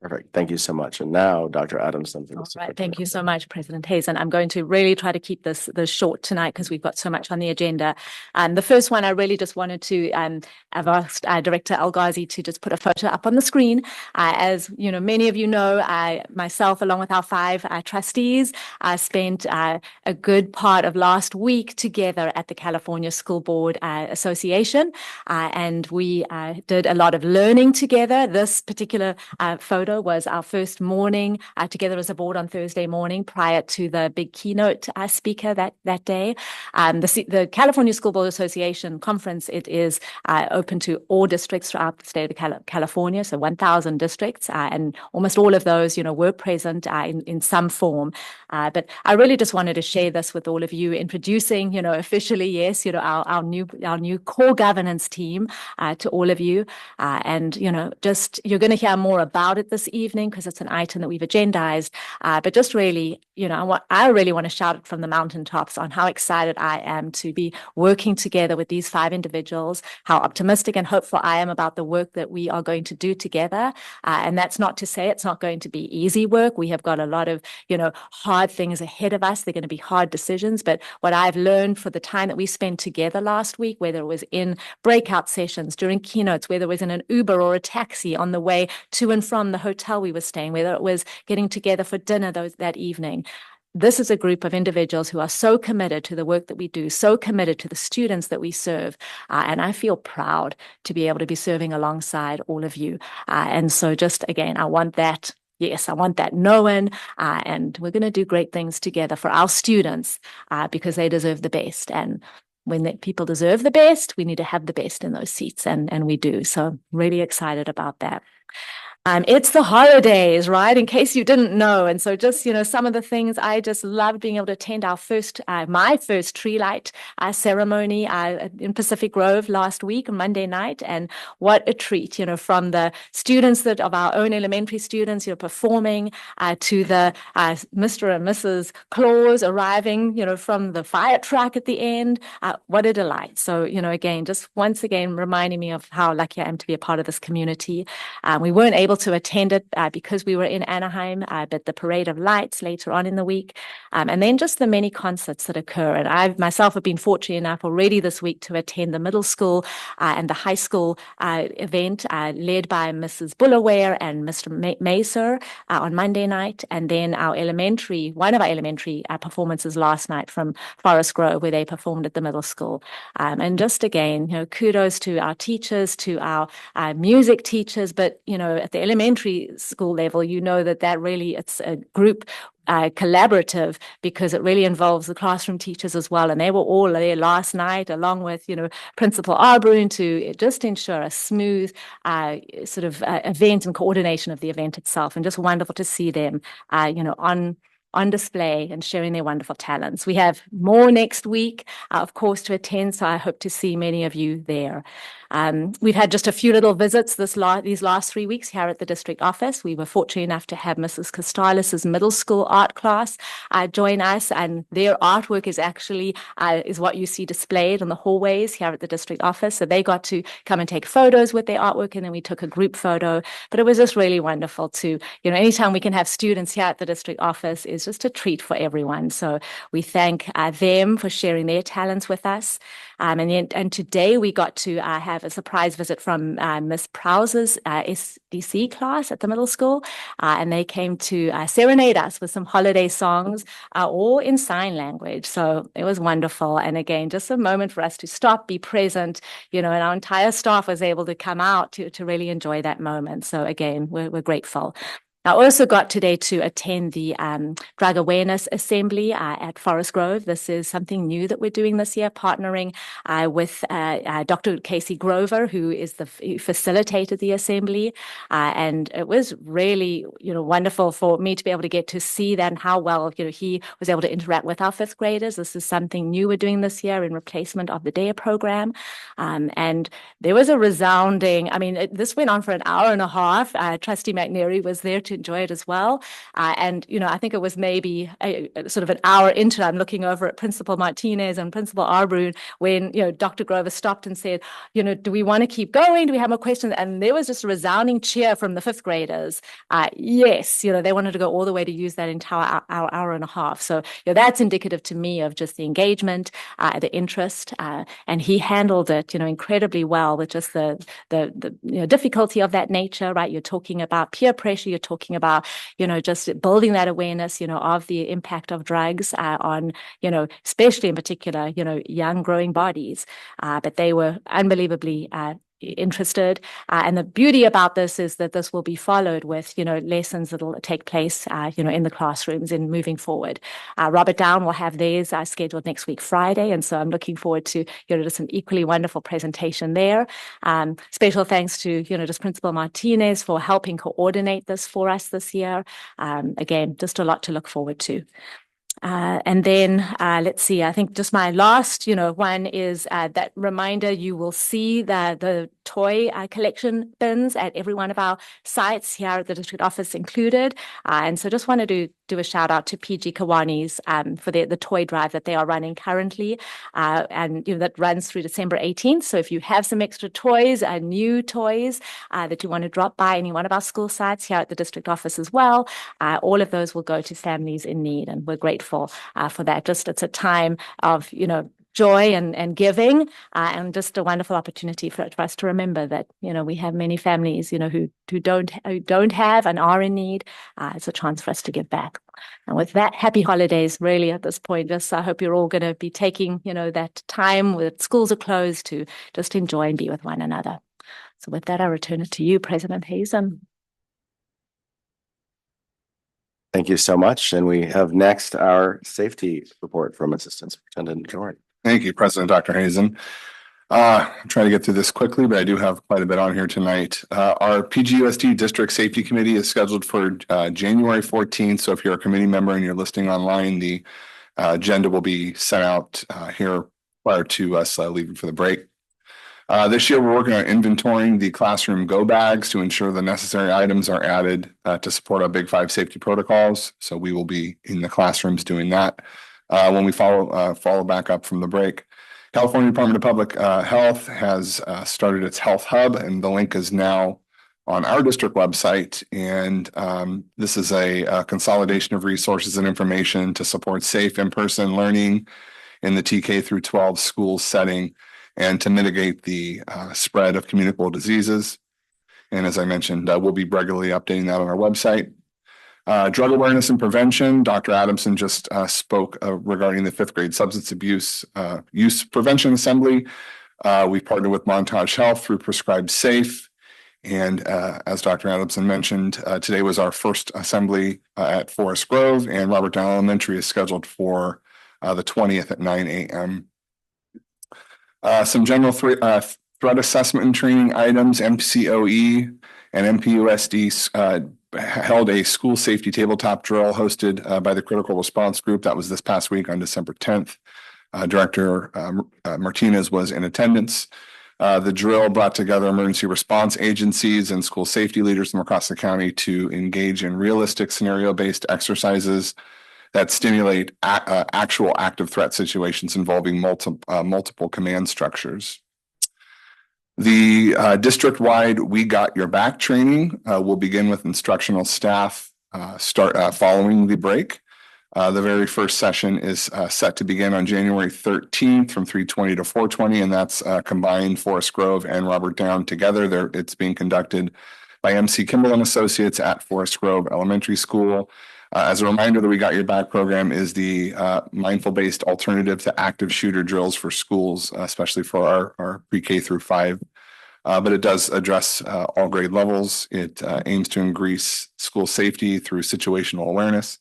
Perfect. Thank you so much. And now Dr. Adamson. All right. Thank you so much, President Hazen. I'm going to really try to keep this short tonight because we've got so much on the agenda. The first one, I really just wanted to I've asked Director Al-Ghazi to just put a photo up on the screen. As you know, many of you know, myself, along with our 5 trustees, spent a good part of last week together at the California School Board Association. And we did a lot of learning together. This particular photo photo was our first morning together as a board on Thursday morning prior to the big keynote speaker that day. The California School Board Association conference, it is open to all districts throughout the state of California, so 1,000 districts, and almost all of those, were present in some form. But I really just wanted to share this with all of you, introducing, officially, yes, our new core governance team to all of you. And, just you're going to hear more about it this evening because it's an item that we've agendized. But just really, I really want to shout it from the mountaintops on how excited I am to be working together with these 5 individuals, how optimistic and hopeful I am about the work that we are going to do together. And that's not to say it's not going to be easy work. We have got a lot of, hard things ahead of us. They're going to be hard decisions. But what I've learned for the time that we spent together last week, whether it was in breakout sessions, during keynotes, whether it was in an Uber or a taxi on the way to and from the hotel we were staying, whether it was getting together for dinner that evening. This is a group of individuals who are so committed to the work that we do, so committed to the students that we serve. And I feel proud to be able to be serving alongside all of you. And so just again, I want that. Yes, I want that known, and we're going to do great things together for our students because they deserve the best. And when people deserve the best, we need to have the best in those seats, and we do. So really excited about that. It's the holidays, right? In case you didn't know. And so just, some of the things I just loved being able to attend my first tree light ceremony in Pacific Grove last week, Monday night. And what a treat, from the students of our own elementary students, performing to the Mr. and Mrs. Claus arriving, from the fire truck at the end. What a delight. So, again, just once again, reminding me of how lucky I am to be a part of this community. We weren't able to attend it because we were in Anaheim, but the Parade of Lights later on in the week, and then just the many concerts that occur. And I myself have been fortunate enough already this week to attend the middle school and the high school event led by Mrs. Bullaware and Mr. Maser on Monday night, and then one of our elementary performances last night from Forest Grove, where they performed at the middle school. And just again, kudos to our teachers, to our music teachers, but at the elementary school level, that really it's a group collaborative because it really involves the classroom teachers as well. And they were all there last night, along with, Principal Arbrun, to just ensure a smooth sort of event and coordination of the event itself. And just wonderful to see them, on display and sharing their wonderful talents. We have more next week, of course, to attend. So I hope to see many of you there. We've had just a few little visits these last 3 weeks here at the district office. We were fortunate enough to have Mrs. Costalis's middle school art class join us, and their artwork is actually is what you see displayed on the hallways here at the district office. So they got to come and take photos with their artwork, and then we took a group photo. But it was just really wonderful to, anytime we can have students here at the district office is just a treat for everyone. So we thank them for sharing their talents with us. And today we got to have a surprise visit from Miss Prowse's SDC class at the middle school. And they came to serenade us with some holiday songs, all in sign language. So it was wonderful. And again, just a moment for us to stop, be present, and our entire staff was able to come out to really enjoy that moment. So again, we're grateful. I also got today to attend the Drug Awareness Assembly at Forest Grove. This is something new that we're doing this year, partnering with Dr. Casey Grover, who facilitated the assembly. And it was really, wonderful for me to be able to get to see that and how well, he was able to interact with our 5th graders. This is something new we're doing this year in replacement of the DARE program. And there was a resounding, this went on for an hour and a half. Trustee McNary was there to enjoy it as well. And, I think it was maybe sort of an hour into, I'm looking over at Principal Martinez and Principal Arbrun when, Dr. Grover stopped and said, do we want to keep going? Do we have more questions? And there was just a resounding cheer from the 5th graders. Yes, they wanted to go all the way to use that entire hour and a half. So, that's indicative to me of just the engagement, the interest, and he handled it, incredibly well with just the difficulty of that nature, right? You're talking about peer pressure, you're talking about, just building that awareness, of the impact of drugs on, especially in particular, young growing bodies. But they were unbelievably interested. And the beauty about this is that this will be followed with, lessons that will take place, in the classrooms in moving forward. Robert Down will have theirs scheduled next week, Friday. And so I'm looking forward to, just an equally wonderful presentation there. Special thanks to, just Principal Martinez for helping coordinate this for us this year. Again, just a lot to look forward to. And then let's see, I think just my last, one is that reminder, you will see the toy collection bins at every one of our sites here at the district office included. And so just wanted to do a shout out to PG Kiwani's for the toy drive that they are running currently. And that runs through December 18th. So if you have some extra toys, new toys that you want to drop by any one of our school sites here at the district office as well, all of those will go to families in need. And we're grateful for that. Just it's a time of, joy and giving, and just a wonderful opportunity for us to remember that, we have many families, who don't have and are in need. It's a chance for us to give back. And with that, happy holidays, really, at this point. Just I hope you're all going to be taking, that time when schools are closed to just enjoy and be with one another. So with that, I return it to you, President Hazen. Thank you so much. And we have next our safety report from Assistant Superintendent Jordan. Thank you, President Dr. Hazen. I'm trying to get through this quickly, but I do have quite a bit on here tonight. Our PGUSD District Safety Committee is scheduled for January 14th. So if you're a committee member and you're listening online, the agenda will be sent out here prior to us leaving for the break. This year, we're working on inventorying the classroom go bags to ensure the necessary items are added to support our Big Five safety protocols. So we will be in the classrooms doing that when we follow back up from the break. California Department of Public Health has started its health hub, and the link is now on our district website. And this is a consolidation of resources and information to support safe in-person learning in the TK through 12 school setting, and to mitigate the spread of communicable diseases. And as I mentioned, we'll be regularly updating that on our website. Drug awareness and prevention, Dr. Adamson just spoke regarding the 5th grade substance abuse use prevention assembly. We've partnered with Montage Health through Prescribed Safe. And as Dr. Adamson mentioned, today was our first assembly at Forest Grove, and Robert Down Elementary is scheduled for the 20th at 9 a.m. Some general threat assessment and training items. MCOE and MPUSD held a school safety tabletop drill hosted by the Critical Response Group. That was this past week on December 10th. Director Martinez was in attendance. The drill brought together emergency response agencies and school safety leaders from across the county to engage in realistic scenario-based exercises that stimulate actual active threat situations involving multiple command structures. The district-wide We Got Your Back training will begin with instructional staff following the break. The very first session is set to begin on January 13th from 3:20 to 4:20, and that's combined Forest Grove and Robert Down together. It's being conducted by MC Kimball and Associates at Forest Grove Elementary School. As a reminder, the We Got Your Back program is the mindful-based alternative to active shooter drills for schools, especially for our pre-K through 5. But it does address all grade levels. It aims to increase school safety through situational awareness.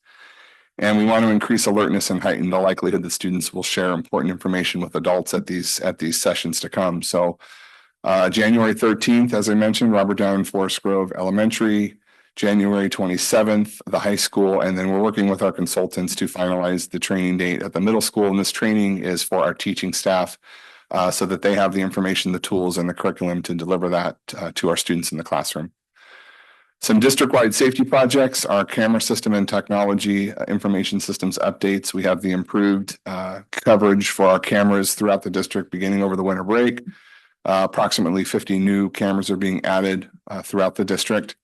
And we want to increase alertness and heighten the likelihood that students will share important information with adults at these sessions to come. So January 13th, as I mentioned, Robert Down and Forest Grove Elementary. January 27th, the high school, and then we're working with our consultants to finalize the training date at the middle school. And this training is for our teaching staff so that they have the information, the tools, and the curriculum to deliver that to our students in the classroom. Some district-wide safety projects, our camera system and technology information systems updates. We have the improved coverage for our cameras throughout the district beginning over the winter break. Approximately 50 new cameras are being added throughout the district.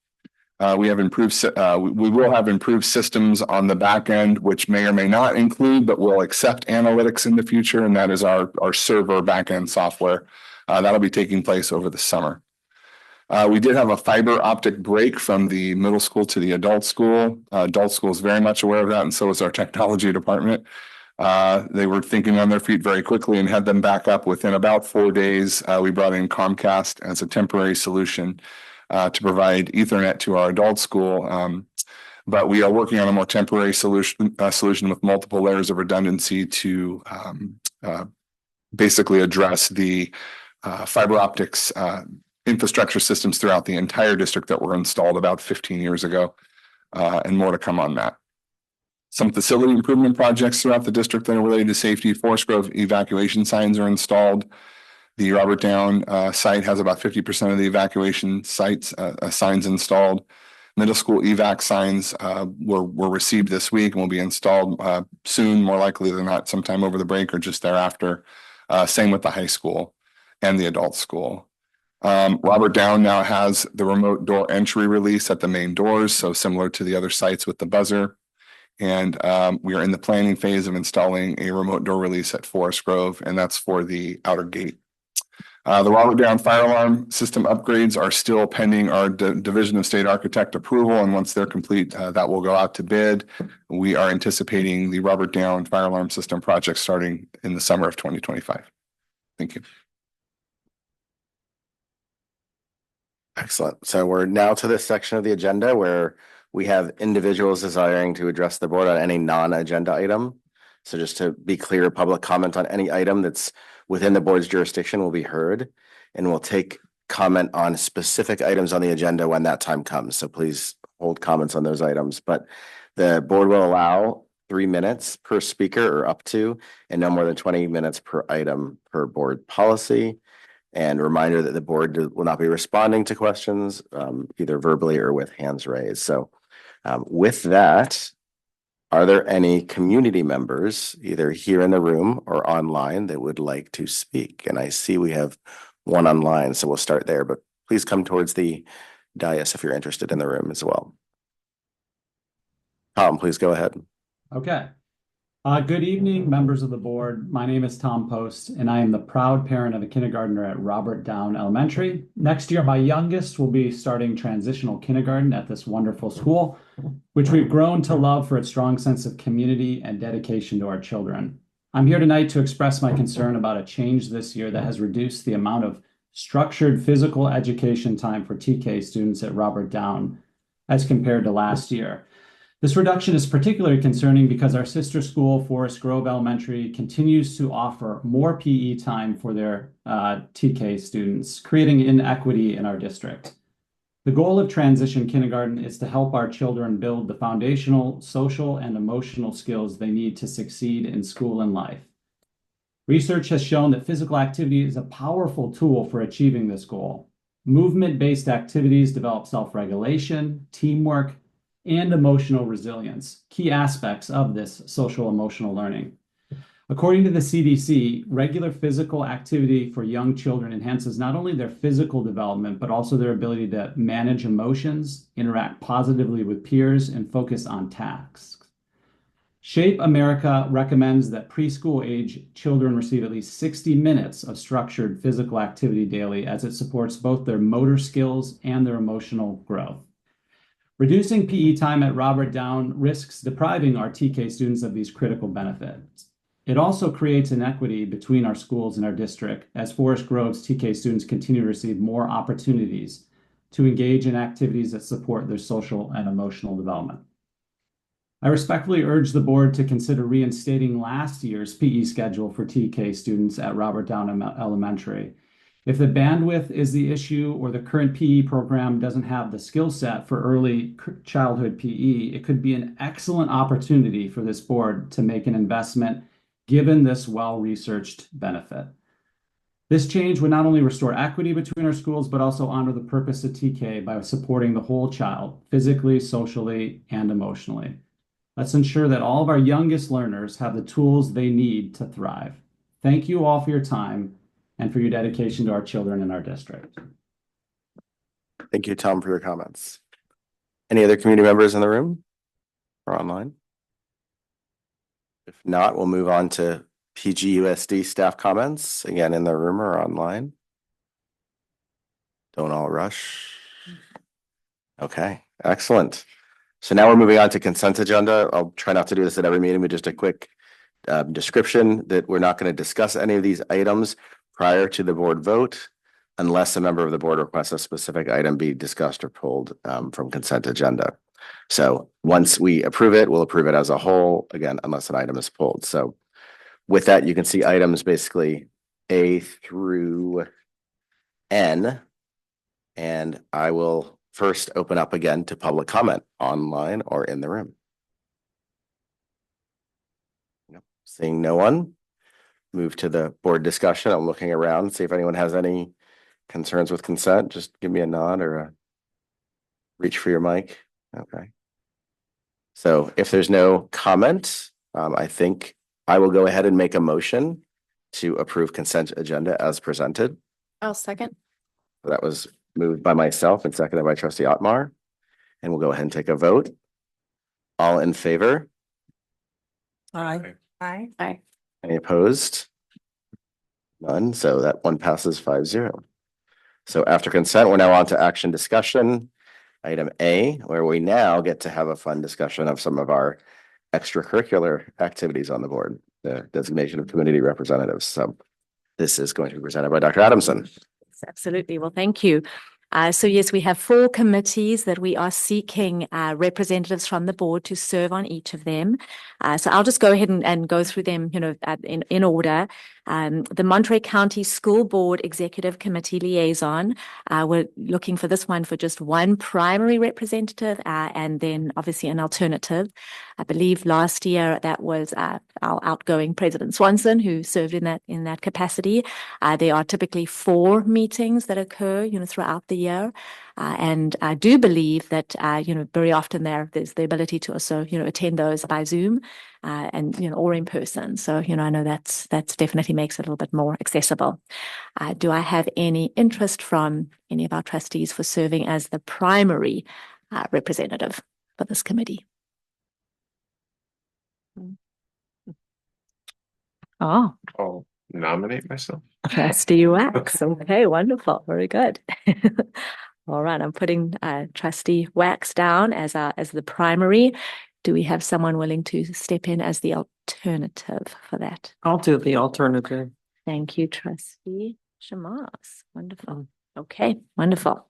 We will have improved systems on the back end, which may or may not include, but will accept analytics in the future. And that is our server back end software. That'll be taking place over the summer. We did have a fiber optic break from the middle school to the adult school. Adult school is very much aware of that, and so is our technology department. They were thinking on their feet very quickly and had them back up within about 4 days. We brought in Comcast as a temporary solution to provide Ethernet to our adult school. But we are working on a more temporary solution with multiple layers of redundancy to basically address the fiber optics infrastructure systems throughout the entire district that were installed about 15 years ago, and more to come on that. Some facility improvement projects throughout the district that are related to safety. Forest Grove evacuation signs are installed. The Robert Down site has about 50% of the evacuation sites signs installed. Middle school evac signs were received this week and will be installed soon, more likely than not, sometime over the break or just thereafter. Same with the high school and the adult school. Robert Down now has the remote door entry release at the main doors, so similar to the other sites with the buzzer. And we are in the planning phase of installing a remote door release at Forest Grove, and that's for the outer gate. The Robert Down fire alarm system upgrades are still pending our Division of State Architect approval, and once they're complete, that will go out to bid. We are anticipating the Robert Down fire alarm system project starting in the summer of 2025. Thank you. Excellent. So we're now to this section of the agenda where we have individuals desiring to address the board on any non-agenda item. So just to be clear, public comment on any item that's within the board's jurisdiction will be heard, and we'll take comment on specific items on the agenda when that time comes. So please hold comments on those items, but the board will allow 3 minutes per speaker or up to, and no more than 20 minutes per item per board policy. And reminder that the board will not be responding to questions either verbally or with hands raised. So with that, are there any community members, either here in the room or online, that would like to speak? And I see we have one online, so we'll start there, but please come towards the dais if you're interested in the room as well. Tom, please go ahead. Okay. Good evening, members of the board. My name is Tom Post, and I am the proud parent of a kindergartner at Robert Down Elementary. Next year, my youngest will be starting transitional kindergarten at this wonderful school, which we've grown to love for its strong sense of community and dedication to our children. I'm here tonight to express my concern about a change this year that has reduced the amount of structured physical education time for TK students at Robert Down as compared to last year. This reduction is particularly concerning because our sister school, Forest Grove Elementary, continues to offer more PE time for their TK students, creating inequity in our district. The goal of transition kindergarten is to help our children build the foundational social and emotional skills they need to succeed in school and life. Research has shown that physical activity is a powerful tool for achieving this goal. Movement-based activities develop self-regulation, teamwork, and emotional resilience, key aspects of this social emotional learning. According to the CDC, regular physical activity for young children enhances not only their physical development, but also their ability to manage emotions, interact positively with peers, and focus on tasks. Shape America recommends that preschool age children receive at least 60 minutes of structured physical activity daily, as it supports both their motor skills and their emotional growth. Reducing PE time at Robert Down risks depriving our TK students of these critical benefits. It also creates inequity between our schools and our district, as Forest Grove's TK students continue to receive more opportunities to engage in activities that support their social and emotional development. I respectfully urge the board to consider reinstating last year's PE schedule for TK students at Robert Down Elementary. If the bandwidth is the issue or the current PE program doesn't have the skill set for early childhood PE, it could be an excellent opportunity for this board to make an investment given this well-researched benefit. This change would not only restore equity between our schools, but also honor the purpose of TK by supporting the whole child, physically, socially, and emotionally. Let's ensure that all of our youngest learners have the tools they need to thrive. Thank you all for your time and for your dedication to our children in our district. Thank you, Tom, for your comments. Any other community members in the room or online? If not, we'll move on to PGUSD staff comments, again, in the room or online. Don't all rush. Okay, excellent. So now we're moving on to consent agenda. I'll try not to do this at every meeting, but just a quick description that we're not going to discuss any of these items prior to the board vote unless a member of the board requests a specific item be discussed or pulled from consent agenda. So once we approve it, we'll approve it as a whole, again, unless an item is pulled. So with that, you can see items basically A through N. And I will first open up again to public comment online or in the room. Seeing no one, move to the board discussion. I'm looking around, see if anyone has any concerns with consent. Just give me a nod or a reach for your mic. Okay. So if there's no comment, I think I will go ahead and make a motion to approve consent agenda as presented. I'll second. That was moved by myself and seconded by trustee Otmar. And we'll go ahead and take a vote. All in favor? Aye. Aye. Aye. Any opposed? None. So that one passes 5-0. So after consent, we're now on to action discussion. Item A, where we now get to have a fun discussion of some of our extracurricular activities on the board, the designation of community representatives. So this is going to be presented by Dr. Adamson. Absolutely. Well, thank you. So yes, we have 4 committees that we are seeking representatives from the board to serve on each of them. So I'll just go ahead and go through them, in order. The Monterey County School Board Executive Committee Liaison. We're looking for this one for just one primary representative and then obviously an alternative. I believe last year that was our outgoing President Swanson, who served in that capacity. There are typically 4 meetings that occur, throughout the year. And I do believe that, very often there's the ability to also, attend those by Zoom and, or in person. So, I know that's definitely makes it a little bit more accessible. Do I have any interest from any of our trustees for serving as the primary representative for this committee? Oh. I'll nominate myself. Trustee Wax. Okay, wonderful. Very good. All right, I'm putting Trustee Wax down as the primary. Do we have someone willing to step in as the alternative for that? I'll do the alternative. Thank you, Trustee Shamas. Wonderful. Okay, wonderful.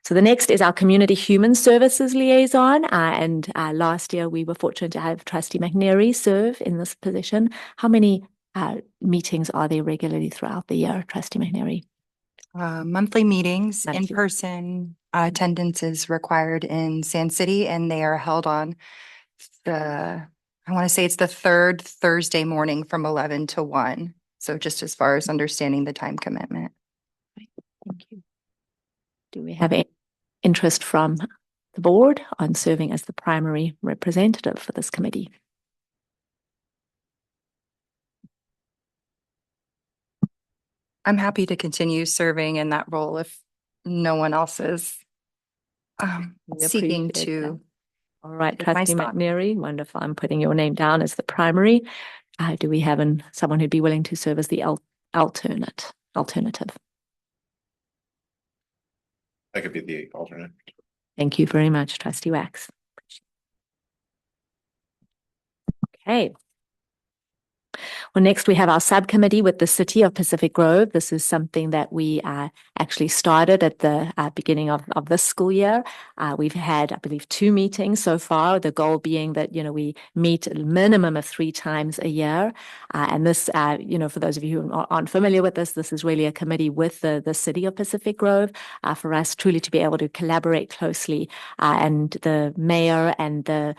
So the next is our Community Human Services Liaison. And last year we were fortunate to have Trustee McNary serve in this position. How many meetings are there regularly throughout the year, Trustee McNary? Monthly meetings, in-person attendance is required in Sand City, and they are held on I want to say it's the 3rd Thursday morning from 11 to 1. So just as far as understanding the time commitment. Thank you. Do we have any interest from the board on serving as the primary representative for this committee? I'm happy to continue serving in that role if no one else is seeking to. All right, Trustee McNary, wonderful. I'm putting your name down as the primary. Do we have someone who'd be willing to serve as the alternative? I could be the alternate. Thank you very much, Trustee Wax. Okay. Well, next we have our subcommittee with the City of Pacific Grove. This is something that we actually started at the beginning of this school year. We've had, I believe, 2 meetings so far, the goal being that, we meet a minimum of 3 times a year. And this, for those of you who aren't familiar with this is really a committee with the City of Pacific Grove for us truly to be able to collaborate closely. And the mayor and the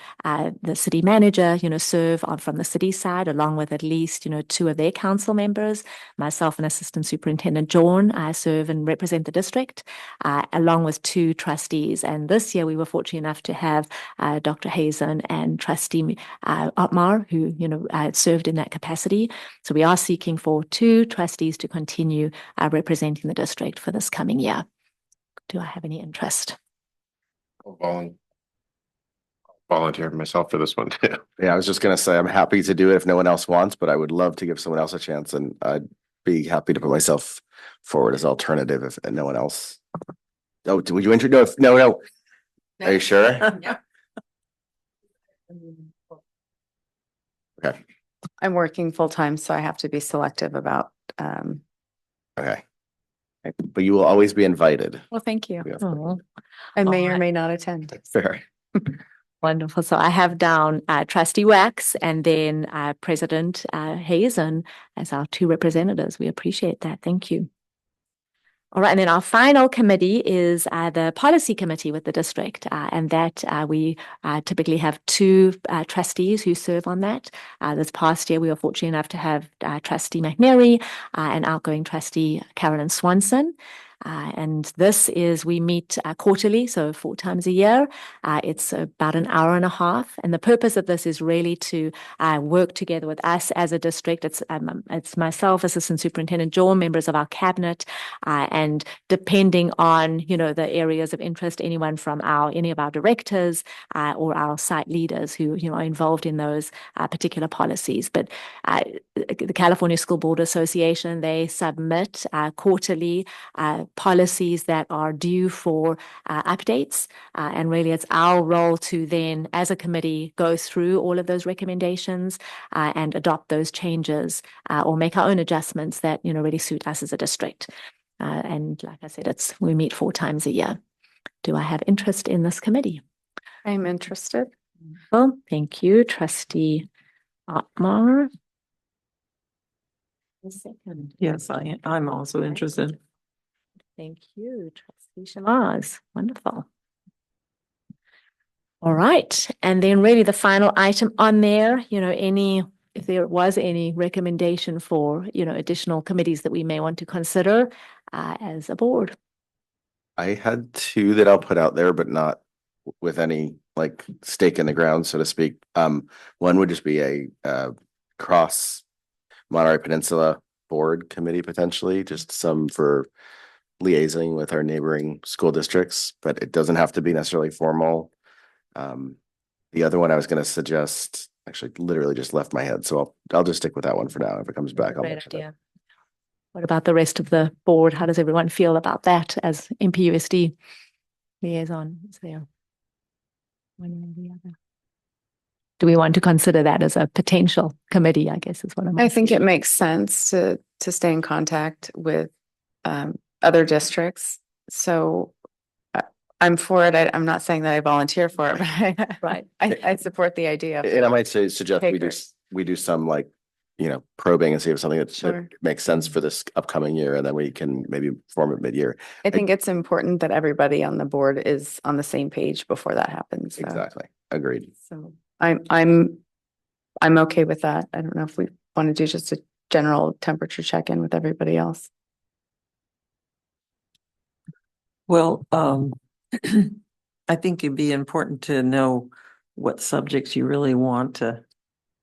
city manager, serve from the city side along with at least, 2 of their council members. Myself and Assistant Superintendent John, I serve and represent the district, along with 2 trustees. And this year we were fortunate enough to have Dr. Hazen and Trustee Otmar, who, served in that capacity. So we are seeking for 2 trustees to continue representing the district for this coming year. Do I have any interest? I'll volunteer myself for this one too. Yeah, I was just going to say I'm happy to do it if no one else wants, but I would love to give someone else a chance, and I'd be happy to put myself forward as alternative if no one else. Oh, would you introduce? No. Are you sure? Yeah. Okay. I'm working full-time, so I have to be selective about, Okay. But you will always be invited. well, thank you. Yeah. I may or Alright. may not attend. Fair. Wonderful. So I have down Trustee Wax and then President Hazen as our two representatives. We appreciate that. Thank you. All right, and then our final committee is the policy committee with the district, and that we typically have two trustees who serve on that. This past year, we were fortunate enough to have Trustee McNary and outgoing Trustee Carolyn Swanson. And this is, we meet quarterly, so 4 times a year. It's about an hour and a half. And the purpose of this is really to work together with us as a district. It's myself, Assistant Superintendent Joel, members of our cabinet, and depending on, you know, the areas of interest, anyone from any of our directors or our site leaders who, you know, are involved in those particular policies. But the California School Board Association, they submit quarterly policies that are due for updates. And really it's our role to then, as a committee, go through all of those recommendations and adopt those changes or make our own adjustments that, you know, really suit us as a district. And like I said, we meet 4 times a year. Do I have interest in this committee? I'm interested. Well, thank you, Trustee Otmar. A second. Yes, I'm also interested. Thank you, Trustee Shamaz. Wonderful. All right. And then really the final item on there, you know, if there was any recommendation for, you know, additional committees that we may want to consider as a board. I had 2 that I'll put out there, but not with any like stake in the ground, so to speak. One would just be a cross Monterey Peninsula board committee, potentially, just some for liaising with our neighboring school districts, but it doesn't have to be necessarily formal. The other one I was going to suggest actually literally just left my head, so I'll just stick with that one for now. If it comes back, I'll Great mention it. idea. What about the rest of the board? How does everyone feel about that as MPUSD liaison? Is there one or the other? Do we want to consider that as a potential committee, I guess is what I'm asking. I think it makes sense to stay in contact with other districts. So I'm for it. I'm not saying that I volunteer for it, but right. I support the idea. And I might suggest Takers. we do some like, you know, probing and see if something that Sure. makes sense for this upcoming year, and then we can maybe form it mid-year. I think it's important that everybody on the board is on the same page before that happens. So. Exactly. Agreed. So I'm okay with that. I don't know if we want to do just a general temperature check-in with everybody else. Well, I think it'd be important to know what subjects you really want to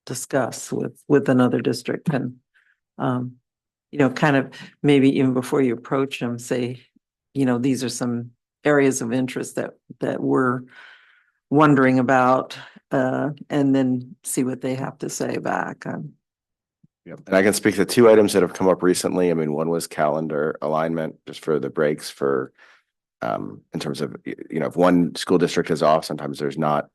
discuss with another district, and you know, kind of maybe even before you approach them, say, you know, these are some areas of interest that we're wondering about, and then see what they have to say back. Yep. And I can speak to 2 items that have come up recently. I mean, one was calendar alignment, just for the breaks for in terms of, you know, if one school district is off, sometimes there's not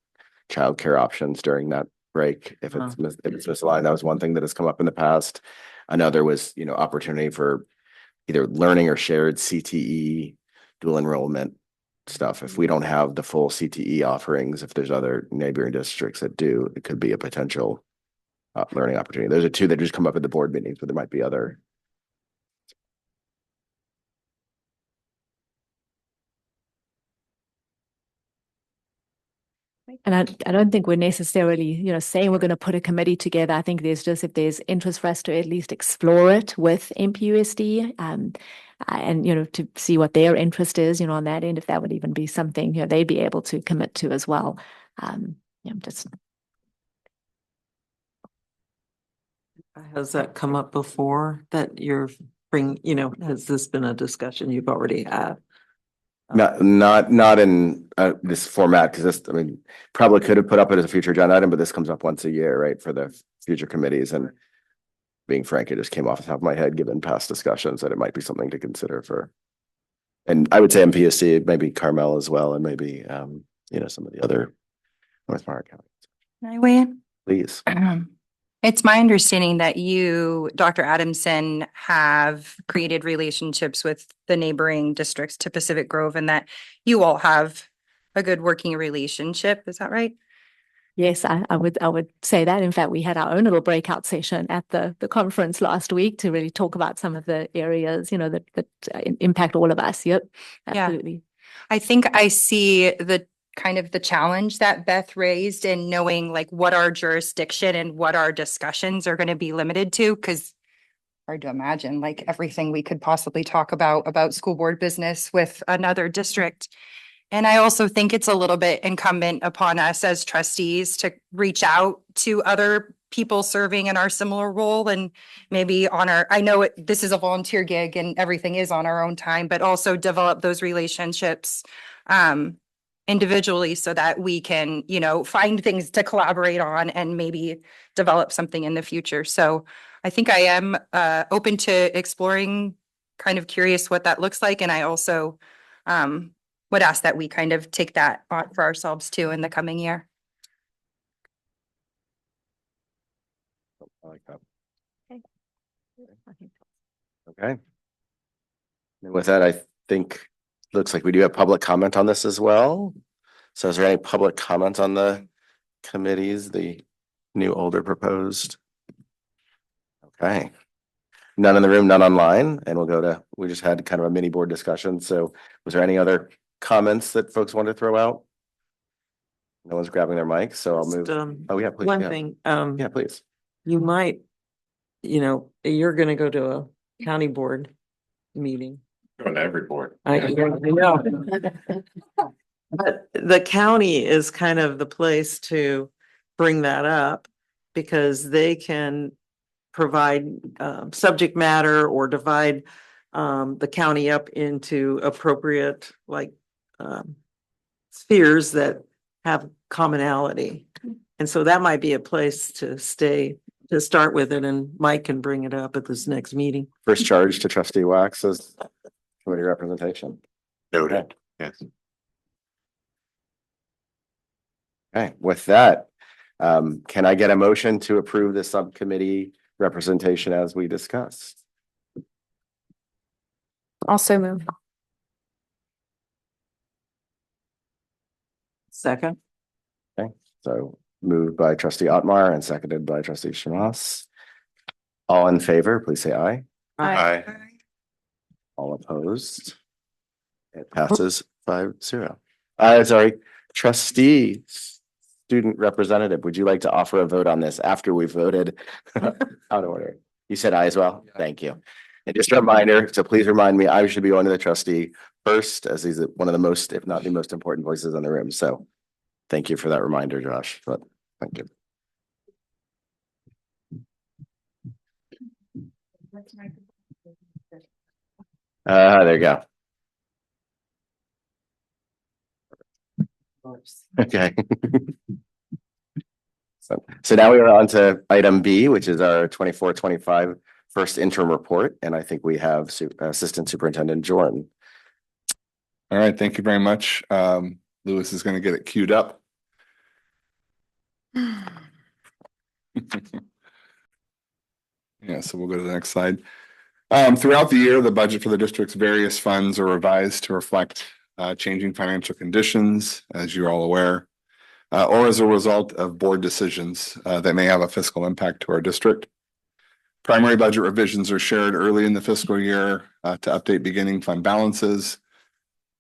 childcare options during that break. If it's misaligned, that was one thing that has come up in the past. Another was, you know, opportunity for either learning or shared CTE, dual enrollment stuff. If we don't have the full CTE offerings, if there's other neighboring districts that do, it could be a potential learning opportunity. Those are 2 that just come up at the board meetings, but there might be other. And I don't think we're necessarily, you know, saying we're going to put a committee together. I think there's just, if there's interest for us to at least explore it with MPUSD, and, you know, to see what their interest is, you know, on that end, if that would even be something, you know, they'd be able to commit to as well. Just. Has that come up before that you know, has this been a discussion you've already had? Not in this format, because this, I mean, probably could have put up it as a future agenda item, but this comes up once a year, right, for the future committees. And being frank, it just came off the top of my head, given past discussions, that it might be something to consider for. And I would say MPSC, maybe Carmel as well, and maybe you know, some of the other North Mark counties. Can I weigh in? Please. It's my understanding that you, Dr. Adamson, have created relationships with the neighboring districts to Pacific Grove and that you all have a good working relationship. Is that right? Yes, I would say that. In fact, we had our own little breakout session at the conference last week to really talk about some of the areas, that impact all of us. Yep, absolutely. I think I see the kind of the challenge that Beth raised in knowing like what our jurisdiction and what our discussions are going to be limited to, because hard to imagine like everything we could possibly talk about school board business with another district. And I also think it's a little bit incumbent upon us as trustees to reach out to other people serving in our similar role and maybe I know this is a volunteer gig and everything is on our own time, but also develop those relationships individually so that we can, find things to collaborate on and maybe develop something in the future. So I think I am open to exploring, kind of curious what that looks like. And I also would ask that we kind of take that on for ourselves too in the coming year. I like that. Okay. Okay. And with that, I think looks like we do have public comment on this as well. So is there any public comment on the committees, the new, older proposed? Okay. None in the room, none online, and we just had kind of a mini board discussion. So was there any other comments that folks want to throw out? No one's grabbing their mic, so I'll move. Oh, yeah, please. One Yeah. thing, Yeah, please. you might, you're gonna go to a county board meeting. Going to every board. I know. But the county is kind of the place to bring that up because they can provide subject matter or divide the county up into appropriate spheres that have commonality. And so that might be a place to start with it, and Mike can bring it up at this next meeting. First charge to trustee Wax as committee representation. Noted. Yes. Okay, with that, can I get a motion to approve the subcommittee representation as we discussed? Also move. Second. Okay, so moved by trustee Otmar and seconded by trustee Shamas. All in favor, please say aye. Aye. All opposed? It passes 5-0. Sorry, trustee, student representative, would you like to offer a vote on this after we voted out of order? You said aye as well? Thank you. And just a reminder, so please remind me, I should be going to the trustee first, as he's one of the most, if not the most important voices in the room. So thank you for that reminder, Josh. But thank you. There you go. Okay. So now we are on to item B, which is our 24-25 first interim report. And I think we have Assistant Superintendent Jordan. All right, thank you very much. Lewis is going to get it queued up. Yeah, so we'll go to the next slide. Throughout the year, the budget for the district's various funds are revised to reflect changing financial conditions, as you're all aware, or as a result of board decisions that may have a fiscal impact to our district. Primary budget revisions are shared early in the fiscal year to update beginning fund balances,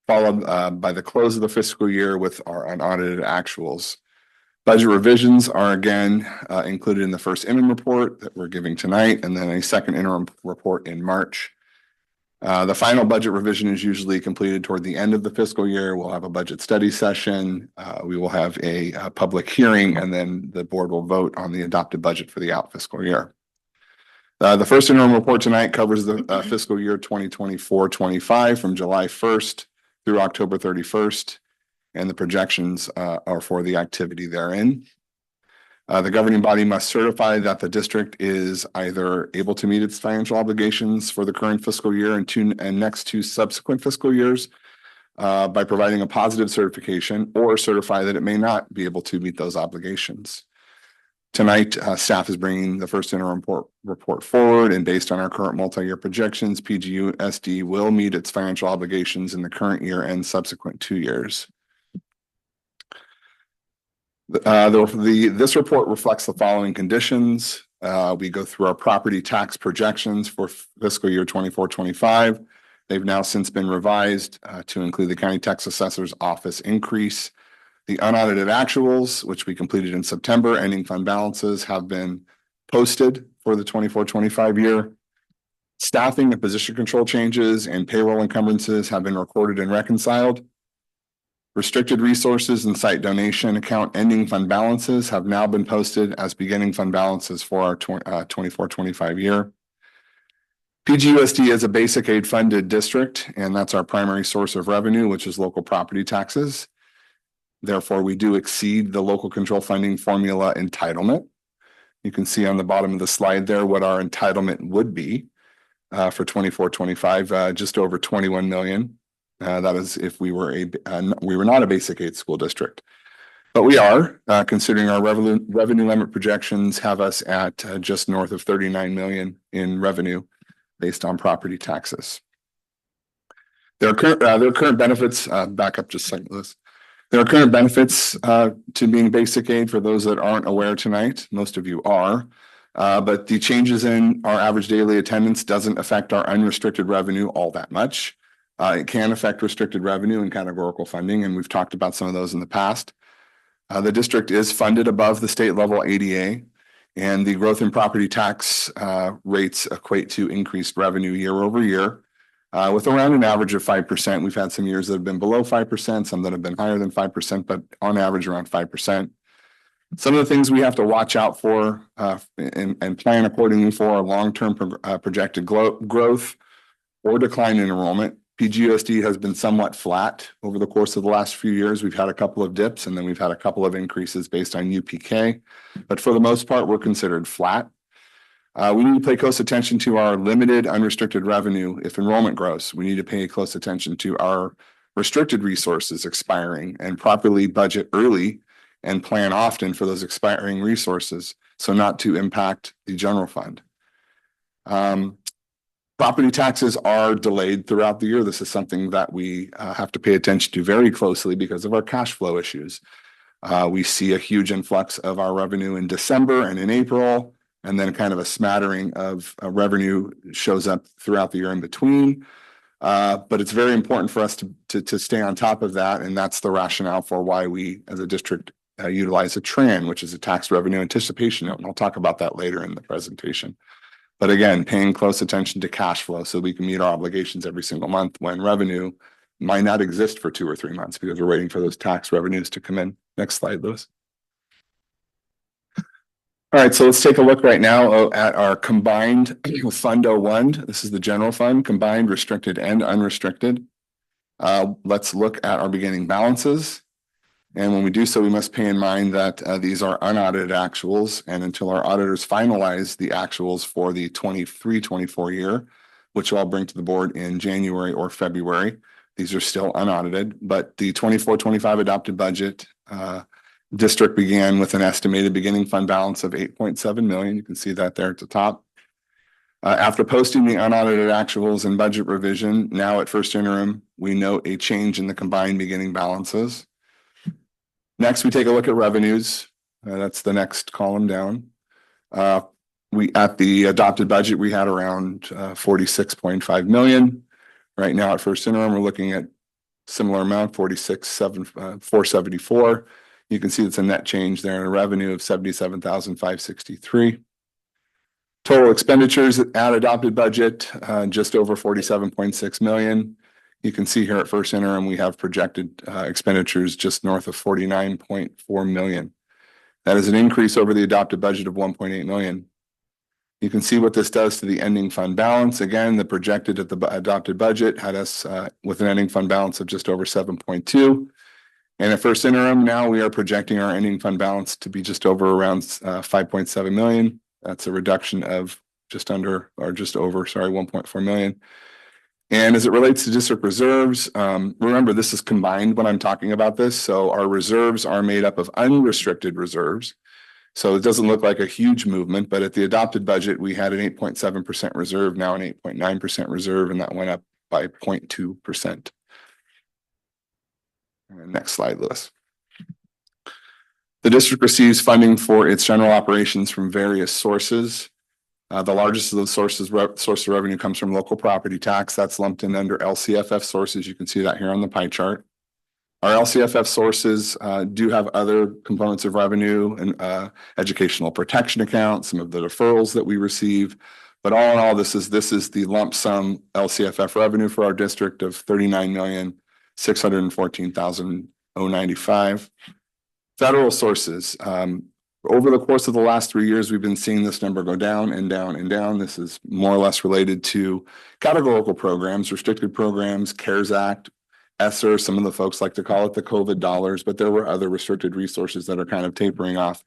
followed by the close of the fiscal year with our unaudited actuals. Budget revisions are again included in the first interim report that we're giving tonight, and then a second interim report in March. The final budget revision is usually completed toward the end of the fiscal year. We'll have a budget study session. We will have a public hearing, and then the board will vote on the adopted budget for the out fiscal year. The first interim report tonight covers the fiscal year 2024-25 from July 1st through October 31st. And the projections are for the activity therein. The governing body must certify that the district is either able to meet its financial obligations for the current fiscal year and next two subsequent fiscal years by providing a positive certification, or certify that it may not be able to meet those obligations. Tonight, staff is bringing the first interim report forward, and based on our current multi-year projections, PGUSD will meet its financial obligations in the current year and subsequent 2 years. This report reflects the following conditions. We go through our property tax projections for fiscal year 24-25. They've now since been revised to include the County Tax Assessor's Office increase. The unaudited actuals, which we completed in September, ending fund balances have been posted for the 24-25 year. Staffing and position control changes and payroll encumbrances have been recorded and reconciled. Restricted resources and site donation account ending fund balances have now been posted as beginning fund balances for our 24-25 year. PGUSD is a basic aid funded district, and that's our primary source of revenue, which is local property taxes. Therefore, we do exceed the local control funding formula entitlement. You can see on the bottom of the slide there what our entitlement would be for 24-25, just over 21 million. That is if we were not a basic aid school district. But we are, considering our revenue limit projections have us at just north of 39 million in revenue based on property taxes. There are current benefits, back up just a second, Liz. There are current benefits to being basic aid for those that aren't aware tonight. Most of you are. But the changes in our average daily attendance doesn't affect our unrestricted revenue all that much. It can affect restricted revenue and categorical funding, and we've talked about some of those in the past. The district is funded above the state level ADA, and the growth in property tax rates equate to increased revenue year over year. With around an average of 5%. We've had some years that have been below 5%, some that have been higher than 5%, but on average around 5%. Some of the things we have to watch out for and plan accordingly for are long-term projected growth or decline in enrollment. PGUSD has been somewhat flat over the course of the last few years. We've had a couple of dips, and then we've had a couple of increases based on UPK. But for the most part, we're considered flat. We need to pay close attention to our limited unrestricted revenue. If enrollment grows, we need to pay close attention to our restricted resources expiring and properly budget early and plan often for those expiring resources so not to impact the general fund. Property taxes are delayed throughout the year. This is something that we have to pay attention to very closely because of our cash flow issues. We see a huge influx of our revenue in December and in April, and then kind of a smattering of revenue shows up throughout the year in between. But it's very important for us to stay on top of that, and that's the rationale for why we, as a district, utilize a TRAN, which is a tax revenue anticipation note, and I'll talk about that later in the presentation. But again, paying close attention to cash flow so we can meet our obligations every single month when revenue might not exist for 2 or 3 months because we're waiting for those tax revenues to come in. Next slide, Lewis. All right, so let's take a look right now at our combined Fund 01. This is the general fund, combined restricted and unrestricted. Let's look at our beginning balances. And when we do so, we must pay in mind that these are unaudited actuals. And until our auditors finalize the actuals for the 23-24 year, which I'll bring to the board in January or February, these are still unaudited. But the 24-25 adopted budget district began with an estimated beginning fund balance of 8.7 million. You can see that there at the top. After posting the unaudited actuals and budget revision, now at first interim, we note a change in the combined beginning balances. Next, we take a look at revenues. That's the next column down. At the adopted budget, we had around 46.5 million. Right now at first interim, we're looking at similar amount, 474. You can see it's a net change there in a revenue of 77,563. Total expenditures at adopted budget, just over 47.6 million. You can see here at first interim, we have projected expenditures just north of 49.4 million. That is an increase over the adopted budget of 1.8 million. You can see what this does to the ending fund balance. Again, the projected at the adopted budget had us with an ending fund balance of just over 7.2. And at first interim, now we are projecting our ending fund balance to be just over around 5.7 million. That's a reduction of just over 1.4 million. And as it relates to district reserves, remember, this is combined when I'm talking about this. So our reserves are made up of unrestricted reserves So it doesn't look like a huge movement, but at the adopted budget, we had an 8.7% reserve, now an 8.9% reserve, and that went up by 0.2%. Next slide, Lewis. The district receives funding for its general operations from various sources. The largest of those source of revenue comes from local property tax. That's lumped in under LCFF sources. You can see that here on the pie chart. Our LCFF sources do have other components of revenue and educational protection accounts, some of the deferrals that we receive. But all in all, this is the lump sum LCFF revenue for our district of $39,614,095. Federal sources. Over the course of the last 3 years, we've been seeing this number go down and down and down. This is more or less related to categorical programs, restricted programs, CARES Act, ESSER. Some of the folks like to call it the COVID dollars, but there were other restricted resources that are kind of tapering off.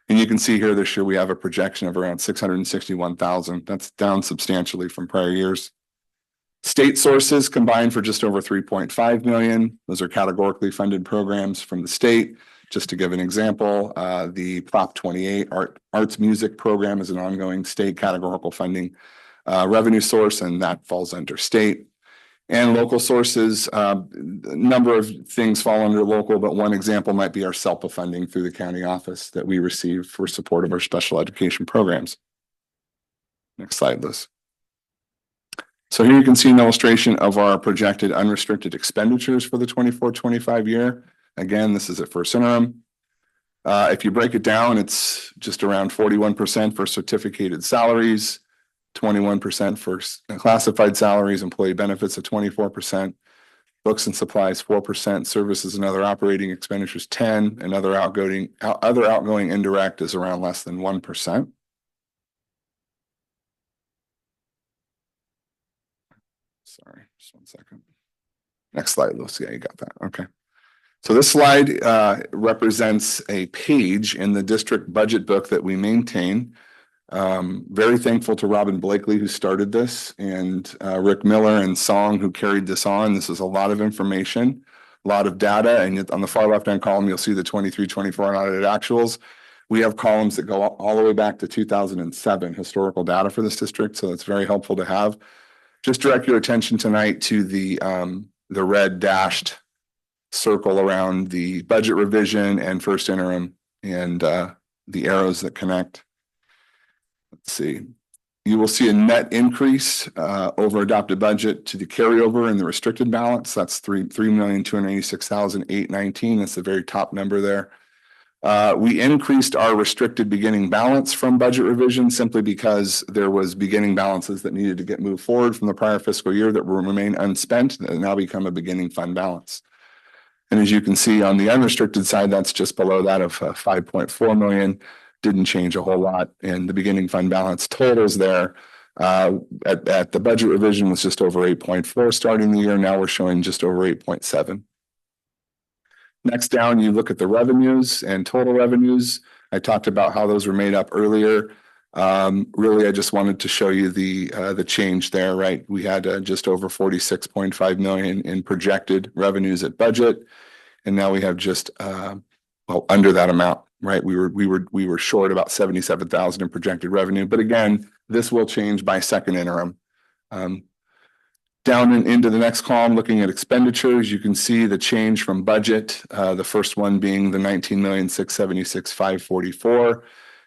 And you can see here this year we have a projection of around 661,000. That's down substantially from prior years. State sources combined for just over 3.5 million. Those are categorically funded programs from the state. Just to give an example, the Prop 28 Arts Music Program is an ongoing state categorical funding revenue source, and that falls under state. And local sources, a number of things fall under local, but one example might be our SELPA funding through the county office that we receive for support of our special education programs. Next slide, Liz. So here you can see an illustration of our projected unrestricted expenditures for the 24-25 year. Again, this is at first interim. If you break it down, it's just around 41% for certificated salaries, 21% for classified salaries, employee benefits at 24%, books and supplies 4%, services and other operating expenditures 10%, and other outgoing indirect is around less than 1%. Sorry, just one second. Next slide, Lucy. Yeah, you got that. Okay. So this slide represents a page in the district budget book that we maintain. Very thankful to Robin Blakely, who started this, and Rick Miller and Song, who carried this on. This is a lot of information, a lot of data, and on the far left-hand column, you'll see the 23-24 unaudited actuals. We have columns that go all the way back to 2007 historical data for this district, so it's very helpful to have. Just direct your attention tonight to the red dashed circle around the budget revision and first interim and the arrows that connect. Let's see. You will see a net increase over adopted budget to the carryover and the restricted balance. That's $3,286,819. That's the very top number there. We increased our restricted beginning balance from budget revision simply because there was beginning balances that needed to get moved forward from the prior fiscal year that will remain unspent and now become a beginning fund balance. And as you can see on the unrestricted side, that's just below that of 5.4 million. Didn't change a whole lot. And the beginning fund balance totals there at the budget revision was just over 8.4 starting the year. Now we're showing just over 8.7. Next down, you look at the revenues and total revenues. I talked about how those were made up earlier. Really, I just wanted to show you the change there, right? We had just over 46.5 million in projected revenues at budget, and now we have just under that amount, right? We were short about 77,000 in projected revenue, but again, this will change by second interim. Down into the next column, looking at expenditures, you can see the change from budget. The first one being the 19,676,544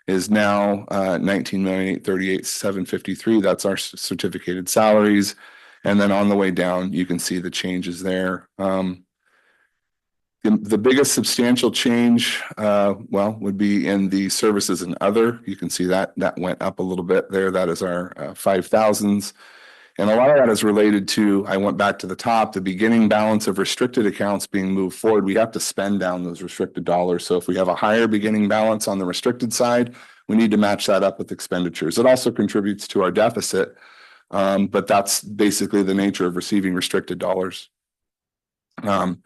is now 19,838,753. That's our certificated salaries. And then on the way down, you can see the changes there. The biggest substantial change, would be in the services and other. You can see that went up a little bit there. That is our 5,000s. And a lot of that is related to, I went back to the top, the beginning balance of restricted accounts being moved forward. We have to spend down those restricted dollars. So if we have a higher beginning balance on the restricted side, we need to match that up with expenditures. It also contributes to our deficit, but that's basically the nature of receiving restricted dollars. You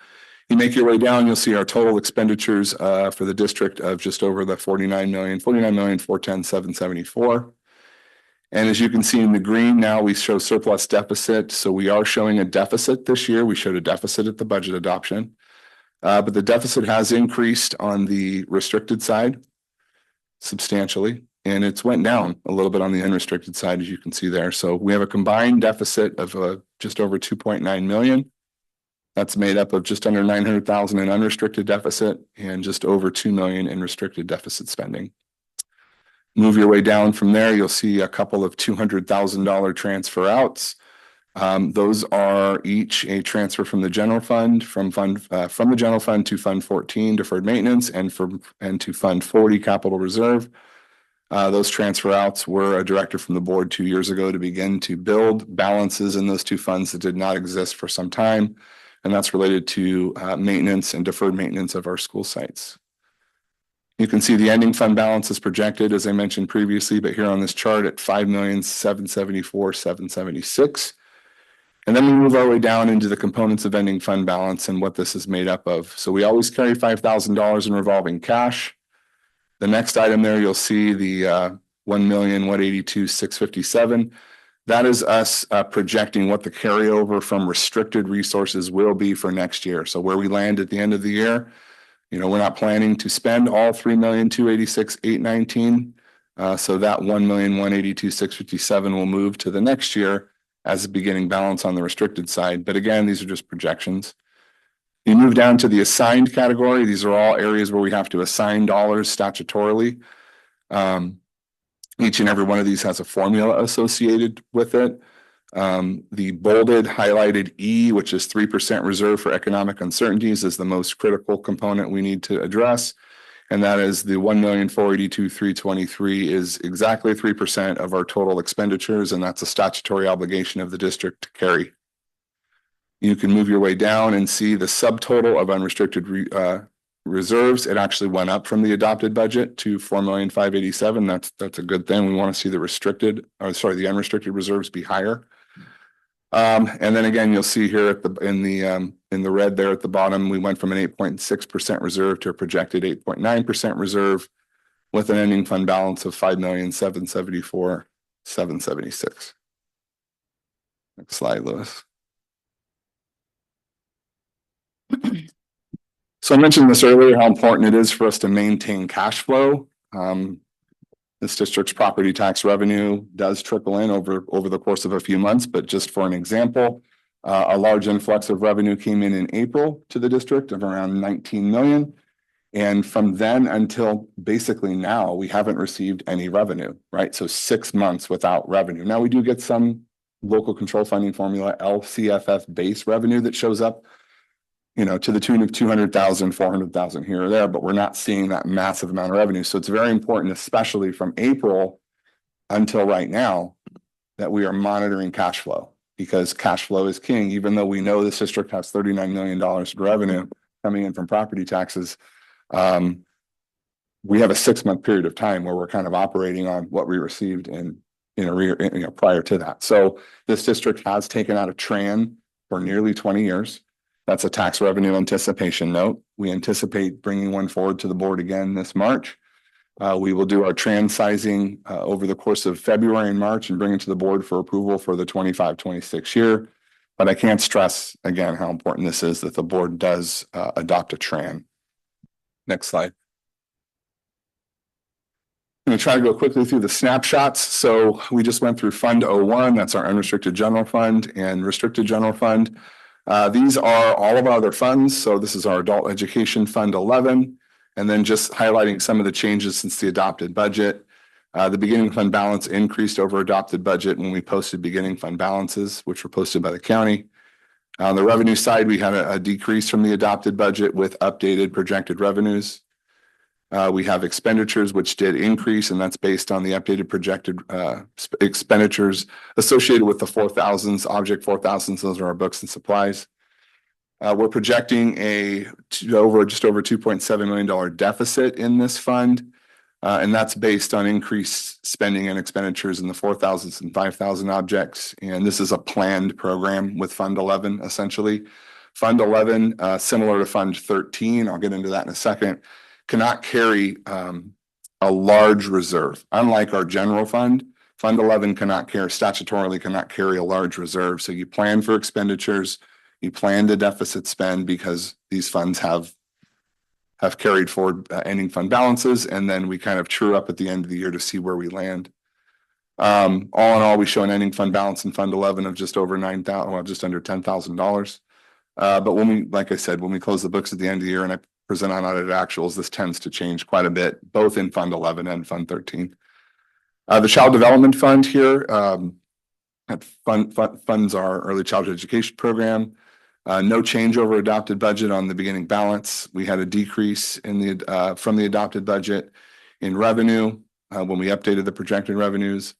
make your way down, you'll see our total expenditures for the district of just over the 49,410,774. And as you can see in the green, now we show surplus deficit. So we are showing a deficit this year. We showed a deficit at the budget adoption, but the deficit has increased on the restricted side. substantially, and it's went down a little bit on the unrestricted side, as you can see there. So we have a combined deficit of just over 2.9 million. That's made up of just under 900,000 in unrestricted deficit and just over 2 million in restricted deficit spending. Move your way down from there, you'll see a couple of $200,000 transfer outs. Those are each a transfer from the general fund, from the general fund to Fund 14 deferred maintenance and to Fund 40 capital reserve. Those transfer outs were a directive from the board 2 years ago to begin to build balances in those two funds that did not exist for some time. And that's related to maintenance and deferred maintenance of our school sites. You can see the ending fund balance is projected, as I mentioned previously, but here on this chart at 5,774,776. And then we move our way down into the components of ending fund balance and what this is made up of. So we always carry $5,000 in revolving cash. The next item there, you'll see the 1,182,657. That is us projecting what the carryover from restricted resources will be for next year. So where we land at the end of the year, you know, we're not planning to spend all 3,286,819. So that 1,182,657 will move to the next year as a beginning balance on the restricted side. But again, these are just projections. You move down to the assigned category. These are all areas where we have to assign dollars statutorily. Each and every one of these has a formula associated with it. The bolded highlighted E, which is 3% reserve for economic uncertainties, is the most critical component we need to address. And that is the 1,482,323 is exactly 3% of our total expenditures, and that's a statutory obligation of the district to carry. You can move your way down and see the subtotal of unrestricted reserves. It actually went up from the adopted budget to 4,587,000. That's a good thing. We want to see the unrestricted reserves be higher. And then again, you'll see here in the red there at the bottom, we went from an 8.6% reserve to a projected 8.9% reserve with an ending fund balance of 5,774,776. Next slide, Lewis. So I mentioned this earlier, how important it is for us to maintain cash flow. This district's property tax revenue does trickle in over the course of a few months, but just for an example, a large influx of revenue came in April to the district of around 19 million. And from then until basically now, we haven't received any revenue, right? So 6 months without revenue. Now we do get some local control funding formula, LCFF base revenue that shows up, you know, to the tune of 200,000, 400,000 here or there, but we're not seeing that massive amount of revenue. So it's very important, especially from April until right now, that we are monitoring cash flow, because cash flow is king. Even though we know this district has $39 million of revenue coming in from property taxes, we have a 6-month period of time where we're kind of operating on what we received prior to that. So this district has taken out a TRAN for nearly 20 years. That's a tax revenue anticipation note. We anticipate bringing one forward to the board again this March. We will do our TRAN sizing over the course of February and March and bring it to the board for approval for the 25-26 year. But I can't stress again how important this is that the board does adopt a TRAN. Next slide. I'm going to try to go quickly through the snapshots. So we just went through Fund 01, that's our unrestricted general fund, and restricted general fund. These are all of our other funds. So this is our adult education fund 11, and then just highlighting some of the changes since the adopted budget. The beginning fund balance increased over adopted budget when we posted beginning fund balances, which were posted by the county. On the revenue side, we had a decrease from the adopted budget with updated projected revenues. We have expenditures, which did increase, and that's based on the updated projected expenditures associated with the 4,000s, Object 4,000s. Those are our books and supplies. We're projecting just over $2.7 million deficit in this fund, and that's based on increased spending and expenditures in the 4,000s and 5,000 objects. And this is a planned program with Fund 11, essentially. Fund 11, similar to Fund 13, I'll get into that in a second, cannot carry a large reserve. Unlike our general fund, Fund 11 statutorily cannot carry a large reserve. So you plan for expenditures, you plan to deficit spend, because these funds have have carried forward ending fund balances, and then we kind of true up at the end of the year to see where we land. All in all, we show an ending fund balance in Fund 11 of just over $9,000, well, just under $10,000. But when we, like I said, when we close the books at the end of the year and I present unaudited actuals, this tends to change quite a bit, both in Fund 11 and Fund 13. The Child Development Fund here funds our early childhood education program. No change over adopted budget on the beginning balance. We had a decrease in the from the adopted budget in revenue when we updated the projected revenues.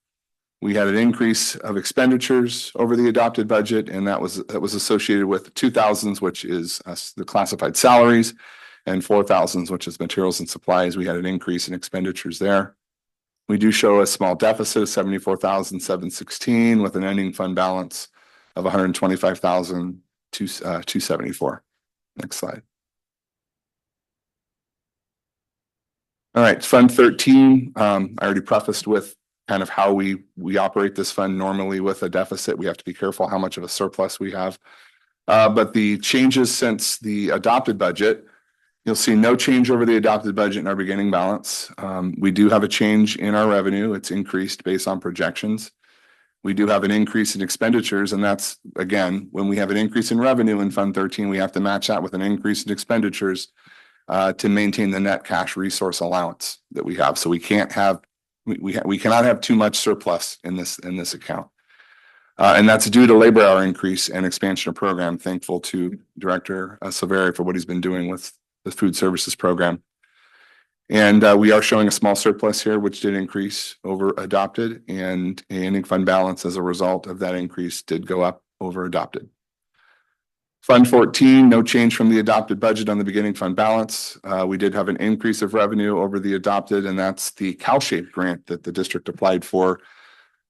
We had an increase of expenditures over the adopted budget, and that was associated with 2,000s, which is the classified salaries, and 4,000s, which is materials and supplies. We had an increase in expenditures there. We do show a small deficit of 74,716 with an ending fund balance of 125,274. Next slide. All right, Fund 13. I already prefaced with kind of how we operate this fund. Normally with a deficit, we have to be careful how much of a surplus we have. But the changes since the adopted budget, you'll see no change over the adopted budget in our beginning balance. We do have a change in our revenue. It's increased based on projections. We do have an increase in expenditures, and that's, again, when we have an increase in revenue in Fund 13, we have to match that with an increase in expenditures to maintain the net cash resource allowance that we have. So we can't have we cannot have too much surplus in this account. And that's due to labor hour increase and expansion of program. Thankful to Director Silveri for what he's been doing with the food services program. And we are showing a small surplus here, which did increase over adopted, and ending fund balance as a result of that increase did go up over adopted. Fund 14, no change from the adopted budget on the beginning fund balance. We did have an increase of revenue over the adopted, and that's the CalShape grant that the district applied for,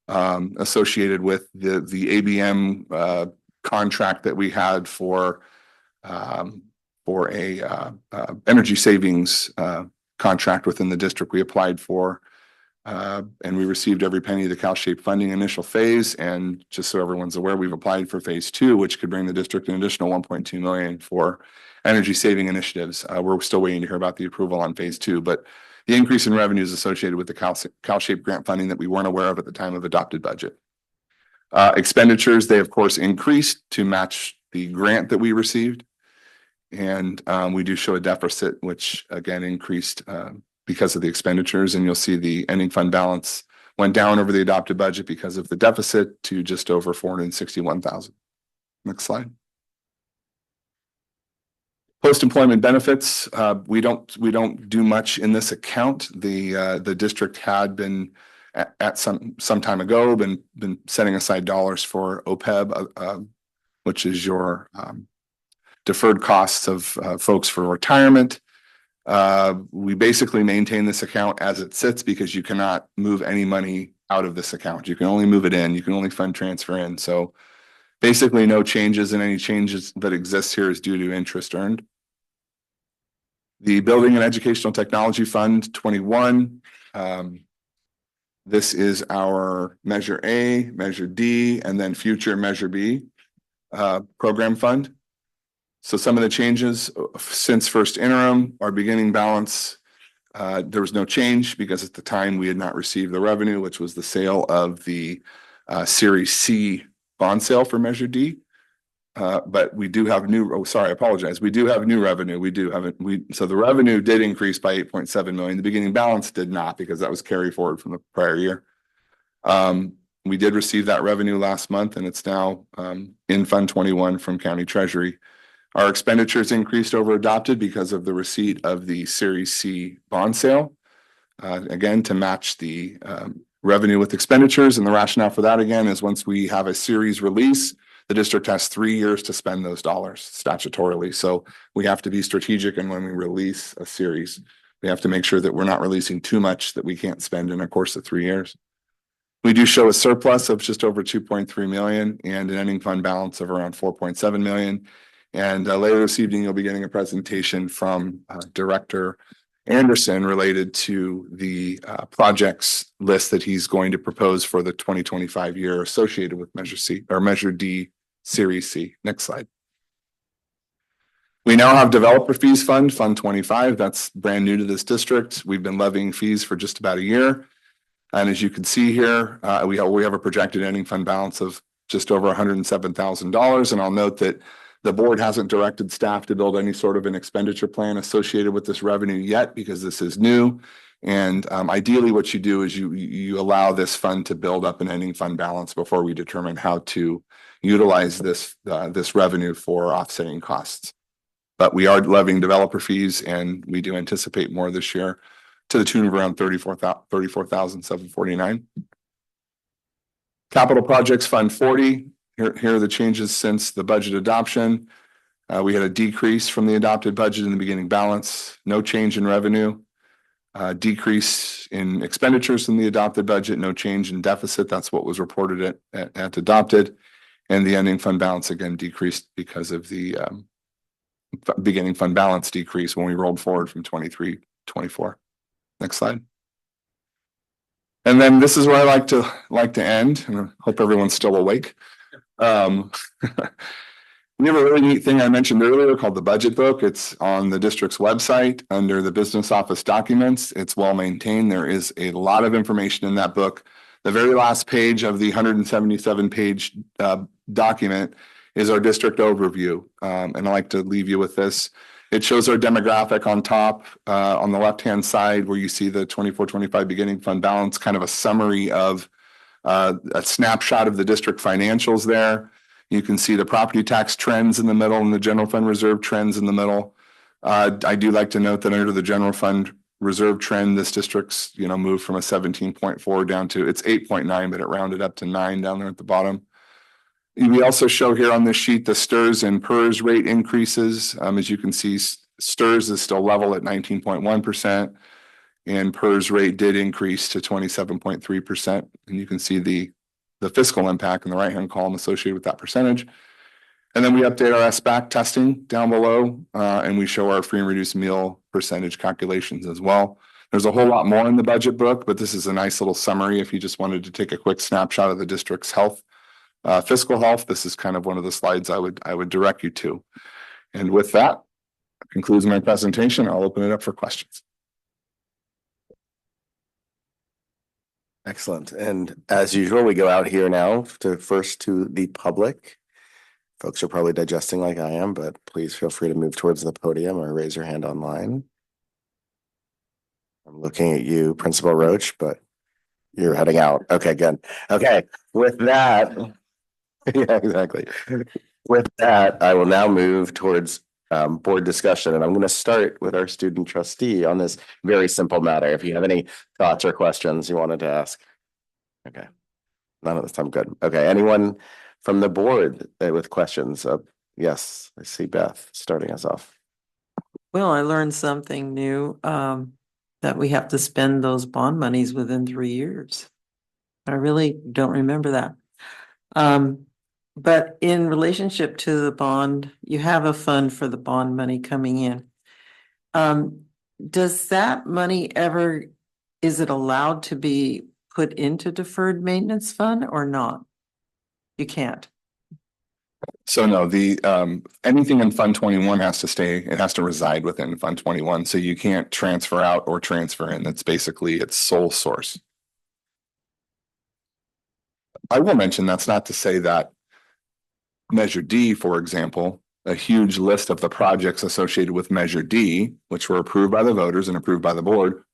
associated with the ABM contract that we had for a energy savings contract within the district. We applied for and we received every penny of the CalShape funding initial phase. And just so everyone's aware, we've applied for phase 2, which could bring the district an additional $1.2 million for energy saving initiatives. We're still waiting to hear about the approval on phase 2, but the increase in revenues associated with the CalShape grant funding that we weren't aware of at the time of adopted budget. Expenditures, they of course increased to match the grant that we received. And we do show a deficit, which again increased because of the expenditures, and you'll see the ending fund balance went down over the adopted budget because of the deficit to just over 461,000. Next slide. Post-employment benefits, we don't do much in this account. The district had been at some time ago been setting aside dollars for OPEB, which is your deferred costs of folks for retirement. We basically maintain this account as it sits because you cannot move any money out of this account. You can only move it in. You can only fund transfer in. So basically no changes, and any changes that exist here is due to interest earned. The Building and Educational Technology Fund 21. This is our Measure A, Measure D, and then future Measure B program fund. So some of the changes since first interim, our beginning balance, there was no change because at the time we had not received the revenue, which was the sale of the Series C bond sale for Measure D. But we do have new, I apologize. We do have new revenue. So the revenue did increase by 8.7 million. The beginning balance did not, because that was carry forward from the prior year. We did receive that revenue last month, and it's now in Fund 21 from County Treasury. Our expenditures increased over adopted because of the receipt of the Series C bond sale. Again, to match the revenue with expenditures. And the rationale for that, again, is once we have a series release, the district has 3 years to spend those dollars statutorily. So we have to be strategic. And when we release a series, we have to make sure that we're not releasing too much that we can't spend in a course of 3 years. We do show a surplus of just over 2.3 million and an ending fund balance of around 4.7 million. And later this evening, you'll be getting a presentation from Director Anderson related to the projects list that he's going to propose for the 2025 year associated with Measure C or Measure D Series C. Next slide. We now have Developer Fees Fund, Fund 25. That's brand new to this district. We've been levying fees for just about a year. And as you can see here, we have a projected ending fund balance of just over $107,000. And I'll note that the board hasn't directed staff to build any sort of an expenditure plan associated with this revenue yet, because this is new. And ideally, what you do is you allow this fund to build up an ending fund balance before we determine how to utilize this revenue for offsetting costs. But we are levying developer fees, and we do anticipate more this year to the tune of around $34,749. Capital Projects Fund 40. Here are the changes since the budget adoption. We had a decrease from the adopted budget in the beginning balance, no change in revenue, decrease in expenditures in the adopted budget, no change in deficit. That's what was reported at adopted. And the ending fund balance again decreased because of the beginning fund balance decrease when we rolled forward from 23-24. Next slide. And then this is where I like to end, and I hope everyone's still awake. We have a really neat thing I mentioned earlier called the budget book. It's on the district's website under the business office documents. It's well maintained. There is a lot of information in that book. The very last page of the 177-page document is our district overview. And I like to leave you with this. It shows our demographic on top, on the left-hand side where you see the 24-25 beginning fund balance, kind of a summary of a snapshot of the district financials there. You can see the property tax trends in the middle and the general fund reserve trends in the middle. I do like to note that under the general fund reserve trend, this district's moved from a 17.4 down to it's 8.9, but it rounded up to 9 down there at the bottom. We also show here on this sheet the STRS and PERS rate increases. As you can see, STRS is still level at 19.1%, and PERS rate did increase to 27.3%. And you can see the fiscal impact in the right-hand column associated with that percentage. And then we update our SBAC testing down below, and we show our free and reduced meal percentage calculations as well. There's a whole lot more in the budget book, but this is a nice little summary if you just wanted to take a quick snapshot of the district's health. Fiscal health, this is kind of one of the slides I would direct you to. And with that concludes my presentation. I'll open it up for questions. Excellent. And as usual, we go out here now first to the public. Folks are probably digesting like I am, but please feel free to move towards the podium or raise your hand online. I'm looking at you, Principal Roach, but you're heading out. Okay, good. Okay, with that, yeah, exactly. With that, I will now move towards board discussion, and I'm going to start with our student trustee on this very simple matter. If you have any thoughts or questions you wanted to ask. Okay, none at this time. Good. Okay, anyone from the board with questions? Yes, I see Beth starting us off. Well, I learned something new, that we have to spend those bond monies within 3 years. I really don't remember that. But in relationship to the bond, you have a fund for the bond money coming in. Does that money is it allowed to be put into deferred maintenance fund or not? You can't. So no, anything in Fund 21 has to stay, it has to reside within Fund 21. So you can't transfer out or transfer in. That's basically its sole source. I will mention that's not to say that Measure D, for example, a huge list of the projects associated with Measure D, which were approved by the voters and approved by the board,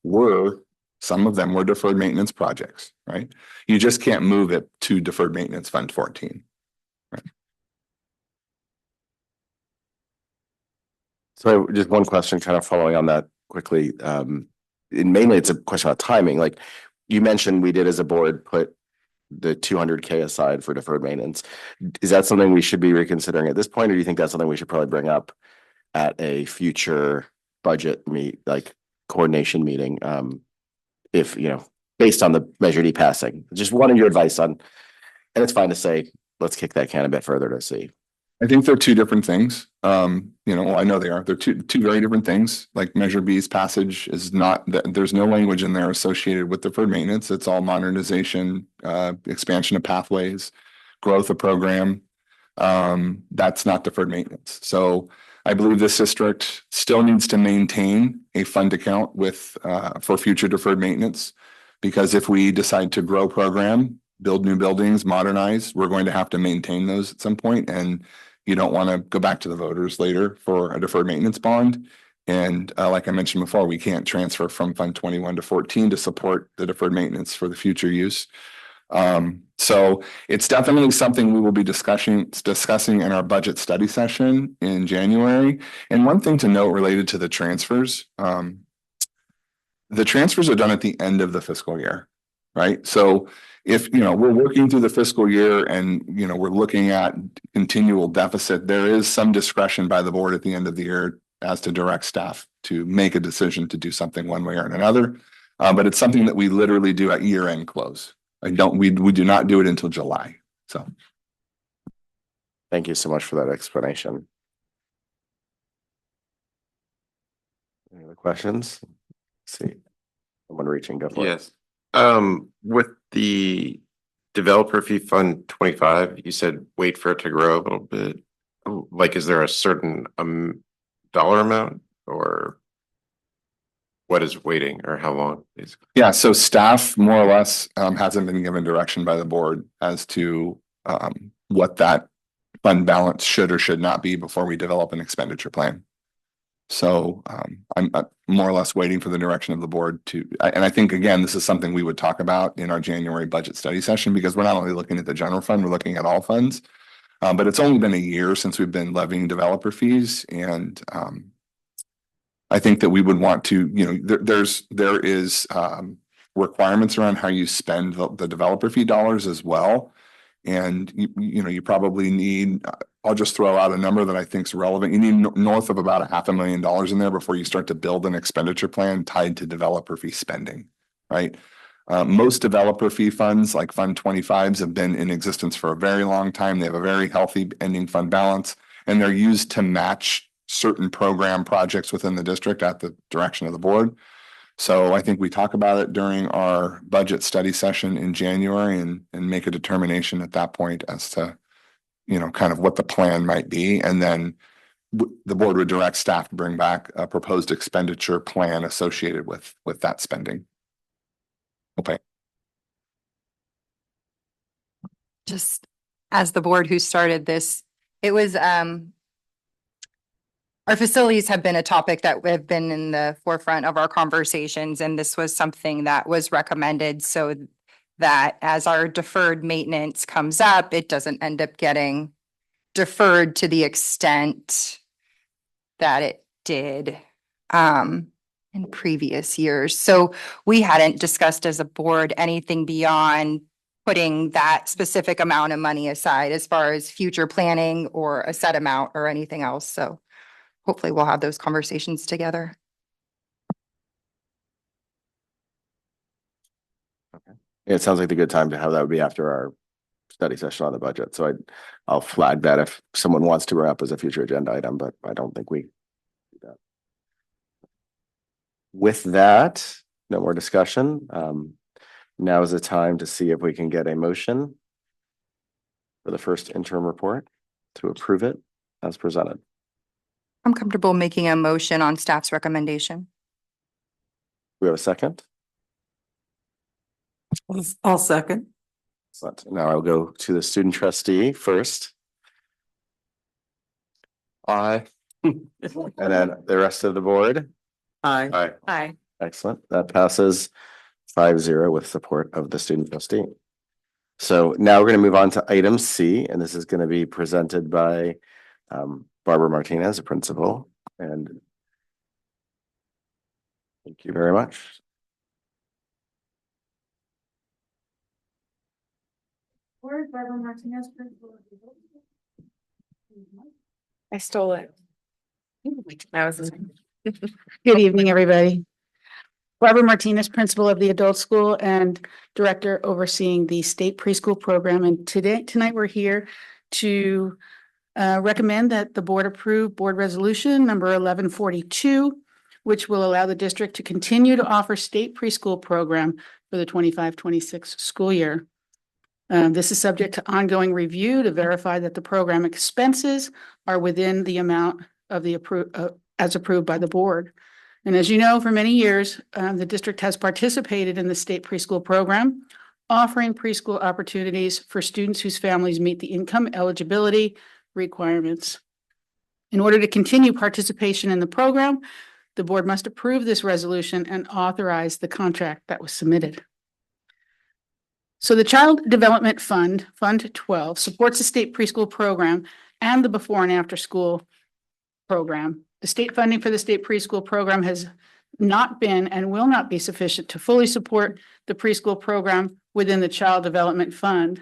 some of them were deferred maintenance projects, right? You just can't move it to deferred maintenance Fund 14. Right? So just one question kind of following on that quickly. Mainly it's a question about timing. Like you mentioned, we did as a board put the 200K aside for deferred maintenance. Is that something we should be reconsidering at this point, or do you think that's something we should probably bring up at a future budget coordination meeting? If based on the Measure D passing, just wanting your advice on, and it's fine to say, let's kick that can a bit further to see. I think they're two different things. I know they are. They're two very different things. Like Measure B's passage is not that there's no language in there associated with deferred maintenance. It's all modernization, expansion of pathways, growth of program. That's not deferred maintenance. So I believe this district still needs to maintain a fund account with, for future deferred maintenance. Because if we decide to grow program, build new buildings, modernize, we're going to have to maintain those at some point, and you don't want to go back to the voters later for a deferred maintenance bond. And like I mentioned before, we can't transfer from Fund 21 to 14 to support the deferred maintenance for the future use. So it's definitely something we will be discussing in our budget study session in January. And one thing to note related to the transfers, the transfers are done at the end of the fiscal year, right? So if, we're working through the fiscal year and, we're looking at continual deficit, there is some discretion by the board at the end of the year as to direct staff to make a decision to do something one way or another. But it's something that we literally do at year-end close. We do not do it until July. So. Thank you so much for that explanation. Any other questions? Let's see, someone reaching, go for it. Yes. With the developer fee fund 25, you said wait for it to grow a little bit. Like, is there a certain dollar amount, or what is waiting, or how long? Yeah, so staff more or less hasn't been given direction by the board as to what that fund balance should or should not be before we develop an expenditure plan. So I'm more or less waiting for the direction of the board and I think, again, this is something we would talk about in our January budget study session, because we're not only looking at the general fund, we're looking at all funds. But it's only been a year since we've been levying developer fees, and I think that we would want to, there is requirements around how you spend the developer fee dollars as well. And you probably need, I'll just throw out a number that I think is relevant. You need north of about $500,000 in there before you start to build an expenditure plan tied to developer fee spending, right? Most developer fee funds, like Fund 25s, have been in existence for a very long time. They have a very healthy ending fund balance, and they're used to match certain program projects within the district at the direction of the board. So I think we talk about it during our budget study session in January and make a determination at that point as to, kind of what the plan might be. And then the board would direct staff to bring back a proposed expenditure plan associated with that spending. Okay. Just as the board who started this, it was, our facilities have been a topic that have been in the forefront of our conversations, and this was something that was recommended so that as our deferred maintenance comes up, it doesn't end up getting deferred to the extent that it did in previous years. So we hadn't discussed as a board anything beyond putting that specific amount of money aside as far as future planning or a set amount or anything else. So hopefully we'll have those conversations together. Okay. It sounds like the good time to have that would be after our study session on the budget. So I'll flag that if someone wants to bring up as a future agenda item, but I don't think we do that. With that, no more discussion. Now is the time to see if we can get a motion for the first interim report to approve it as presented. I'm comfortable making a motion on staff's recommendation. We have a second? I'll second. Excellent. Now I'll go to the student trustee first. Aye. And then the rest of the board. Aye. Aye. Aye. Excellent. That passes 5-0 with support of the student trustee. So now we're going to move on to item C, and this is going to be presented by Barbara Martinez, a principal, and thank you very much. Where's Barbara Martinez, principal? I stole it. That was good evening, everybody. Barbara Martinez, principal of the adult school and director overseeing the state preschool program. And tonight we're here to recommend that the board approve board resolution number 1142, which will allow the district to continue to offer state preschool program for the 25-26 school year. This is subject to ongoing review to verify that the program expenses are within the amount of the as approved by the board. And as you know, for many years, the district has participated in the state preschool program, offering preschool opportunities for students whose families meet the income eligibility requirements. In order to continue participation in the program, the board must approve this resolution and authorize the contract that was submitted. So the Child Development Fund, Fund 12, supports the state preschool program and the before and after school program. The state funding for the state preschool program has not been and will not be sufficient to fully support the preschool program within the Child Development Fund.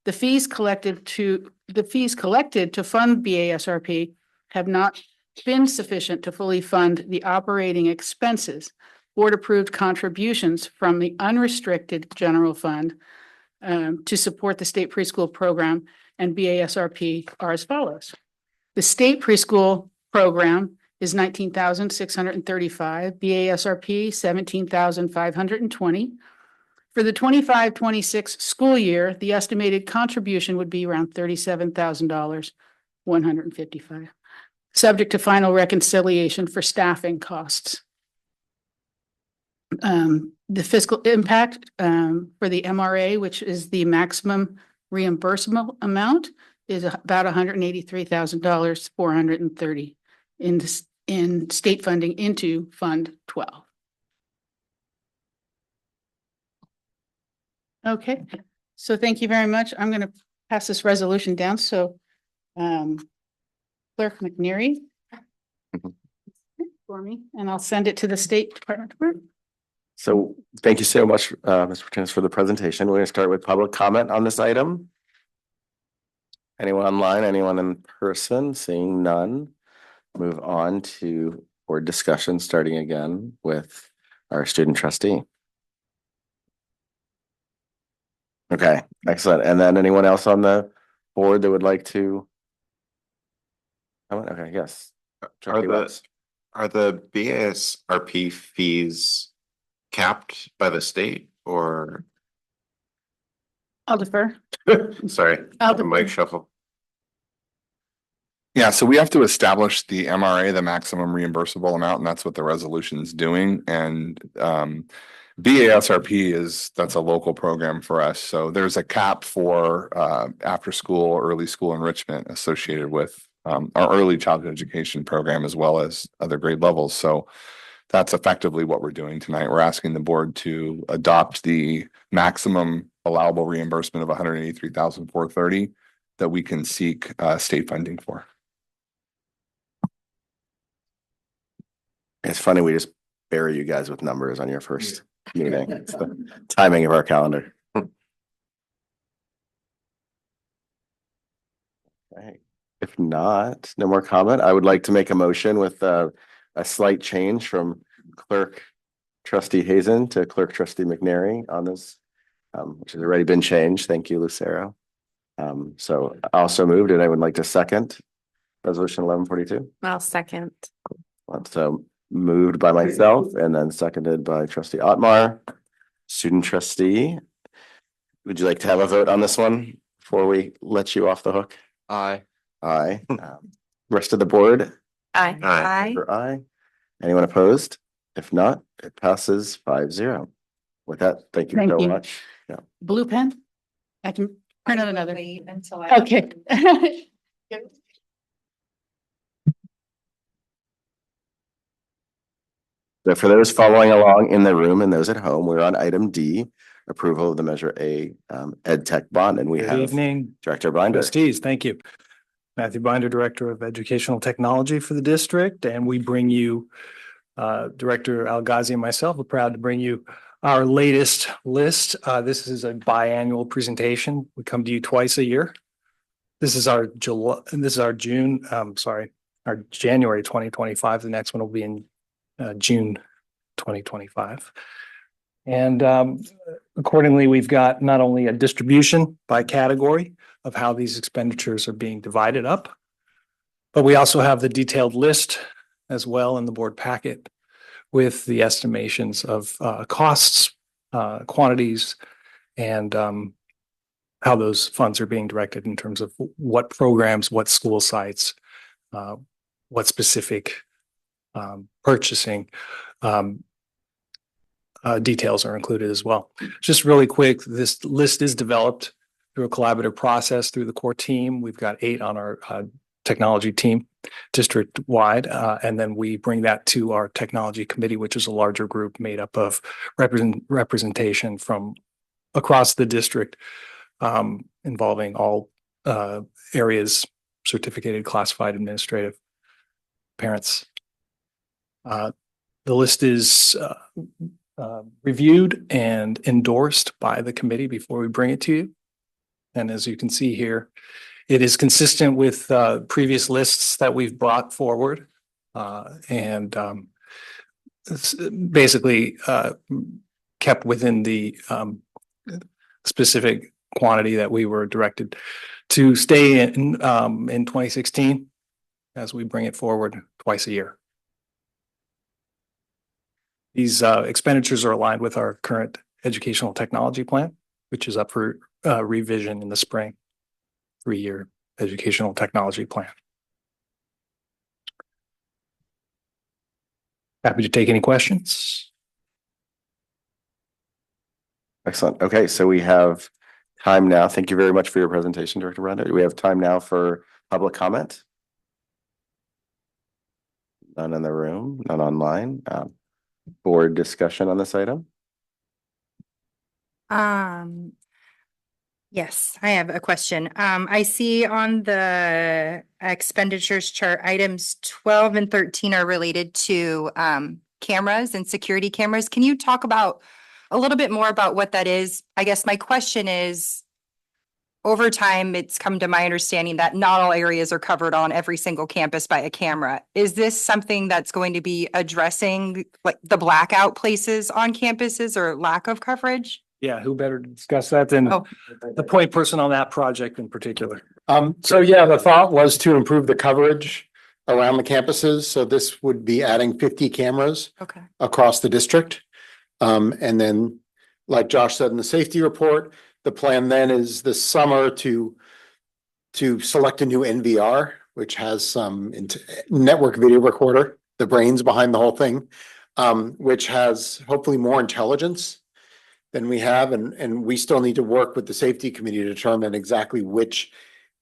The fees collected to fund BASRP have not been sufficient to fully fund the operating expenses. Board-approved contributions from the unrestricted general fund to support the state preschool program and BASRP are as follows. The state preschool program is $19,635, BASRP $17,520. For the 25-26 school year, the estimated contribution would be around $37,155, subject to final reconciliation for staffing costs. The fiscal impact for the MRA, which is the maximum reimbursable amount, is about $183,000, $430 in state funding into Fund 12. Okay, so thank you very much. I'm going to pass this resolution down. So Clerk McNeary for me, and I'll send it to the State Department. So thank you so much, Mr. Martinez, for the presentation. We're going to start with public comment on this item. Anyone online, anyone in person? Seeing none. Move on to board discussion, starting again with our student trustee. Okay, excellent. And then anyone else on the board that would like to? Okay, yes. Are the BASRP fees capped by the state or? I'll defer. Sorry, the mic shuffle. Yeah, so we have to establish the MRA, the maximum reimbursable amount, and that's what the resolution is doing. And BASRP that's a local program for us. So there's a cap for after school, early school enrichment associated with our early childhood education program, as well as other grade levels. So that's effectively what we're doing tonight. We're asking the board to adopt the maximum allowable reimbursement of $183,430 that we can seek state funding for. It's funny, we just bury you guys with numbers on your first meeting. It's the timing of our calendar. Okay. If not, no more comment. I would like to make a motion with a slight change from Clerk Trustee Hazen to Clerk Trustee McNary on this, which has already been changed. Thank you, Lucero. So I also moved, and I would like to second Resolution 1142. I'll second. So moved by myself and then seconded by Trustee Otmar. Student trustee, would you like to have a vote on this one before we let you off the hook? Aye. Aye. Rest of the board? Aye. Aye. Aye. Anyone opposed? If not, it passes 5-0. With that, thank you so much. Yeah. Blue pen? I can print out another. Wait until I. Okay. So for those following along in the room and those at home, we're on item D, approval of the Measure A Ed Tech bond, and we Good have evening, Director Binder. trustees. Thank you. Matthew Binder, Director of Educational Technology for the district, and we bring you, Director Algazi and myself are proud to bring you our latest list. This is a biannual presentation. We come to you twice a year. This is our July, and this is our June, our January 2025. The next one will be in June 2025. And accordingly, we've got not only a distribution by category of how these expenditures are being divided up, but we also have the detailed list as well in the board packet with the estimations of costs, quantities, and how those funds are being directed in terms of what programs, what school sites, what specific purchasing details are included as well. Just really quick, this list is developed through a collaborative process through the core team. We've got 8 on our technology team district-wide, and then we bring that to our technology committee, which is a larger group made up of representation from across the district, involving all areas, certificated, classified, administrative, parents. The list is reviewed and endorsed by the committee before we bring it to you. And as you can see here, it is consistent with previous lists that we've brought forward. And it's basically kept within the specific quantity that we were directed to stay in 2016 as we bring it forward twice a year. These expenditures are aligned with our current educational technology plan, which is up for revision in the spring, 3-year educational technology plan. Happy to take any questions. Excellent. Okay, so we have time now. Thank you very much for your presentation, Director Miranda. We have time now for public comment. None in the room, none online. Board discussion on this item. Yes, I have a question. I see on the expenditures chart, items 12 and 13 are related to cameras and security cameras. Can you talk about a little bit more about what that is? I guess my question is, over time, it's come to my understanding that not all areas are covered on every single campus by a camera. Is this something that's going to be addressing like the blackout places on campuses or lack of coverage? Yeah, who better to discuss that than the point person on that project in particular? So yeah, the thought was to improve the coverage around the campuses. So this would be adding 50 cameras across the district. And then, like Josh said in the safety report, the plan then is this summer to select a new NVR, which has some network video recorder, the brains behind the whole thing, which has hopefully more intelligence than we have. And we still need to work with the safety committee to determine exactly which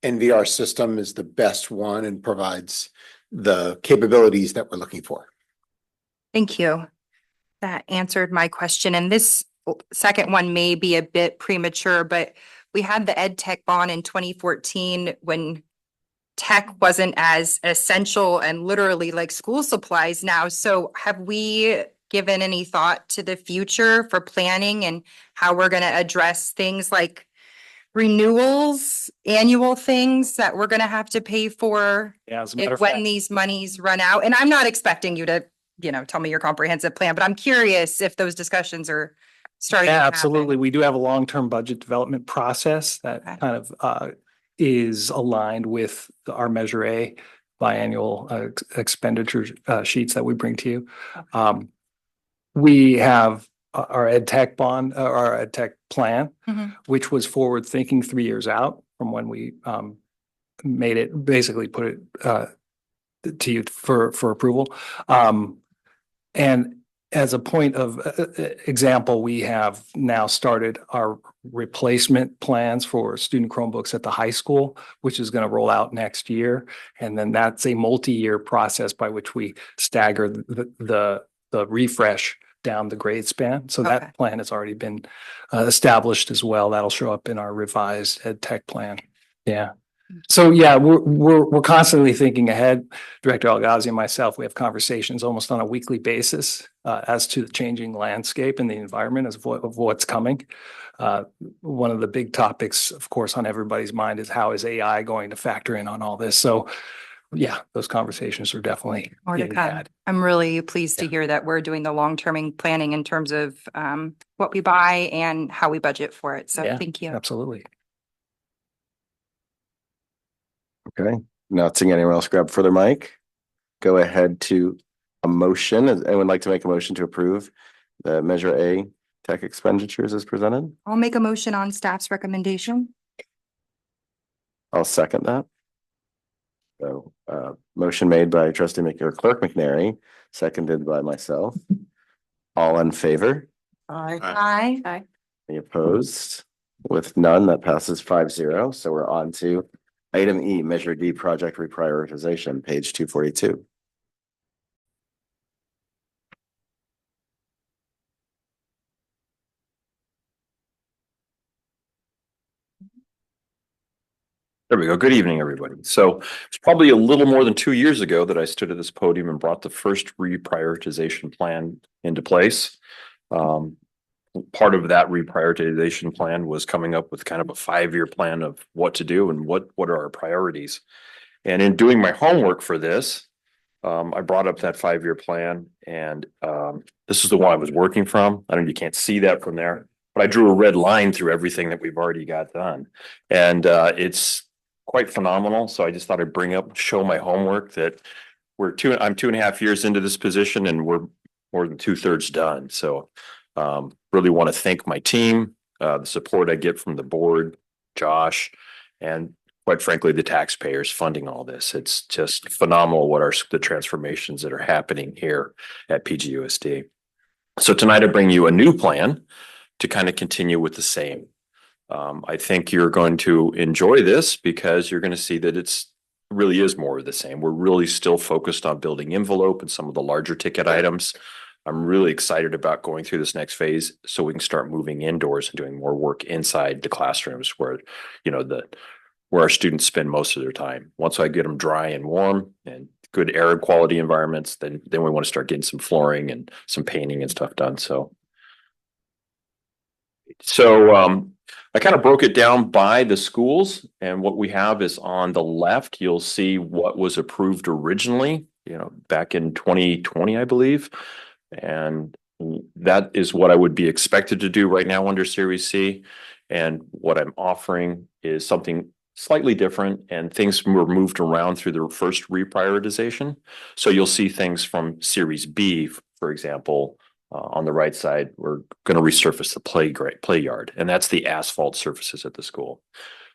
NVR system is the best one and provides the capabilities that we're looking for. Thank you. That answered my question. And this second one may be a bit premature, but we had the ed tech bond in 2014 when tech wasn't as essential and literally like school supplies now. So have we given any thought to the future for planning and how we're going to address things like renewals, annual things that we're going to have to pay for when these monies run out? And I'm not expecting you to, tell me your comprehensive plan, but I'm curious if those discussions are starting. Yeah, absolutely. We do have a long-term budget development process that kind of is aligned with our Measure A biannual expenditure sheets that we bring to you. We have our ed tech bond, our ed tech plan, which was forward thinking 3 years out from when we made it, basically put it to you for approval. And as a point of example, we have now started our replacement plans for student Chromebooks at the high school, which is going to roll out next year. And then that's a multi-year process by which we stagger the refresh down the grade span. So that plan has already been established as well. That'll show up in our revised ed tech plan. Yeah. So yeah, we're constantly thinking ahead. Director Algazi and myself, we have conversations almost on a weekly basis as to the changing landscape and the environment of what's coming. One of the big topics, of course, on everybody's mind is how is AI going to factor in on all this? So yeah, those conversations are definitely more to come. I'm really pleased to hear that we're doing the long-term planning in terms of what we buy and how we budget for it. So thank you. Absolutely. Okay, not seeing anyone else grab for their mic. Go ahead to a motion. Does anyone like to make a motion to approve the Measure A tech expenditures as presented? I'll make a motion on staff's recommendation. I'll second that. So, motion made by trustee Clerk McNary, seconded by myself. All in favor? Aye. Aye. Any opposed? With none, that passes 5-0. So we're on to item E, Measure D, project reprioritization, page 242. There we go. Good evening, everybody. So it's probably a little more than 2 years ago that I stood at this podium and brought the first reprioritization plan into place. Part of that reprioritization plan was coming up with kind of a 5-year plan of what to do and what are our priorities. And in doing my homework for this, I brought up that 5-year plan, and this is the one I was working from. I know you can't see that from there, but I drew a red line through everything that we've already got done. And it's quite phenomenal. So I just thought I'd show my homework that I'm 2.5 years into this position and we're more than 2/3 done. So really want to thank my team, the support I get from the board, Josh, and quite frankly, the taxpayers funding all this. It's just phenomenal what the transformations that are happening here at PGUSD. So tonight I bring you a new plan to kind of continue with the same. I think you're going to enjoy this because you're going to see that it's really is more of the same. We're really still focused on building envelope and some of the larger ticket items. I'm really excited about going through this next phase so we can start moving indoors and doing more work inside the classrooms where, where our students spend most of their time. Once I get them dry and warm and good air quality environments, then we want to start getting some flooring and some painting and stuff done. So I kind of broke it down by the schools, and what we have is on the left, you'll see what was approved originally, back in 2020, I believe. And that is what I would be expected to do right now under Series C. And what I'm offering is something slightly different, and things were moved around through the first reprioritization. So you'll see things from Series B, for example, on the right side, we're going to resurface the play yard, and that's the asphalt surfaces at the school.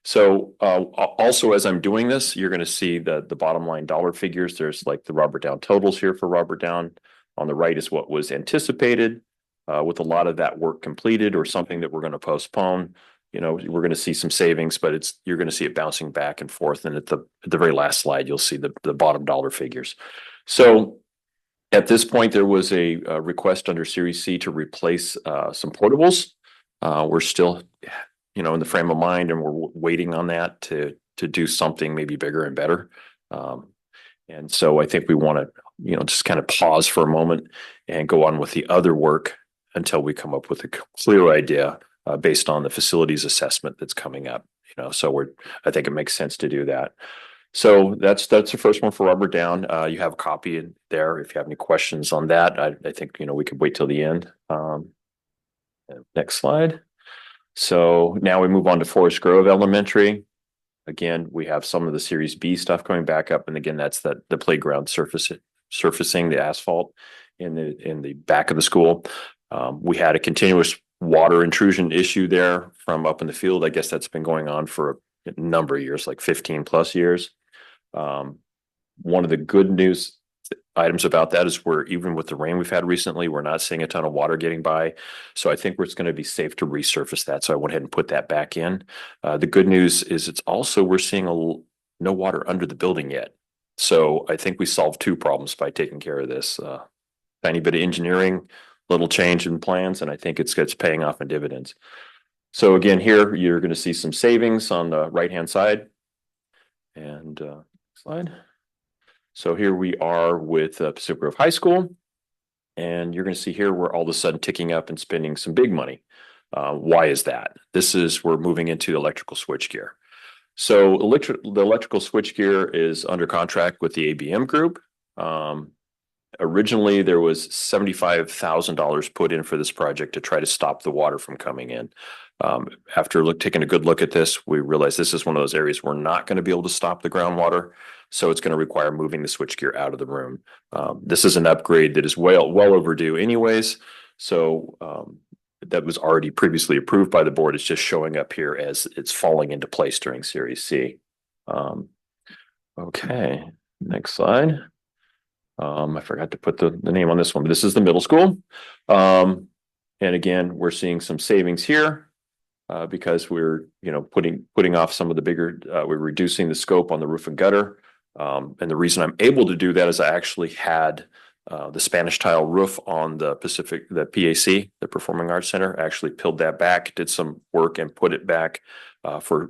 So also, as I'm doing this, you're going to see the bottom line dollar figures. There's like the Robert Down totals here for Robert Down. On the right is what was anticipated with a lot of that work completed or something that we're going to postpone. We're going to see some savings, but you're going to see it bouncing back and forth. And at the very last slide, you'll see the bottom dollar figures. So at this point, there was a request under Series C to replace some portables. We're still, in the frame of mind, and we're waiting on that to do something maybe bigger and better. And so I think we want to, just kind of pause for a moment and go on with the other work until we come up with a clear idea based on the facilities assessment that's coming up. So I think it makes sense to do that. So that's the first one for Robert Down. You have a copy in there. If you have any questions on that, I think, we could wait till the end. Next slide. So now we move on to Forest Grove Elementary. Again, we have some of the Series B stuff going back up. And again, that's the playground surfacing the asphalt in the back of the school. We had a continuous water intrusion issue there from up in the field. I guess that's been going on for a number of years, like 15+ years. One of the good news items about that is even with the rain we've had recently, we're not seeing a ton of water getting by. So I think it's going to be safe to resurface that. So I went ahead and put that back in. The good news is we're seeing no water under the building yet. So I think we solved 2 problems by taking care of this. Tiny bit of engineering, little change in plans, and I think it's paying off in dividends. So again, here you're going to see some savings on the right-hand side. And slide. So here we are with Pacific Grove High School, and you're going to see here we're all of a sudden ticking up and spending some big money. Why is that? We're moving into electrical switchgear. So the electrical switchgear is under contract with the ABM group. Originally, there was $75,000 put in for this project to try to stop the water from coming in. After taking a good look at this, we realized this is one of those areas we're not going to be able to stop the groundwater. So it's going to require moving the switchgear out of the room. This is an upgrade that is well overdue anyways. So that was already previously approved by the board. It's just showing up here as it's falling into place during Series C. Okay, next slide. I forgot to put the name on this one, but this is the middle school. And again, we're seeing some savings here. Because we're, putting off some of the bigger, we're reducing the scope on the roof and gutter. And the reason I'm able to do that is I actually had the Spanish tile roof on the PAC, the Performing Arts Center. I actually peeled that back, did some work and put it back for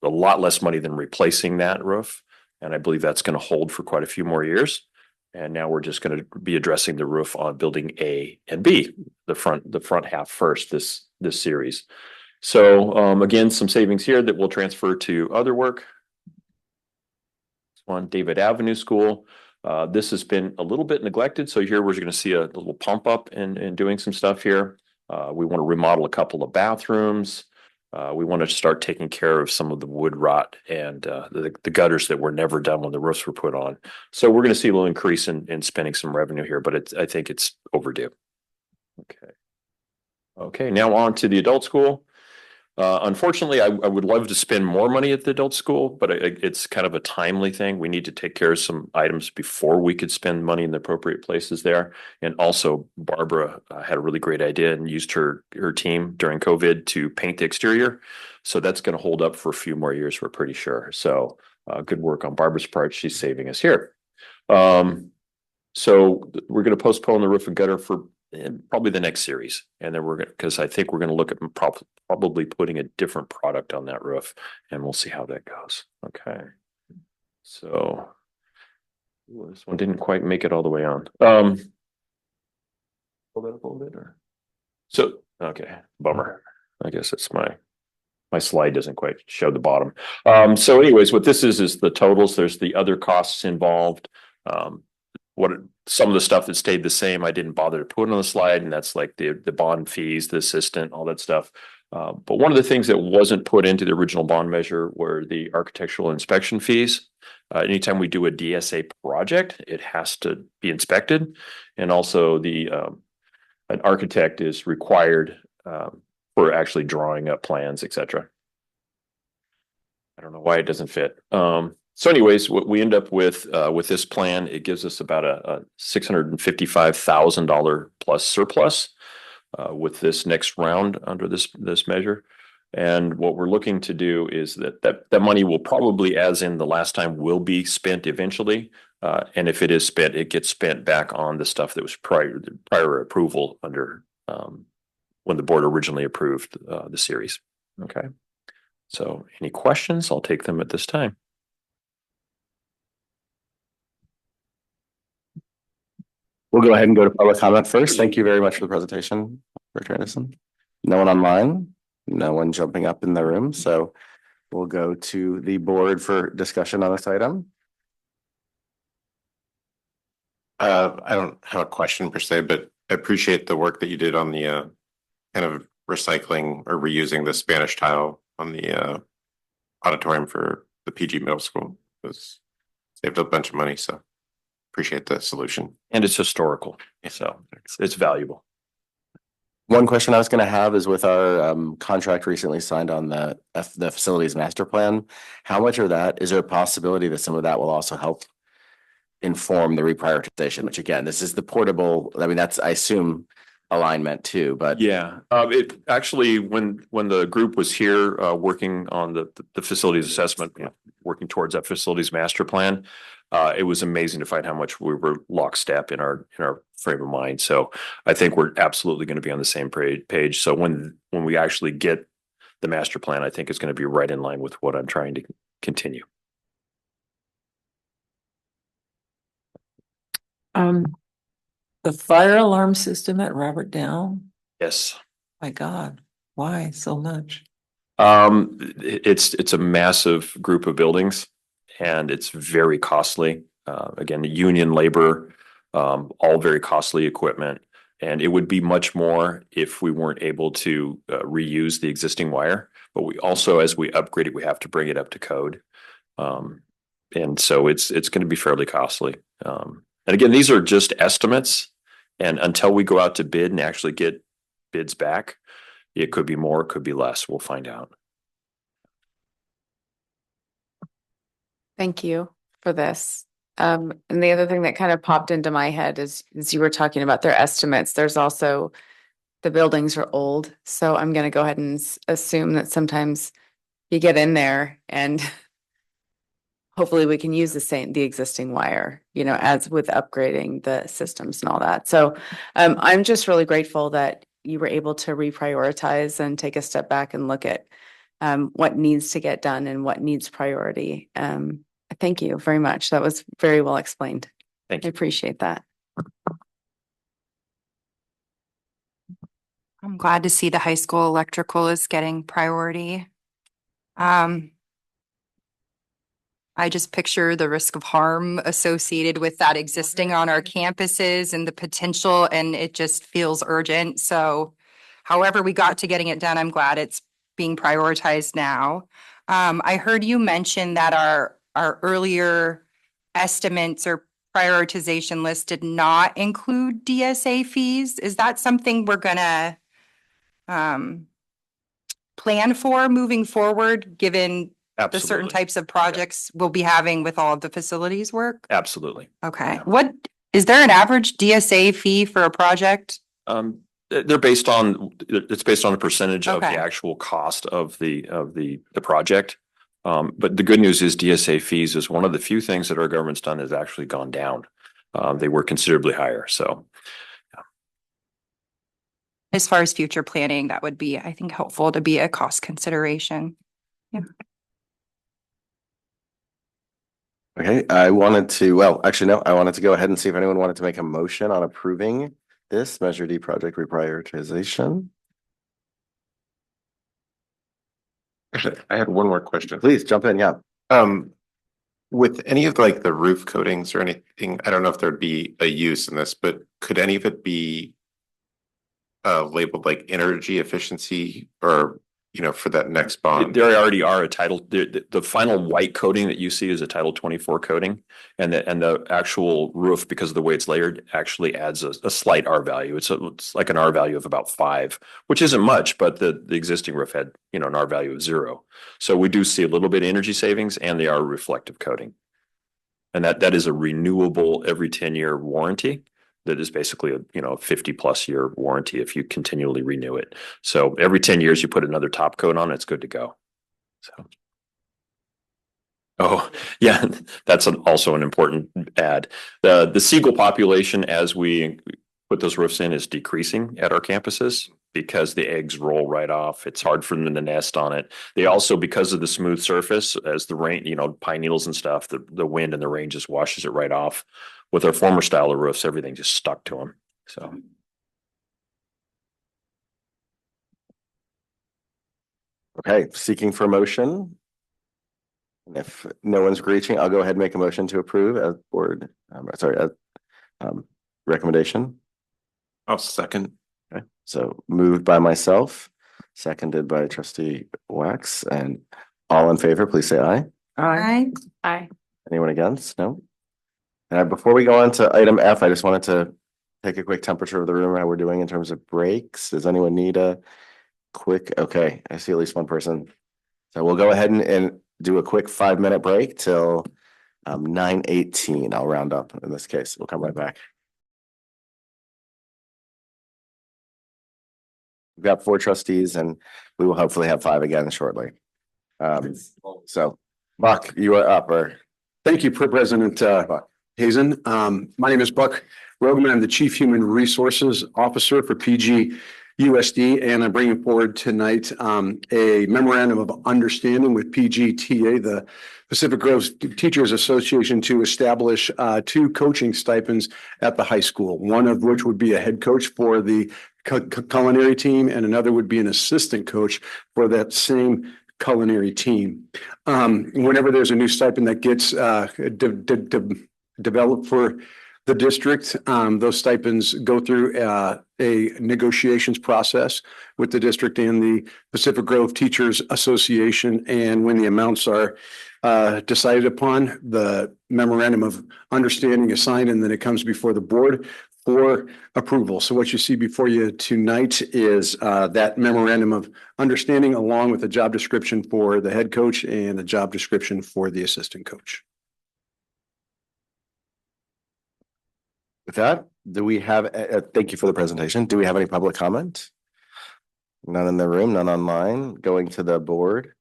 a lot less money than replacing that roof. And I believe that's going to hold for quite a few more years. And now we're just going to be addressing the roof on building A and B, the front half first, this series. So again, some savings here that will transfer to other work. On David Avenue School. This has been a little bit neglected. So here we're going to see a little pump up and doing some stuff here. We want to remodel a couple of bathrooms. We want to start taking care of some of the wood rot and the gutters that were never done when the roofs were put on. So we're going to see a little increase in spending some revenue here, but I think it's overdue. Okay, now on to the adult school. Unfortunately, I would love to spend more money at the adult school, but it's kind of a timely thing. We need to take care of some items before we could spend money in the appropriate places there. And also, Barbara had a really great idea and used her team during COVID to paint the exterior. So that's going to hold up for a few more years, we're pretty sure. So good work on Barbara's part. She's saving us here. So we're going to postpone the roof and gutter for probably the next series. And then because I think we're going to look at probably putting a different product on that roof, and we'll see how that goes. Okay. So this one didn't quite make it all the way on. Pull that up a little bit, so okay, bummer. I guess it's my slide doesn't quite show the bottom. So anyways, what this is the totals. There's the other costs involved. Some of the stuff that stayed the same, I didn't bother to put on the slide, and that's like the bond fees, the assistant, all that stuff. But one of the things that wasn't put into the original bond measure were the architectural inspection fees. Anytime we do a DSA project, it has to be inspected, and also an architect is required for actually drawing up plans, etc. I don't know why it doesn't fit. So anyways, what we end up with this plan, it gives us about a $655,000 plus surplus with this next round under this measure. And what we're looking to do is that money will probably, as in the last time, will be spent eventually. And if it is spent, it gets spent back on the stuff that was prior approval under when the board originally approved the series. Okay. So any questions? I'll take them at this time. We'll go ahead and go to public comment first. Thank you very much for the presentation, Richard Anderson. No one online, no one jumping up in the room. So we'll go to the board for discussion on this item. I don't have a question per se, but I appreciate the work that you did on the kind of recycling or reusing the Spanish tile on the auditorium for the PG middle school. It was saved a bunch of money, so appreciate the solution. And it's historical, so it's valuable. One question I was going to have is with our contract recently signed on the facilities master plan, how much of that, is there a possibility that some of that will also help inform the reprioritization, which again, this is the portable, I mean, that's, I assume, alignment too, but yeah, it actually, when the group was here working on the facilities assessment, working towards that facilities master plan, it was amazing to find how much we were lockstep in our frame of mind. So I think we're absolutely going to be on the same page. So when we actually get the master plan, I think it's going to be right in line with what I'm trying to continue. The fire alarm system at Robert Down. Yes. My God, why so much? It's a massive group of buildings, and it's very costly. Again, the union labor, all very costly equipment, and it would be much more if we weren't able to reuse the existing wire. But we also, as we upgrade it, we have to bring it up to code, and so it's going to be fairly costly. And again, these are just estimates, and until we go out to bid and actually get bids back, it could be more, it could be less. We'll find out. Thank you. for this. And the other thing that kind of popped into my head is you were talking about their estimates. There's also the buildings are old, so I'm going to go ahead and assume that sometimes you get in there and hopefully we can use the existing wire, you know, as with upgrading the systems and all that. So I'm just really grateful that you were able to reprioritize and take a step back and look at what needs to get done and what needs priority. Thank you very much. That was very well explained. Thank you. I appreciate that. I'm glad to see the high school electrical is getting priority. I just picture the risk of harm associated with that existing on our campuses and the potential, and it just feels urgent. So however we got to getting it done, I'm glad it's being prioritized now. I heard you mention that our earlier estimates or prioritization list did not include DSA fees. Is that something we're gonna plan for moving forward, given the certain Absolutely. types of projects we'll be having with all of the facilities work? Absolutely. Okay. What, is there an average DSA fee for a project? They're based on, it's based on a percentage of the Okay. actual cost of the project. But the good news is DSA fees is one of the few things that our government's done has actually gone down. They were considerably higher, so. As far as future planning, that would be, I think, helpful to be a cost consideration. Yeah. Okay, I wanted to, well, actually, no, I wanted to go ahead and see if anyone wanted to make a motion on approving this Measure D project reprioritization. Actually, I had one more question. Please jump in, yeah. With any of like the roof coatings or anything, I don't know if there'd be a use in this, but could any of it be labeled like energy efficiency or, you know, for that next bond? There already are a title, the final white coating that you see is a Title 24 coating. And the actual roof, because of the way it's layered, actually adds a slight R value. It's like an R value of about 5, which isn't much, but the existing roof had, you know, an R value of 0. So we do see a little bit of energy savings, and they are reflective coating. And that is a renewable every 10-year warranty. That is basically a 50+ year warranty if you continually renew it. So every 10 years you put another top coat on, it's good to go. So. Oh, yeah, that's also an important add. The seagull population, as we put those roofs in, is decreasing at our campuses because the eggs roll right off. It's hard for them to nest on it. They also, because of the smooth surface, as the rain, pine needles and stuff, the wind and the rain just washes it right off. With our former style of roofs, everything just stuck to them. So. Okay, seeking for motion. And if no one's reaching, I'll go ahead and make a motion to approve as board, recommendation. I'll second. Okay, so moved by myself, seconded by trustee Wax, and all in favor, please say aye. Aye. Aye. Anyone against? No. And before we go on to item F, I just wanted to take a quick temperature of the room, how we're doing in terms of breaks. Does anyone need a quick? Okay, I see at least one person. So we'll go ahead and do a quick 5-minute break till 9:18. I'll round up in this case. We'll come right back. We've got 4 trustees and we will hopefully have 5 again shortly. So Buck, you are up. Thank you, President Hazen. My name is Buck Rogan. I'm the Chief Human Resources Officer for PGUSD, and I'm bringing forward tonight a memorandum of understanding with PGTA, the Pacific Grove Teachers Association, to establish 2 coaching stipends at the high school, one of which would be a head coach for the culinary team, and another would be an assistant coach for that same culinary team. Whenever there's a new stipend that gets developed for the district, those stipends go through a negotiations process with the district and the Pacific Grove Teachers Association. And when the amounts are decided upon, the memorandum of understanding is signed, and then it comes before the board for approval. So what you see before you tonight is that memorandum of understanding, along with a job description for the head coach and a job description for the assistant coach. With that, do we have, thank you for the presentation. Do we have any public comment? None in the room, none online. Going to the board.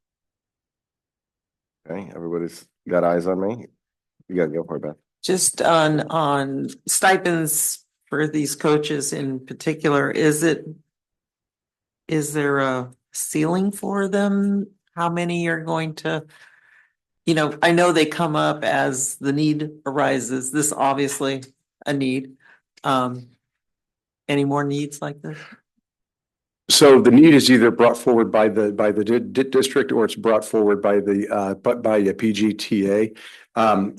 Okay, everybody's got eyes on me. You gotta go for it, Beth. Just on stipends for these coaches in particular, is there a ceiling for them? How many are going to, I know they come up as the need arises. This obviously a need. Any more needs like this? So the need is either brought forward by the district or it's brought forward by a PGTA.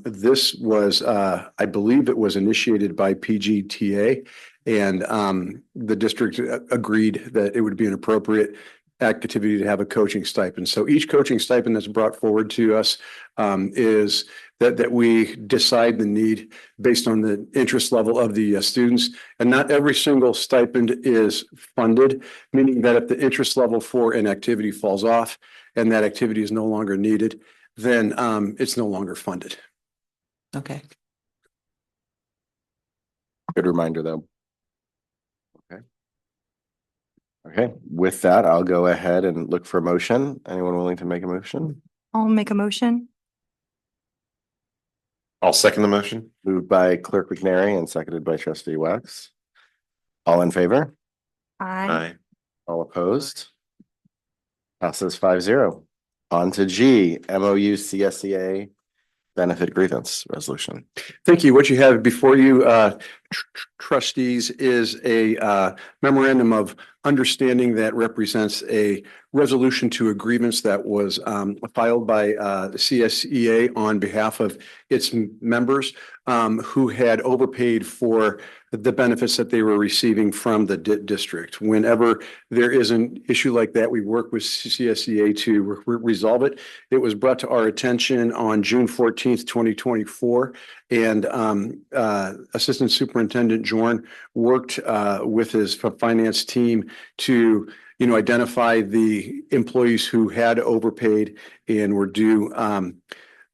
This was, I believe it was initiated by PGTA, and the district agreed that it would be an appropriate activity to have a coaching stipend. So each coaching stipend that's brought forward to us is that we decide the need based on the interest level of the students. And not every single stipend is funded, meaning that if the interest level for an activity falls off and that activity is no longer needed, then it's no longer funded. Okay. Good reminder, though. Okay. Okay, with that, I'll go ahead and look for a motion. Anyone willing to make a motion? I'll make a motion. I'll second the motion. Moved by Clerk McNary and seconded by Trustee Wax. All in favor? Aye. All opposed? Passes 5-0. On to G, MOU CSEA benefit grievance resolution. Thank you. What you have before you, trustees, is a memorandum of understanding that represents a resolution to a grievance that was filed by the CSEA on behalf of its members who had overpaid for the benefits that they were receiving from the district. Whenever there is an issue like that, we work with CSEA to resolve it. It was brought to our attention on June 14th, 2024, and Assistant Superintendent Jorn worked with his finance team to identify the employees who had overpaid and were due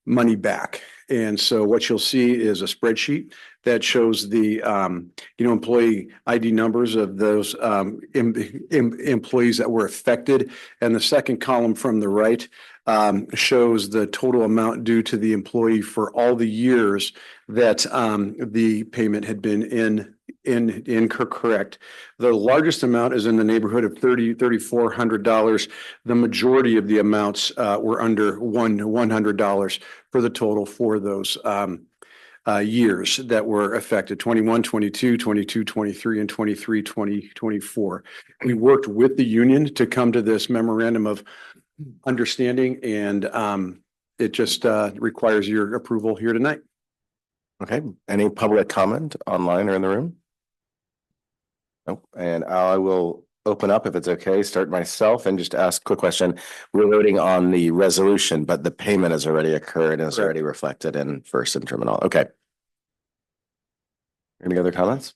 money back. And so what you'll see is a spreadsheet that shows the employee ID numbers of those employees that were affected. And the second column from the right shows the total amount due to the employee for all the years that the payment had been incorrect. The largest amount is in the neighborhood of $3,400. The majority of the amounts were under $100 for the total for those years that were affected: 21, 22, 22, 23, and 23, 2024. We worked with the union to come to this memorandum of understanding, and it just requires your approval here tonight. Okay, any public comment online or in the room? Nope. And I will open up, if it's okay, start myself and just ask a quick question. We're voting on the resolution, but the payment has already occurred and is already reflected in first and terminal. Okay. Any other comments?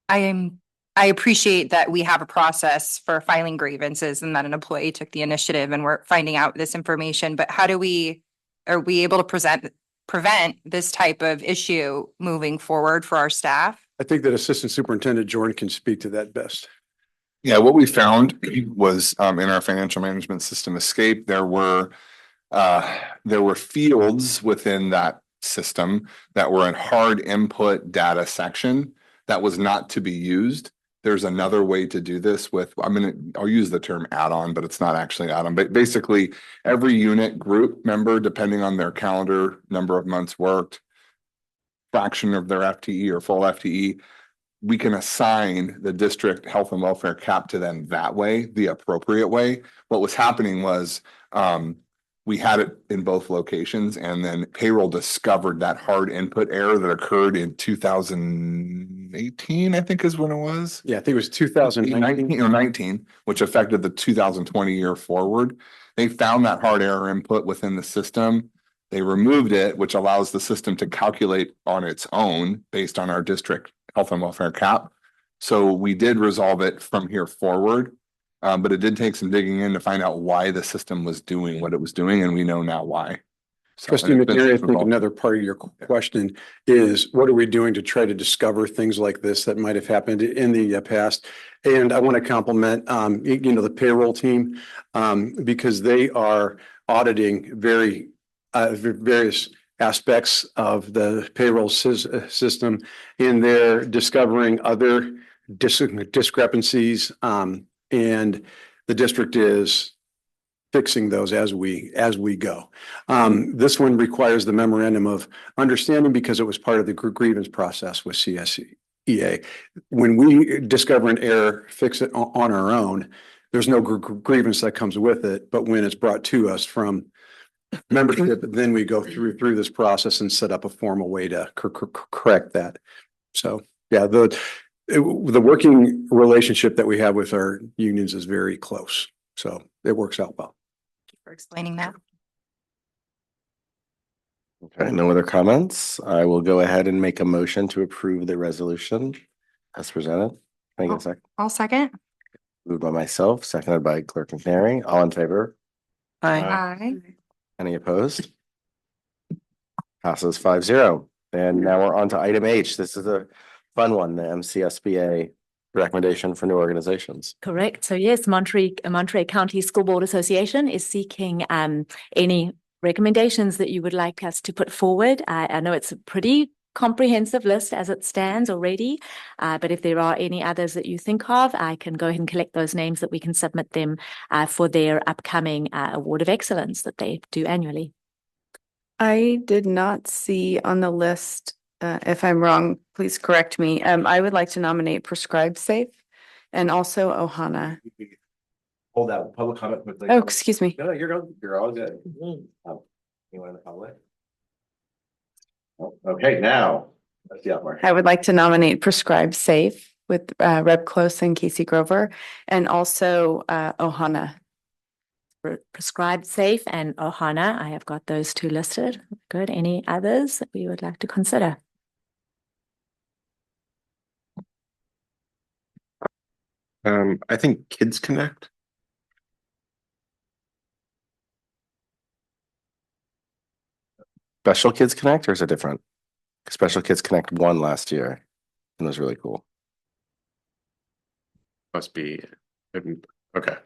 I appreciate that we have a process for filing grievances and that an employee took the initiative and we're finding out this information, but are we able to prevent this type of issue moving forward for our staff? I think that Assistant Superintendent Jordan can speak to that best. Yeah, what we found was in our financial management system Escape, there were fields within that system that were in hard input data section that was not to be used. There's another way to do this with, I'll use the term add-on, but it's not actually add-on, but basically every unit group member, depending on their calendar, number of months worked, fraction of their FTE or full FTE, we can assign the district health and welfare cap to them that way, the appropriate way. What was happening was we had it in both locations, and then payroll discovered that hard input error that occurred in 2018, I think is when it was. Yeah, I think it was 2019 or 19, which affected the 2020 year forward. They found that hard error input within the system. They removed it, which allows the system to calculate on its own based on our district health and welfare cap. So we did resolve it from here forward. But it did take some digging in to find out why the system was doing what it was doing, and we know now why. Trustee McNary, I think another part of your question is, what are we doing to try to discover things like this that might have happened in the past? And I want to compliment, the payroll team, because they are auditing various aspects of the payroll system, and they're discovering other discrepancies, and the district is fixing those as we go. This one requires the memorandum of understanding because it was part of the grievance process with CSEA. When we discover an error, fix it on our own, there's no grievance that comes with it. But when it's brought to us from membership, then we go through this process and set up a formal way to correct that. So yeah, the working relationship that we have with our unions is very close. So it works out well. Thank you for explaining that. Okay, no other comments. I will go ahead and make a motion to approve the resolution as presented. Can I get a second? I'll second. Moved by myself, seconded by Clerk McNary. All in favor? Aye. Any opposed? Passes 5-0. And now we're on to item H. This is a fun one, the MCSBA recommendation for new organizations. Correct. So yes, Monterey County School Board Association is seeking any recommendations that you would like us to put forward. I know it's a pretty comprehensive list as it stands already, but if there are any others that you think of, I can go ahead and collect those names that we can submit them for their upcoming Award of Excellence that they do annually. I did not see on the list, if I'm wrong, please correct me. I would like to nominate Prescribe Safe and also Ohana. Hold that public comment quickly. Oh, excuse me. No, you're all good. Oh, anyone in the public? Oh, okay, now. Let's see, Mark. I would like to nominate Prescribe Safe with Reb Close and Casey Grover, and also Ohana. Prescribed Safe and Ohana. I have got those two listed. Good. Any others that we would like to consider? I think Kids Connect. Special Kids Connect, or is it different? Special Kids Connect won last year and was really cool. Must be okay.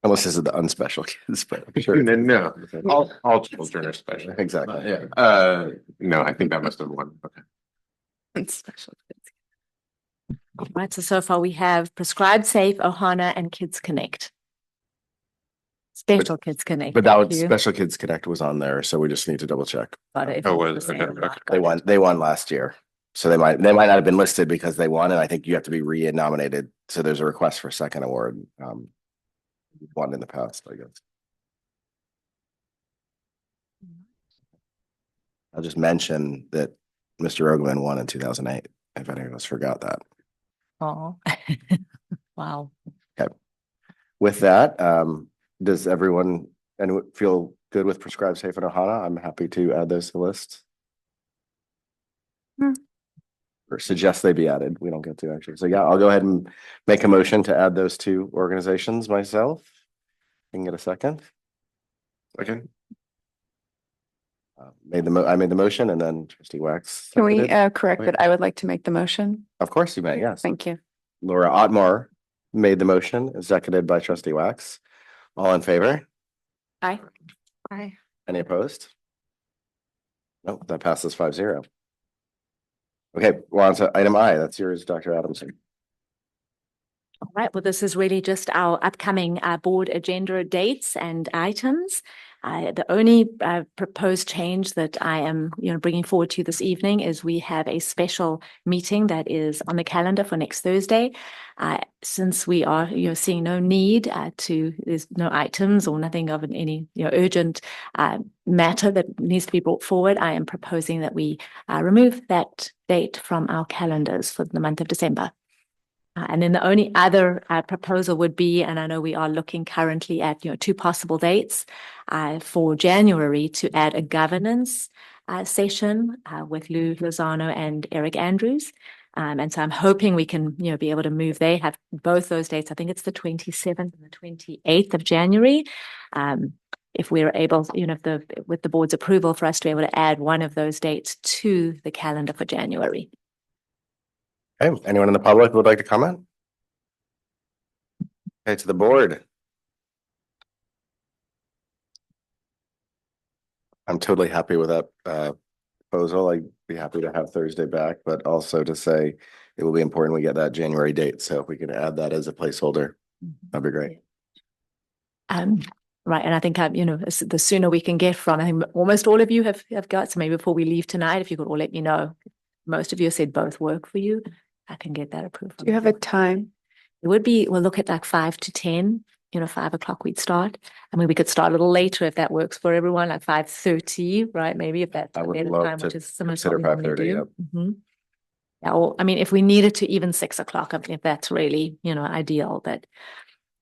Unless this is the unspecial kids, but I'm sure. No, all children are special. Exactly. Yeah. No, I think that must have won. Okay. And special kids. All right. So far we have Prescribed Safe, Ohana, and Kids Connect. Special Kids Connect. But that was Special Kids Connect was on there, so we just need to double check. But if They won last year. So they might not have been listed because they won, and I think you have to be re-nominated. So there's a request for a second award. Won in the past, I guess. I'll just mention that Mr. Rogoman won in 2008, if any of us forgot that. Oh, wow. Okay. With that, does everyone feel good with Prescribed Safe and Ohana? I'm happy to add those to the list. Or suggest they be added. We don't get to actually. So yeah, I'll go ahead and make a motion to add those two organizations myself. I can get a second. Second. I made the motion, and then Trustee Wax. Can we seconded. correct that? I would like to make the motion. Of course you may, yes. Thank you. Laura Otmore made the motion, seconded by Trustee Wax. All in favor? Aye. Aye. Any opposed? Nope, that passes 5-0. Okay, we're on to item I. That's yours, Dr. Adamson. All right. Well, this is really just our upcoming board agenda dates and items. The only proposed change that I am, bringing forward to you this evening is we have a special meeting that is on the calendar for next Thursday. Since we are, seeing no need there's no items or nothing of any, urgent matter that needs to be brought forward, I am proposing that we remove that date from our calendars for the month of December. And then the only other proposal would be, and I know we are looking currently at two possible dates for January to add a governance session with Lou Lozano and Eric Andrews. And so I'm hoping we can be able to move. They have both those dates. I think it's the 27th and the 28th of January. if we're able, with the board's approval, for us to be able to add one of those dates to the calendar for January. Okay, anyone in the public who would like to comment? Okay, to the board. I'm totally happy with that proposal. I'd be happy to have Thursday back, but also to say it will be important we get that January date. So if we can add that as a placeholder, that'd be great. Right, and I think the sooner we can get from, I think almost all of you have got, so maybe before we leave tonight, if you could all let me know. Most of you said both work for you. I can get that approved. Do you have a time? It would be, we'll look at like 5 to 10, 5 o'clock we'd start. I mean, we could start a little later if that works for everyone, like 5:30, right? Maybe if that's I a would better love time, to which is similar to what consider we normally 5:30. do. Yep. Mhm. Yeah, or I mean, if we needed to even 6 o'clock, I mean, if that's really, ideal,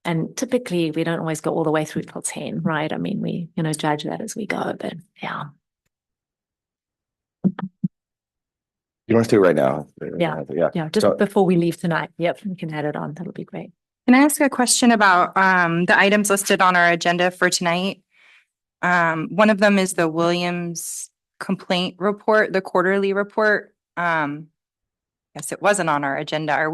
and typically we don't always go all the way through till 10, right? I mean, we, judge that as we go, but yeah. You want us to do it right now? Yeah, just So- before we leave tonight. Yep, we can add it on. That'll be great. Can I ask a question about the items listed on our agenda for tonight? One of them is the Williams complaint report, the quarterly report. Yes, it wasn't on our agenda.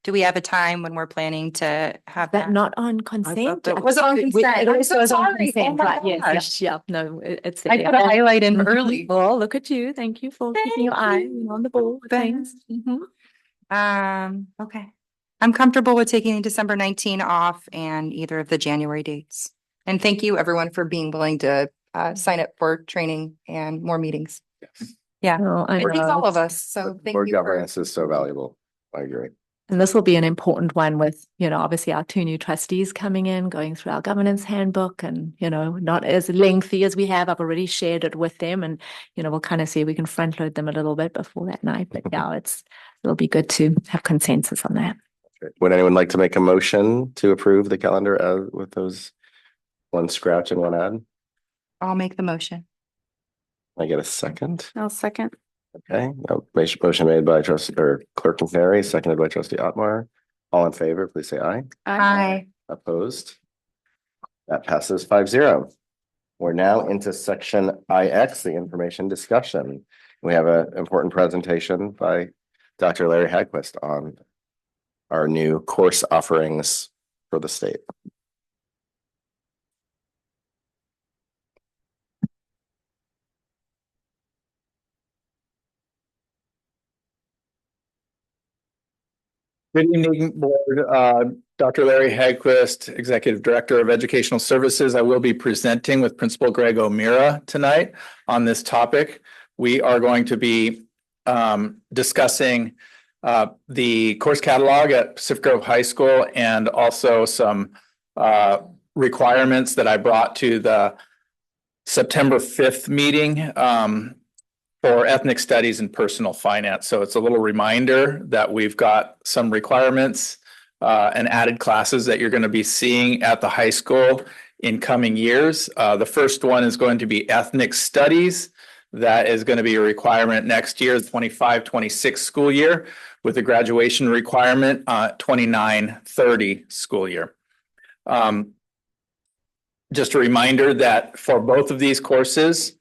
Do we have a time when we're planning to have That not on consent? Was it on consent? It I'm also so is on sorry. consent, Oh my right? Yes, gosh. yeah, no, it's. I put a highlight in early. Well, look at you. Thank you for keeping your eye on the ball with things. Okay. I'm comfortable with taking December 19 off and either of the January dates. And thank you everyone for being willing to sign up for training and more meetings. Yes. Yeah, Oh, I it takes know. all of us. So thank Board you. governance is so valuable. I agree. And this will be an important one with, obviously our 2 new trustees coming in, going through our governance handbook and, not as lengthy as we have. I've already shared it with them and, we'll kind of see if we can front load them a little bit before that night. But yeah, it'll be good to have consensus on that. Would anyone like to make a motion to approve the calendar with those one scratch and one add? I'll make the motion. I get a second. I'll second. Okay, motion made by Clerk McNary, seconded by Trustee Otmar. All in favor, please say aye. Aye. Opposed? That passes 5-0. We're now into section IX, the information discussion. We have an important presentation by Dr. Larry Hagquist on our new course offerings for the state. Good evening, board. Dr. Larry Hagquist, Executive Director of Educational Services. I will be presenting with Principal Greg O'Meara tonight on this topic. We are going to be discussing the course catalog at Pacific Grove High School and also some requirements that I brought to the September 5th meeting for ethnic studies and personal finance. So it's a little reminder that we've got some requirements and added classes that you're going to be seeing at the high school in coming years. The first one is going to be ethnic studies. That is going to be a requirement next year, the 25-26 school year, with a graduation requirement 29-30 school year. Just a reminder that for both of these courses,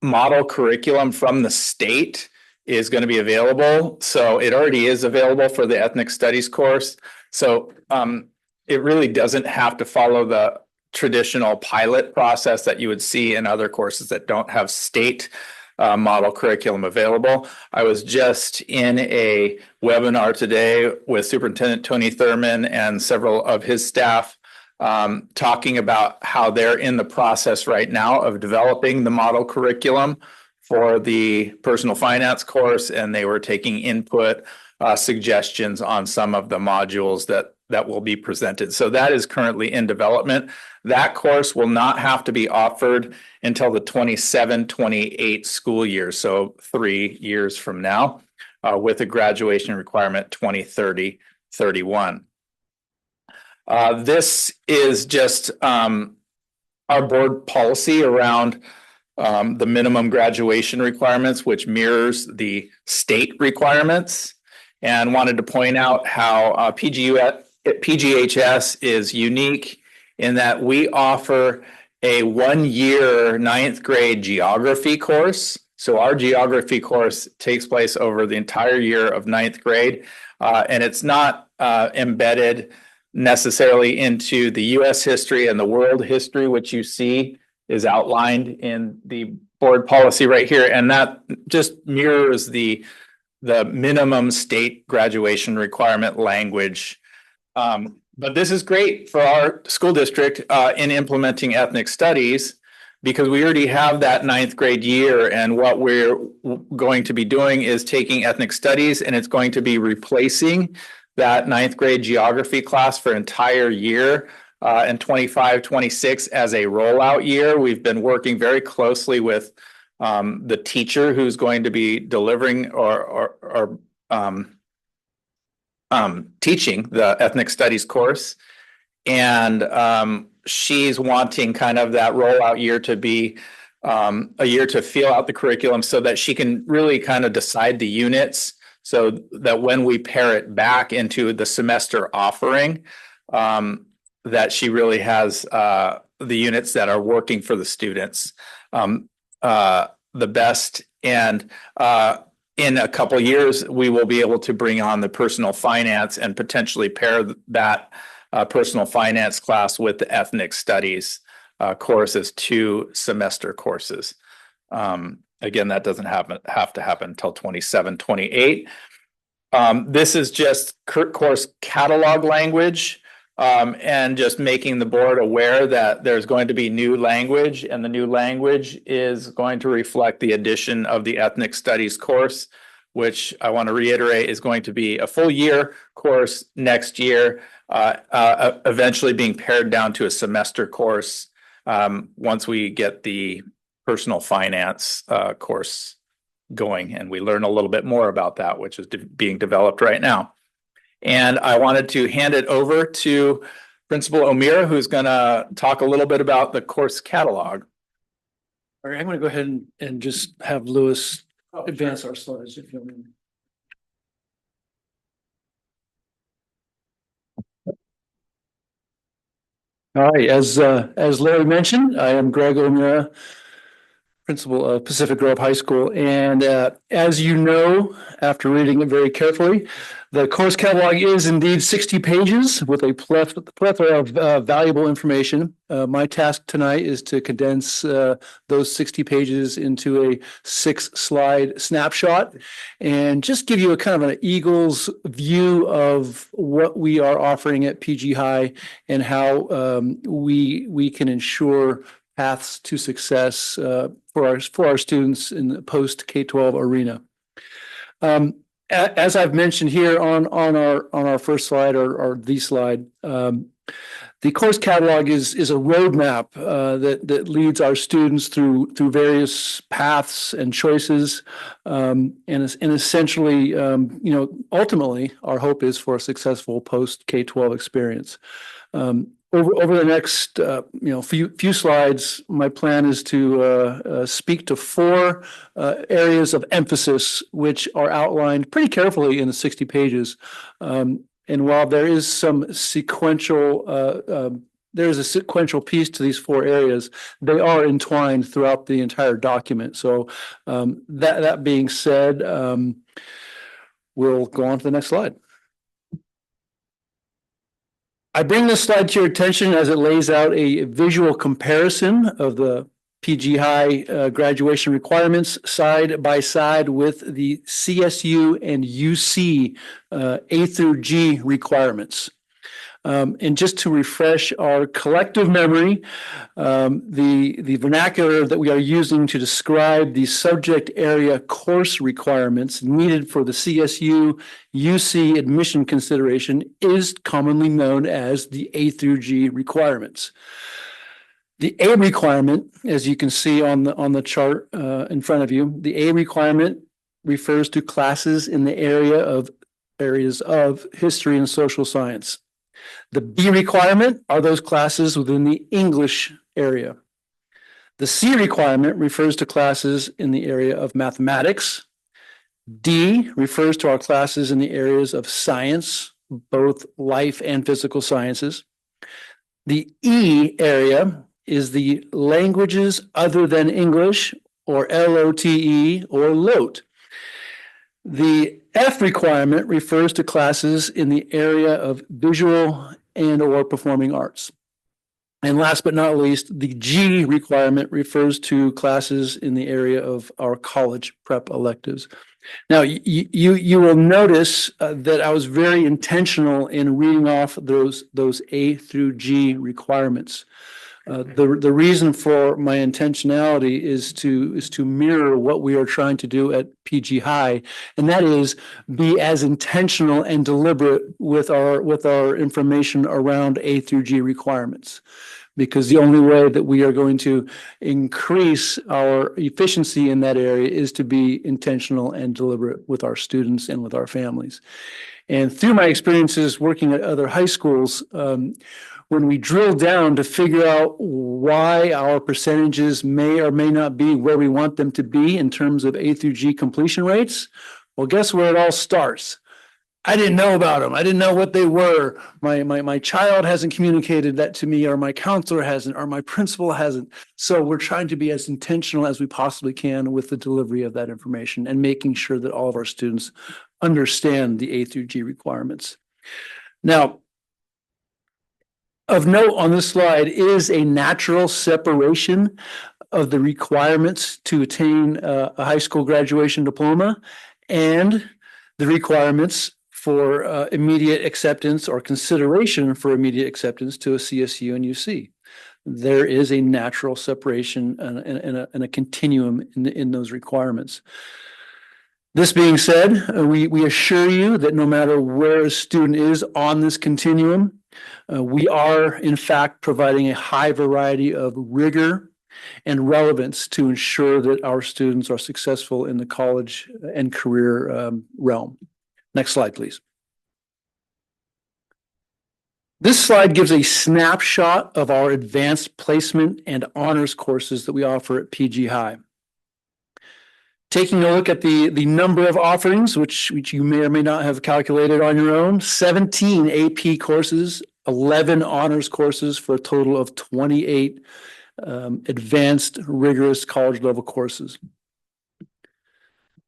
model curriculum from the state is going to be available. So it already is available for the ethnic studies course. So it really doesn't have to follow the traditional pilot process that you would see in other courses that don't have state model curriculum available. I was just in a webinar today with Superintendent Tony Thurman and several of his staff talking about how they're in the process right now of developing the model curriculum for the personal finance course, and they were taking input suggestions on some of the modules that will be presented. So that is currently in development. That course will not have to be offered until the 27-28 school year, so 3 years from now, with a graduation requirement 2030-31. This is just our board policy around the minimum graduation requirements, which mirrors the state requirements, and wanted to point out how PGHS is unique in that we offer a 1 year ninth grade geography course. So our geography course takes place over the entire year of ninth grade, and it's not embedded necessarily into the US history and the world history, which you see is outlined in the board policy right here. And that just mirrors the minimum state graduation requirement language. But this is great for our school district in implementing ethnic studies, because we already have that ninth grade year, and what we're going to be doing is taking ethnic studies, and it's going to be replacing that ninth grade geography class for entire year in 25-26 as a rollout year. We've been working very closely with the teacher who's going to be delivering or teaching the ethnic studies course. And she's wanting kind of that rollout year to be a year to feel out the curriculum so that she can really kind of decide the units, so that when we pair it back into the semester offering, that she really has the units that are working for the students the best. And in a couple of years, we will be able to bring on the personal finance and potentially pair that personal finance class with the ethnic studies course as 2 semester courses. Again, that doesn't have to happen until 27-28. This is just course catalog language, and just making the board aware that there's going to be new language, and the new language is going to reflect the addition of the ethnic studies course, which I want to reiterate is going to be a full year course next year, eventually being pared down to a semester course once we get the personal finance course going, and we learn a little bit more about that, which is being developed right now. And I wanted to hand it over to Principal O'Meara, who's going to talk a little bit about the course catalog. All right, I'm going to go ahead and just have Lewis advance our slides, if you don't mind. All right, as Larry mentioned, I am Greg O'Meara, principal of Pacific Grove High School. And as you know, after reading it very carefully, the course catalog is indeed 60 pages with a plethora of valuable information. My task tonight is to condense those 60 pages into a 6-slide snapshot and just give you a kind of an eagle's view of what we are offering at PG High and how we can ensure paths to success for our students in the post K-12 arena. As I've mentioned here on our first slide or the slide, the course catalog is a roadmap that leads our students through various paths and choices, and essentially, ultimately, our hope is for a successful post K-12 experience. Over the next few slides, my plan is to speak to 4 areas of emphasis, which are outlined pretty carefully in the 60 pages. And while there is some sequential, there is a sequential piece to these 4 areas, they are entwined throughout the entire document. So that being said, we'll go on to the next slide. I bring this slide to your attention as it lays out a visual comparison of the PG High graduation requirements side by side with the CSU and UC A through G requirements. And just to refresh our collective memory, the vernacular that we are using to describe the subject area course requirements needed for the CSU UC admission consideration is commonly known as the A through G requirements. The A requirement, as you can see on the chart in front of you, the A requirement refers to classes in the areas of history and social science. The B requirement are those classes within the English area. The C requirement refers to classes in the area of mathematics. D refers to our classes in the areas of science, both life and physical sciences. The E area is the languages other than English, or LOTE, or LOTE. The F requirement refers to classes in the area of visual and or performing arts. And last but not least, the G requirement refers to classes in the area of our college prep electives. Now, you will notice that I was very intentional in reading off those A through G requirements. The reason for my intentionality is to mirror what we are trying to do at PG High, and that is be as intentional and deliberate with our information around A through G requirements. Because the only way that we are going to increase our efficiency in that area is to be intentional and deliberate with our students and with our families. And through my experiences working at other high schools, when we drill down to figure out why our percentages may or may not be where we want them to be in terms of A through G completion rates, well, guess where it all starts? I didn't know about them. I didn't know what they were. My child hasn't communicated that to me, or my counselor hasn't, or my principal hasn't. So we're trying to be as intentional as we possibly can with the delivery of that information and making sure that all of our students understand the A through G requirements. Now, of note on this slide is a natural separation of the requirements to attain a high school graduation diploma and the requirements for immediate acceptance or consideration for immediate acceptance to a CSU and UC. There is a natural separation and a continuum in those requirements. This being said, we assure you that no matter where a student is on this continuum, we are in fact providing a high variety of rigor and relevance to ensure that our students are successful in the college and career realm. Next slide, please. This slide gives a snapshot of our advanced placement and honors courses that we offer at PG High. Taking a look at the number of offerings, which you may or may not have calculated on your own, 17 AP courses, 11 honors courses for a total of 28 advanced rigorous college level courses.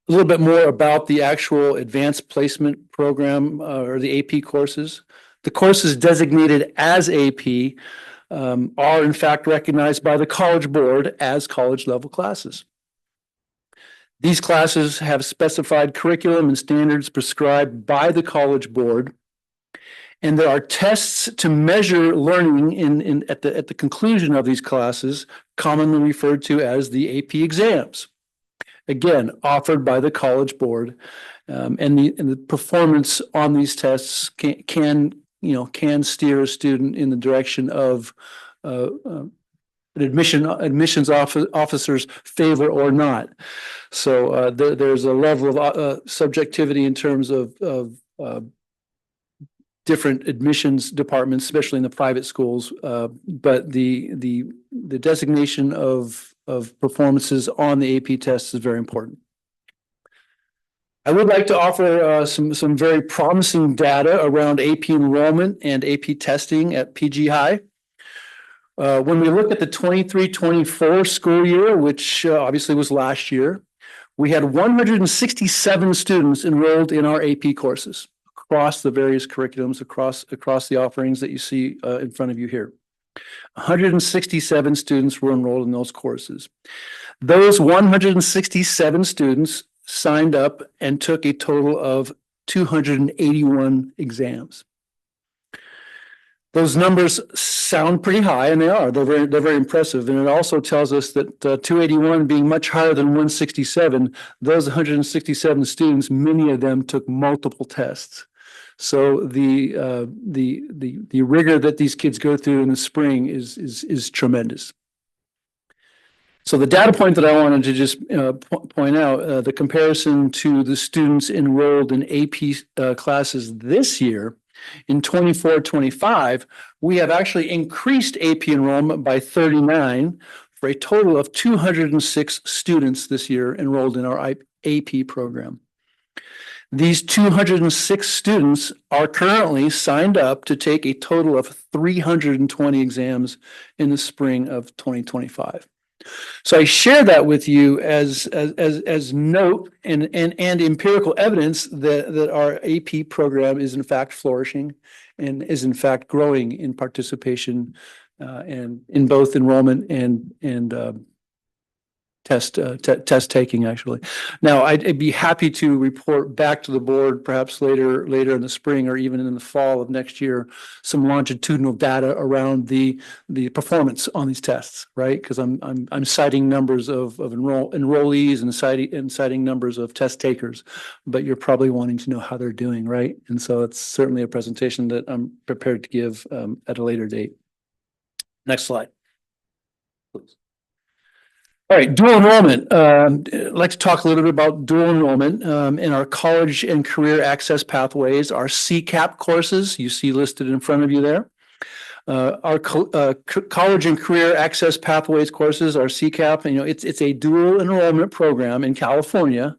A little bit more about the actual advanced placement program or the AP courses. The courses designated as AP are in fact recognized by the College Board as college level classes. These classes have specified curriculum and standards prescribed by the College Board, and there are tests to measure learning at the conclusion of these classes, commonly referred to as the AP exams. Again, offered by the College Board, and the performance on these tests can steer a student in the direction of an admissions officer's favor or not. So there's a level of subjectivity in terms of different admissions departments, especially in the private schools. But the designation of performances on the AP tests is very important. I would like to offer some very promising data around AP enrollment and AP testing at PG High. When we look at the 23-24 school year, which obviously was last year, we had 167 students enrolled in our AP courses across the various curriculums, across the offerings that you see in front of you here. 167 students were enrolled in those courses. Those 167 students signed up and took a total of 281 exams. Those numbers sound pretty high, and they are. They're very impressive. And it also tells us that 281 being much higher than 167, those 167 students, many of them took multiple tests. So the rigor that these kids go through in the spring is tremendous. So the data point that I wanted to just point out, the comparison to the students enrolled in AP classes this year, in 24-25, we have actually increased AP enrollment by 39 for a total of 206 students this year enrolled in our AP program. These 206 students are currently signed up to take a total of 320 exams in the spring of 2025. So I share that with you as note and empirical evidence that our AP program is in fact flourishing and is in fact growing in participation and in both enrollment and test taking actually. Now, I'd be happy to report back to the board perhaps later in the spring or even in the fall of next year some longitudinal data around the performance on these tests, right? Because I'm citing numbers of enrollees and citing numbers of test takers, but you're probably wanting to know how they're doing, right? And so it's certainly a presentation that I'm prepared to give at a later date. Next slide, please. All right, dual enrollment. I'd like to talk a little bit about dual enrollment in our college and career access pathways, our CCAP courses you see listed in front of you there. Our college and career access pathways courses, our CCAP, it's a dual enrollment program in California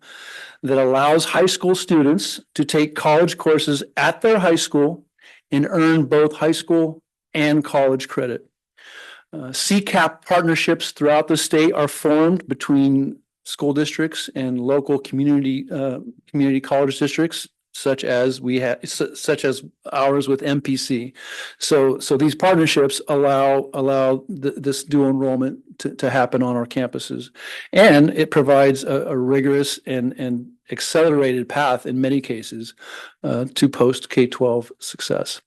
that allows high school students to take college courses at their high school and earn both high school and college credit. CCAP partnerships throughout the state are formed between school districts and local community college districts, such as ours with MPC. So these partnerships allow this dual enrollment to happen on our campuses, and it provides a rigorous and accelerated path in many cases to post K-12 success.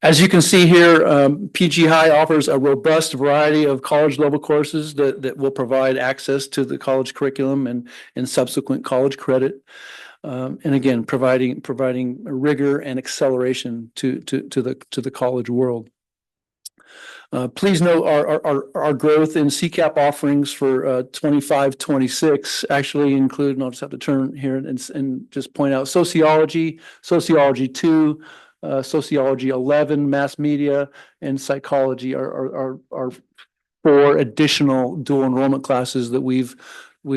As you can see here, PG High offers a robust variety of college level courses that will provide access to the college curriculum and subsequent college credit. And again, providing rigor and acceleration to the college world. Please note our growth in CCAP offerings for 25-26 actually include, and I'll just have to turn here and just point out sociology 2, sociology 11, mass media, and psychology are 4 additional dual enrollment classes that we've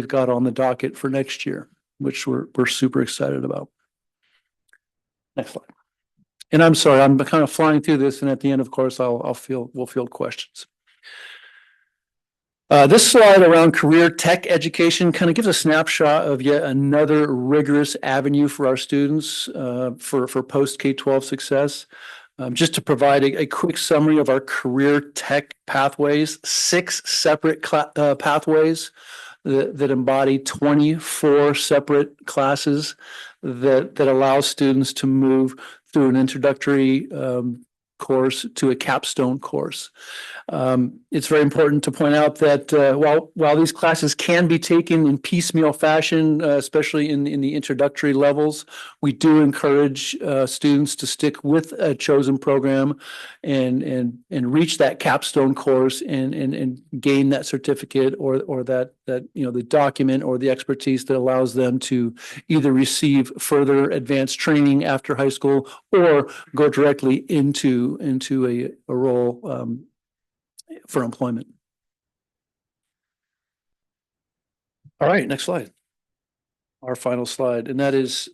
got on the docket for next year, which we're super excited about. Next slide. And I'm sorry, I'm kind of flying through this, and at the end, of course, we'll field questions. This slide around career tech education kind of gives a snapshot of yet another rigorous avenue for our students for post K-12 success. Just to provide a quick summary of our career tech pathways, 6 separate pathways that embody 24 separate classes that allow students to move through an introductory course to a capstone course. It's very important to point out that while these classes can be taken in piecemeal fashion, especially in the introductory levels, we do encourage students to stick with a chosen program and reach that capstone course and gain that certificate or that the document or the expertise that allows them to either receive further advanced training after high school or go directly into a role for employment. All right, next slide. Our final slide, and that is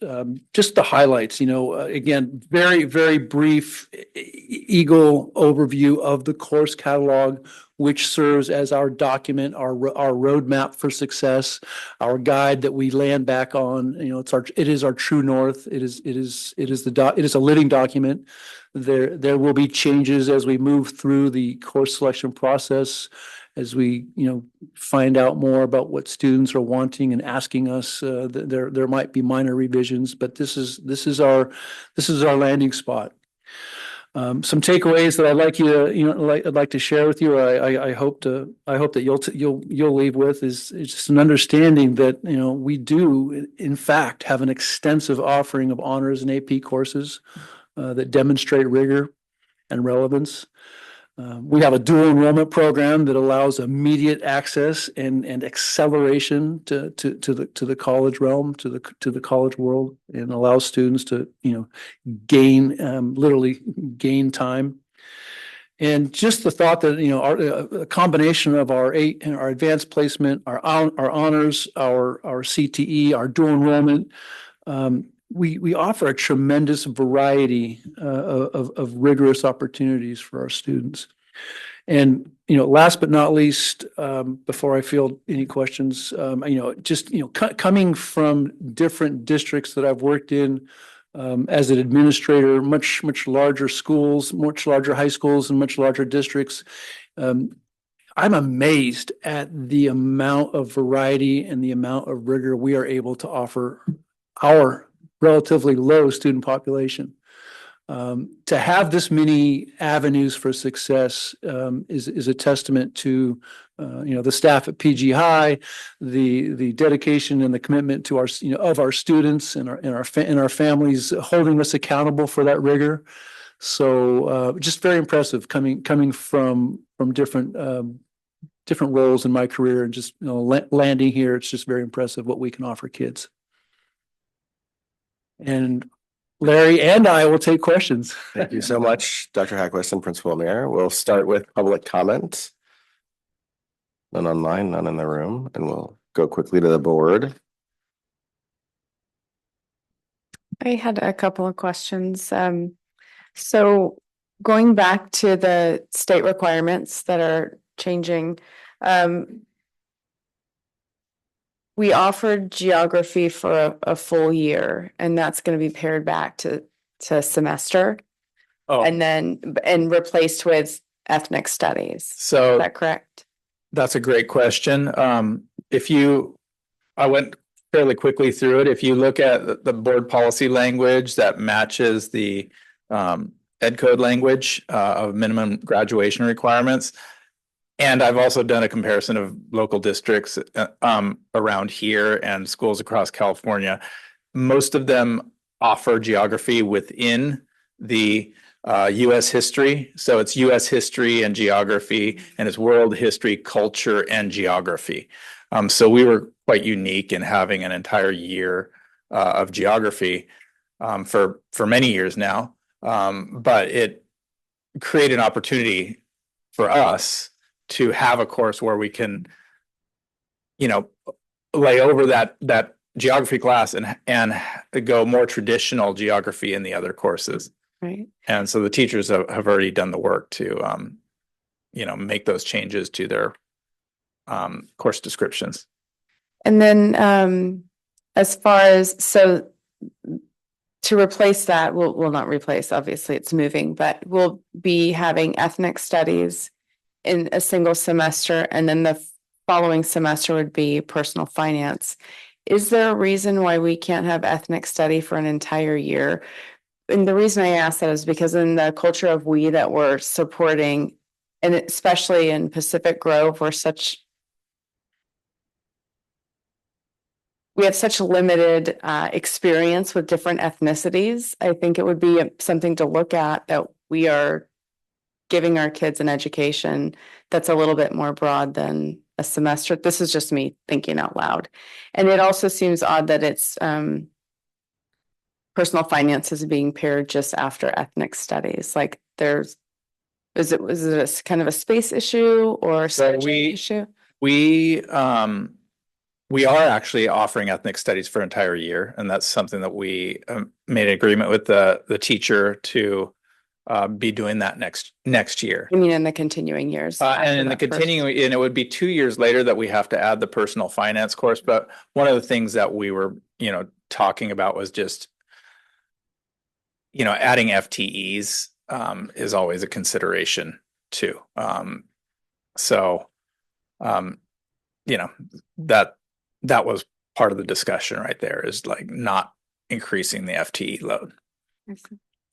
just the highlights. Again, very, very brief eagle overview of the course catalog, which serves as our document, our roadmap for success, our guide that we land back on. It is our true north. It is a living document. There will be changes as we move through the course selection process, as we find out more about what students are wanting and asking us. There might be minor revisions, but this is our landing spot. Some takeaways that I'd like to share with you. I hope that you'll leave with is just an understanding that we do in fact have an extensive offering of honors and AP courses that demonstrate rigor and relevance. We have a dual enrollment program that allows immediate access and acceleration to the college realm, to the college world, and allows students to literally gain time. And just the thought that a combination of our advanced placement, our honors, our CTE, our dual enrollment, we offer a tremendous variety of rigorous opportunities for our students. And, last but not least, before I field any questions, coming from different districts that I've worked in as an administrator, much larger schools, much larger high schools, and much larger districts, I'm amazed at the amount of variety and the amount of rigor we are able to offer our relatively low student population. To have this many avenues for success is a testament to the staff at PG High, the dedication and the commitment to our students and our families holding us accountable for that rigor. So just very impressive coming from different roles in my career, and just landing here. It's just very impressive what we can offer kids. And Larry and I will take questions. Thank you so much, Dr. Hackwist and Principal Amir. We'll start with public comment. None online, none in the room, and we'll go quickly to the board. I had a couple of questions. So going back to the state requirements that are changing, we offered geography for a full year, and that's going to be pared back to semester. Oh. And replaced with ethnic studies. So Is that correct? that's a great question. I went fairly quickly through it. If you look at the board policy language that matches the ed code language of minimum graduation requirements, and I've also done a comparison of local districts around here and schools across California. Most of them offer geography within the U.S. history. So it's U.S. history and geography, and it's world history, culture, and geography. So we were quite unique in having an entire year of geography for many years now. But it created an opportunity for us to have a course where we can, lay over that geography class and go more traditional geography in the other courses. Right. And so the teachers have already done the work to, make those changes to their course descriptions. And then as far as, to replace that, we'll not replace, obviously it's moving, but we'll be having ethnic studies in a single semester, and then the following semester would be personal finance. Is there a reason why we can't have ethnic study for an entire year? And the reason I ask that is because in the culture of we that we're supporting, and especially in Pacific Grove, we have such limited experience with different ethnicities. I think it would be something to look at, that we are giving our kids an education that's a little bit more broad than a semester. This is just me thinking out loud. And it also seems odd that it's personal finance is being paired just after ethnic studies. Like is it a kind of a space issue or issue? We are actually offering ethnic studies for an entire year, and that's something that we made an agreement with the teacher to be doing that next year. I mean, in the continuing years. And in the continuing, and it would be 2 years later that we have to add the personal finance course. But one of the things that we were, talking about was just, adding FTEs is always a consideration too. That was part of the discussion right there, is like not increasing the FTE load.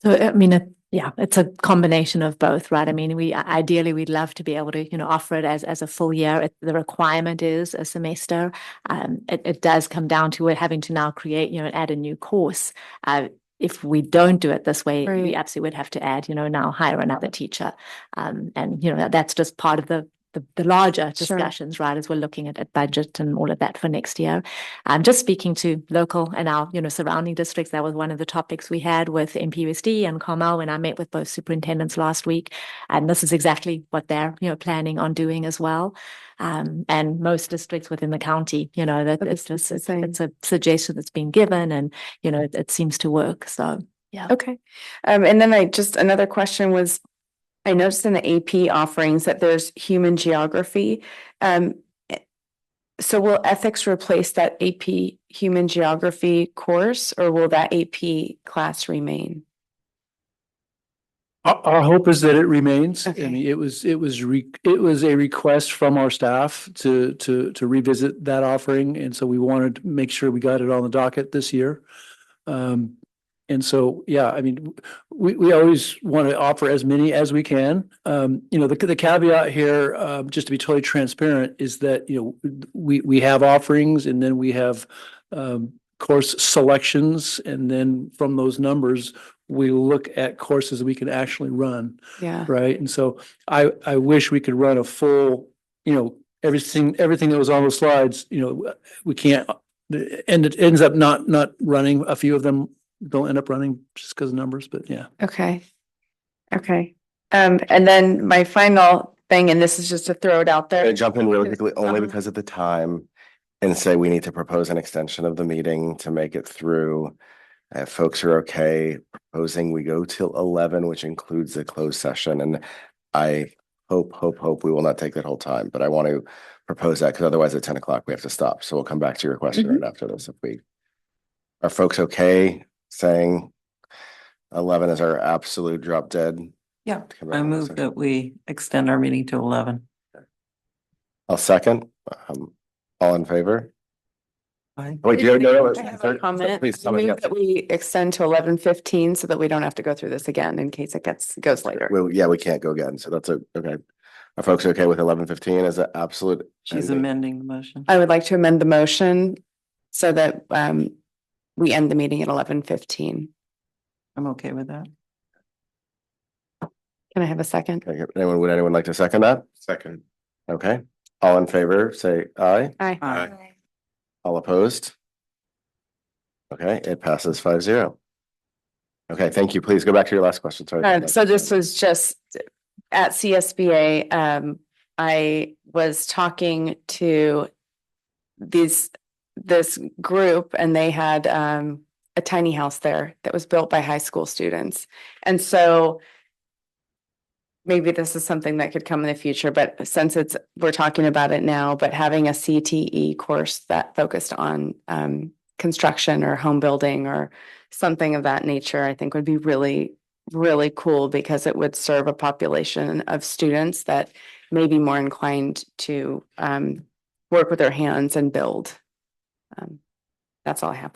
So, I mean, it's a combination of both, right? I mean, we'd love to be able to, offer it as a full year. The requirement is a semester. It does come down to it having to now create, add a new course. If we don't do it this way, we absolutely would have to add, now hire another teacher. And, that's just part of the the larger Sure. discussions, right, as we're looking at budget and all of that for next year. Just speaking to local and our, surrounding districts, that was one of the topics we had with MPUSD and Carmel when I met with both superintendents last week. And this is exactly what they're, planning on doing as well. And most districts within the county, that it's a suggestion that's been given, and, it seems to work. So, yeah. Okay. And then another question was, I noticed in the AP offerings that there's human geography. So will ethics replace that AP human geography course, or will that AP class remain? Our hope is that it remains. Okay. I mean, it was a request from our staff to revisit that offering, and so we wanted to make sure we got it on the docket this year. And so, yeah, I mean, we always want to offer as many as we can. The caveat here, just to be totally transparent, is that, we have offerings, and then we have course selections, and then from those numbers, we look at courses we can actually run. Yeah. Right. And so I wish we could run a full, everything that was on the slides, we can't, and it ends up not running. A few of them don't end up running just because of numbers, but yeah. Okay. Okay. And then my final thing, and this is just to throw it out Can I there. jump in really quickly, only because of the time, and say we need to propose an extension of the meeting to make it through. If folks are okay, proposing we go till 11, which includes the closed session. And I hope we will not take that whole time, but I want to propose that, because otherwise at 10 o'clock we have to stop. So we'll come back to your question right after this. Are folks okay saying 11 is our absolute drop dead? Yeah, I move that we extend our meeting to 11. I'll second. All in favor? Aye. Wait, no. I have a comment. Please, I move that we extend to 11:15 so that we don't have to go through this again in case it goes later. Well, yeah, we can't go again. So that's okay. Are folks okay with 11:15 as an absolute? She's ending? amending the motion. I would like to amend the motion so that we end the meeting at 11:15. I'm okay with that. Can I have a second? Okay, would anyone like to second that? Second. Okay. All in favor, say aye. Aye. Aye. All opposed? Okay, it passes 5-0. Okay, thank you. Please go back to your last question. Sorry. So this was just at CSBA. I was talking to this group, and they had a tiny house there that was built by high school students. And so maybe this is something that could come in the future, but since we're talking about it now, but having a CTE course that focused on construction or home building or something of that nature, I think would be really, really cool, because it would serve a population of students that may be more inclined to work with their hands and build. That's all I have.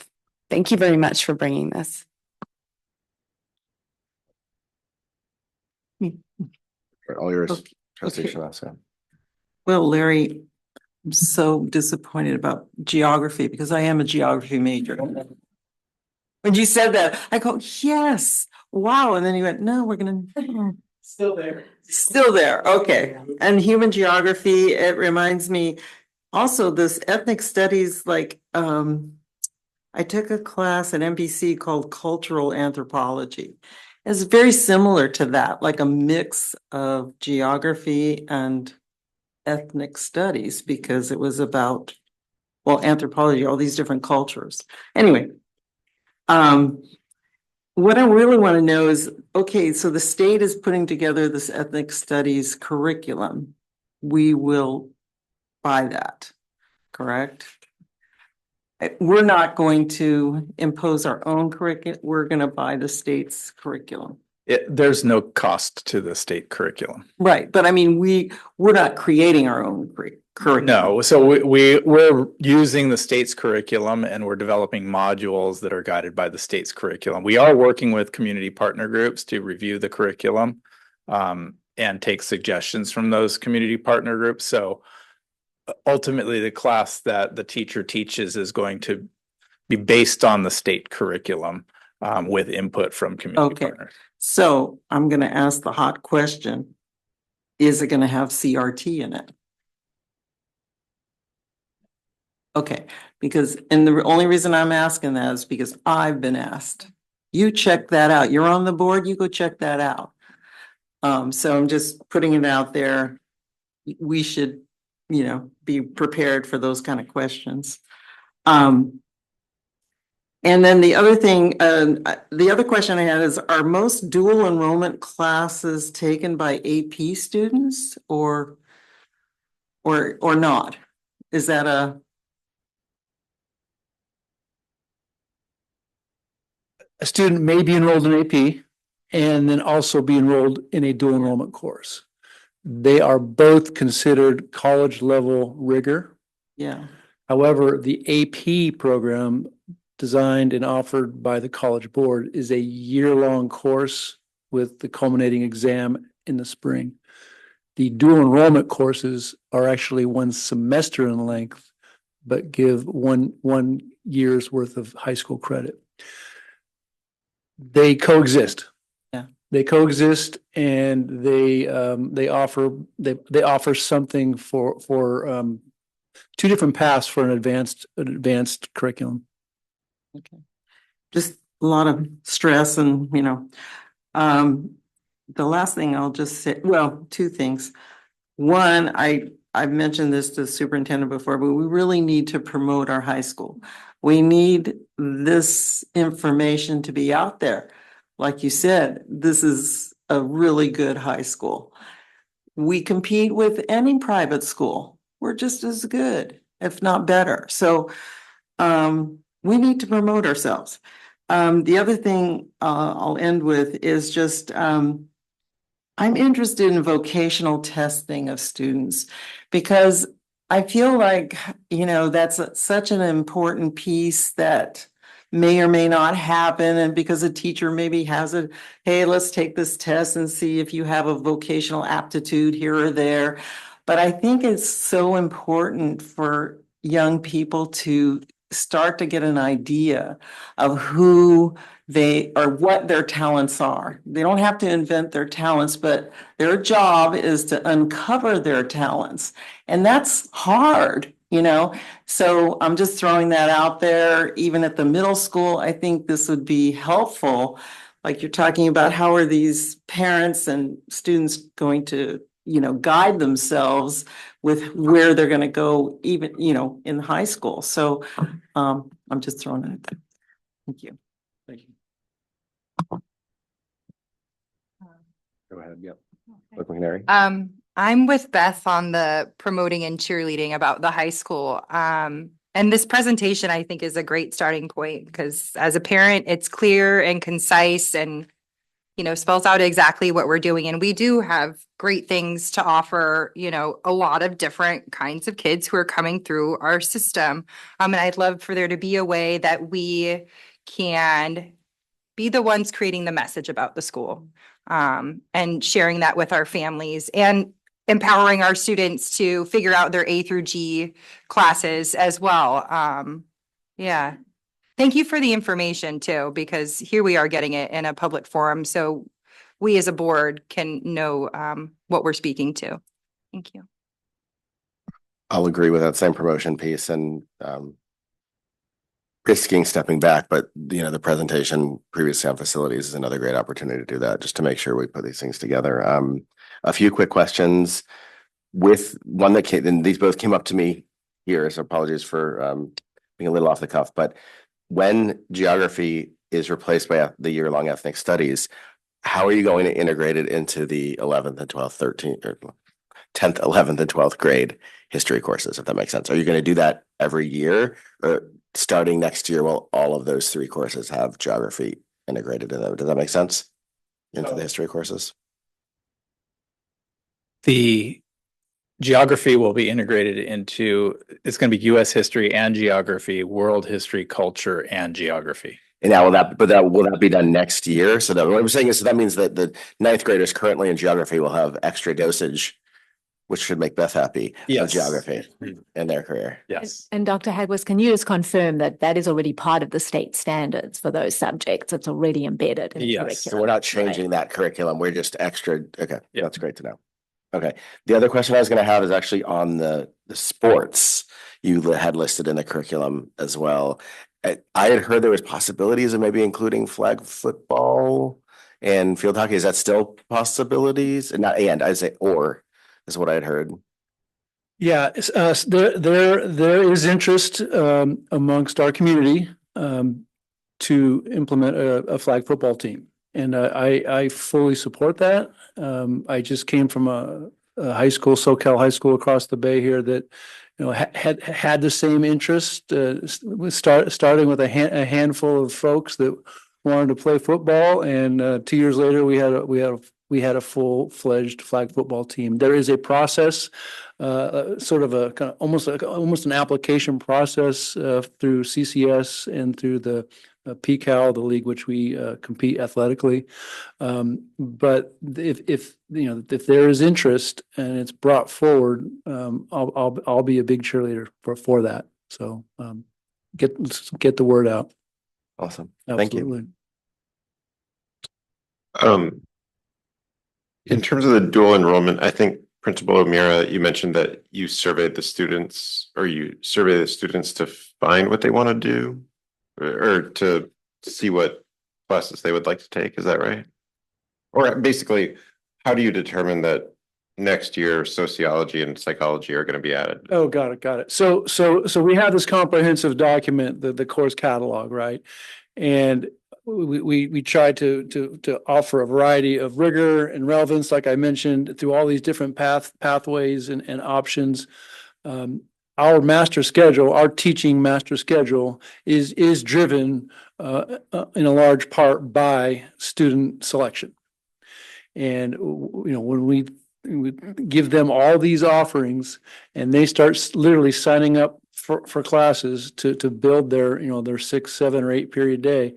Thank you very much for bringing this. All yours, Okay. trustee Okay. Shalasa. Well, Larry, I'm so disappointed about geography because I am a geography major. When you said that, I go, yes, wow. And then you went, no, we're gonna. Still there. Still there, okay. And human geography, it reminds me also this ethnic studies, like I took a class at MBC called cultural anthropology. It's very similar to that, like a mix of geography and ethnic studies, because it was about, well, anthropology, all these different cultures. Anyway, what I really want to know is, okay, so the state is putting together this ethnic studies curriculum. We will buy that, correct? We're not going to impose our own curriculum. We're going to buy the state's curriculum. There's no cost to the state curriculum. Right, but I mean, we're not creating our own curriculum. No, so we're using the state's curriculum, and we're developing modules that are guided by the state's curriculum. We are working with community partner groups to review the curriculum and take suggestions from those community partner groups. So ultimately, the class that the teacher teaches is going to be based on the state curriculum with input from community partners. So I'm going to ask the hot question. is it going to have CRT in it? Okay, because, and the only reason I'm asking that is because I've been asked. You check that out. You're on the board, you go check that out. So I'm just putting it out there. We should, be prepared for those kind of questions. And then the other thing, the other question I had is, are most dual enrollment classes taken by AP students or not? Is that A student may be enrolled in AP and then also be enrolled in a dual enrollment course. They are both considered college level rigor. Yeah. However, the AP program designed and offered by the College Board is a year-long course with the culminating exam in the spring. The dual enrollment courses are actually 1 semester in length, but give one year's worth of high school credit. They coexist. Yeah. They coexist, and they offer something for 2 different paths for an advanced curriculum. Okay. Just a lot of stress and, the last thing I'll just say, well, 2 things. One, I've mentioned this to the superintendent before, but we really need to promote our high school. We need this information to be out there. Like you said, this is a really good high school. We compete with any private school. We're just as good, if not better. So, we need to promote ourselves. The other thing I'll end with is just, I'm interested in vocational testing of students because I feel like, that's such an important piece that may or may not happen. And because a teacher maybe has a, hey, let's take this test and see if you have a vocational aptitude here or there. But I think it's so important for young people to start to get an idea of who they or what their talents are. They don't have to invent their talents, but their job is to uncover their talents. And that's hard, So I'm just throwing that out there. Even at the middle school, I think this would be helpful. Like you're talking about, how are these parents and students going to, guide themselves with where they're going to go, even, in high school. So I'm just throwing it out there. Thank you. Thank you. Go ahead. Yep. Canary. I'm with Beth on the promoting and cheerleading about the high school. And this presentation, I think, is a great starting point because as a parent, it's clear and concise and, spells out exactly what we're doing. And we do have great things to offer, a lot of different kinds of kids who are coming through our system. And I'd love for there to be a way that we can be the ones creating the message about the school, and sharing that with our families and empowering our students to figure out their A through G classes as well. Yeah. Thank you for the information too, because here we are getting it in a public forum. So we as a board can know what we're speaking to. Thank you. I'll agree with that same promotion piece and risking stepping back, but the presentation previously on facilities is another great opportunity to do that, just to make sure we put these things together. A few quick questions with one that came, and these both came up to me here, so apologies for being a little off the cuff, but when geography is replaced by the year-long ethnic studies, how are you going to integrate it into the 11th and 12th, 13th, or 10th, 11th, and 12th grade history courses, if that makes sense? Are you going to do that every year, or starting next year will all of those 3 courses have geography integrated in them? Does that make sense? Into the history courses? The geography will be integrated into, it's going to be US history and geography, world history, culture, and geography. And now will that be done next year? So that what I'm saying is, so that means that the 9th graders currently in geography will have extra dosage, which should make Beth happy, of geography in their career. Yes. And Dr. Hagwas, can you just confirm that that is already part of the state standards for those subjects? It's already embedded in the curriculum. So we're not changing that curriculum. We're just extra. Okay. Yeah. That's great to know. Okay. The other question I was gonna have is actually on the sports you had listed in the curriculum as well. I had heard there was possibilities of maybe including flag football and field hockey. Is that still possibilities? And not and, I say or is what I had heard. Yeah, there is interest amongst our community to implement a flag football team. And I fully support that. I just came from a high school, SoCal High School across the bay here that, you know, had the same interest, starting with a handful of folks that wanted to play football. And 2 years later, we had a full-fledged flag football team. There is a process, sort of a kind of almost an application process through CCS and through the PCAL, the league which we compete athletically. But if you know if there is interest and it's brought forward, I'll be a big cheerleader for that. So let's get the word out. Awesome. Absolutely. Thank you. In terms of the dual enrollment, I think Principal O'Meara, you mentioned that you surveyed the students to find what they want to do or to see what classes they would like to take. Is that right? Or basically, how do you determine that next year sociology and psychology are going to be added? Oh, got it. So we have this comprehensive document, the course catalog, right? And we try to offer a variety of rigor and relevance, like I mentioned, through all these different pathways and options. Our master schedule, our teaching master schedule is driven in a large part by student selection. And you know, when we give them all these offerings and they start literally signing up for classes to build their 6, 7, or 8 period day,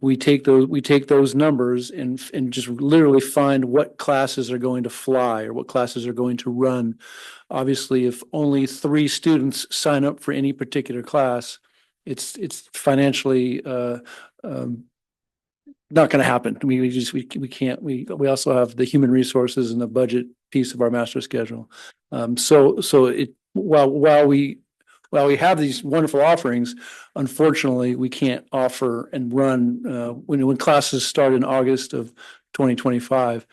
we take those numbers and just literally find what classes are going to fly or what classes are going to run. Obviously, if only 3 students sign up for any particular class, it's financially not going to happen. I mean, we can't. We also have the human resources and the budget piece of our master schedule. While we have these wonderful offerings, unfortunately, we can't offer and run when classes start in August of 2025.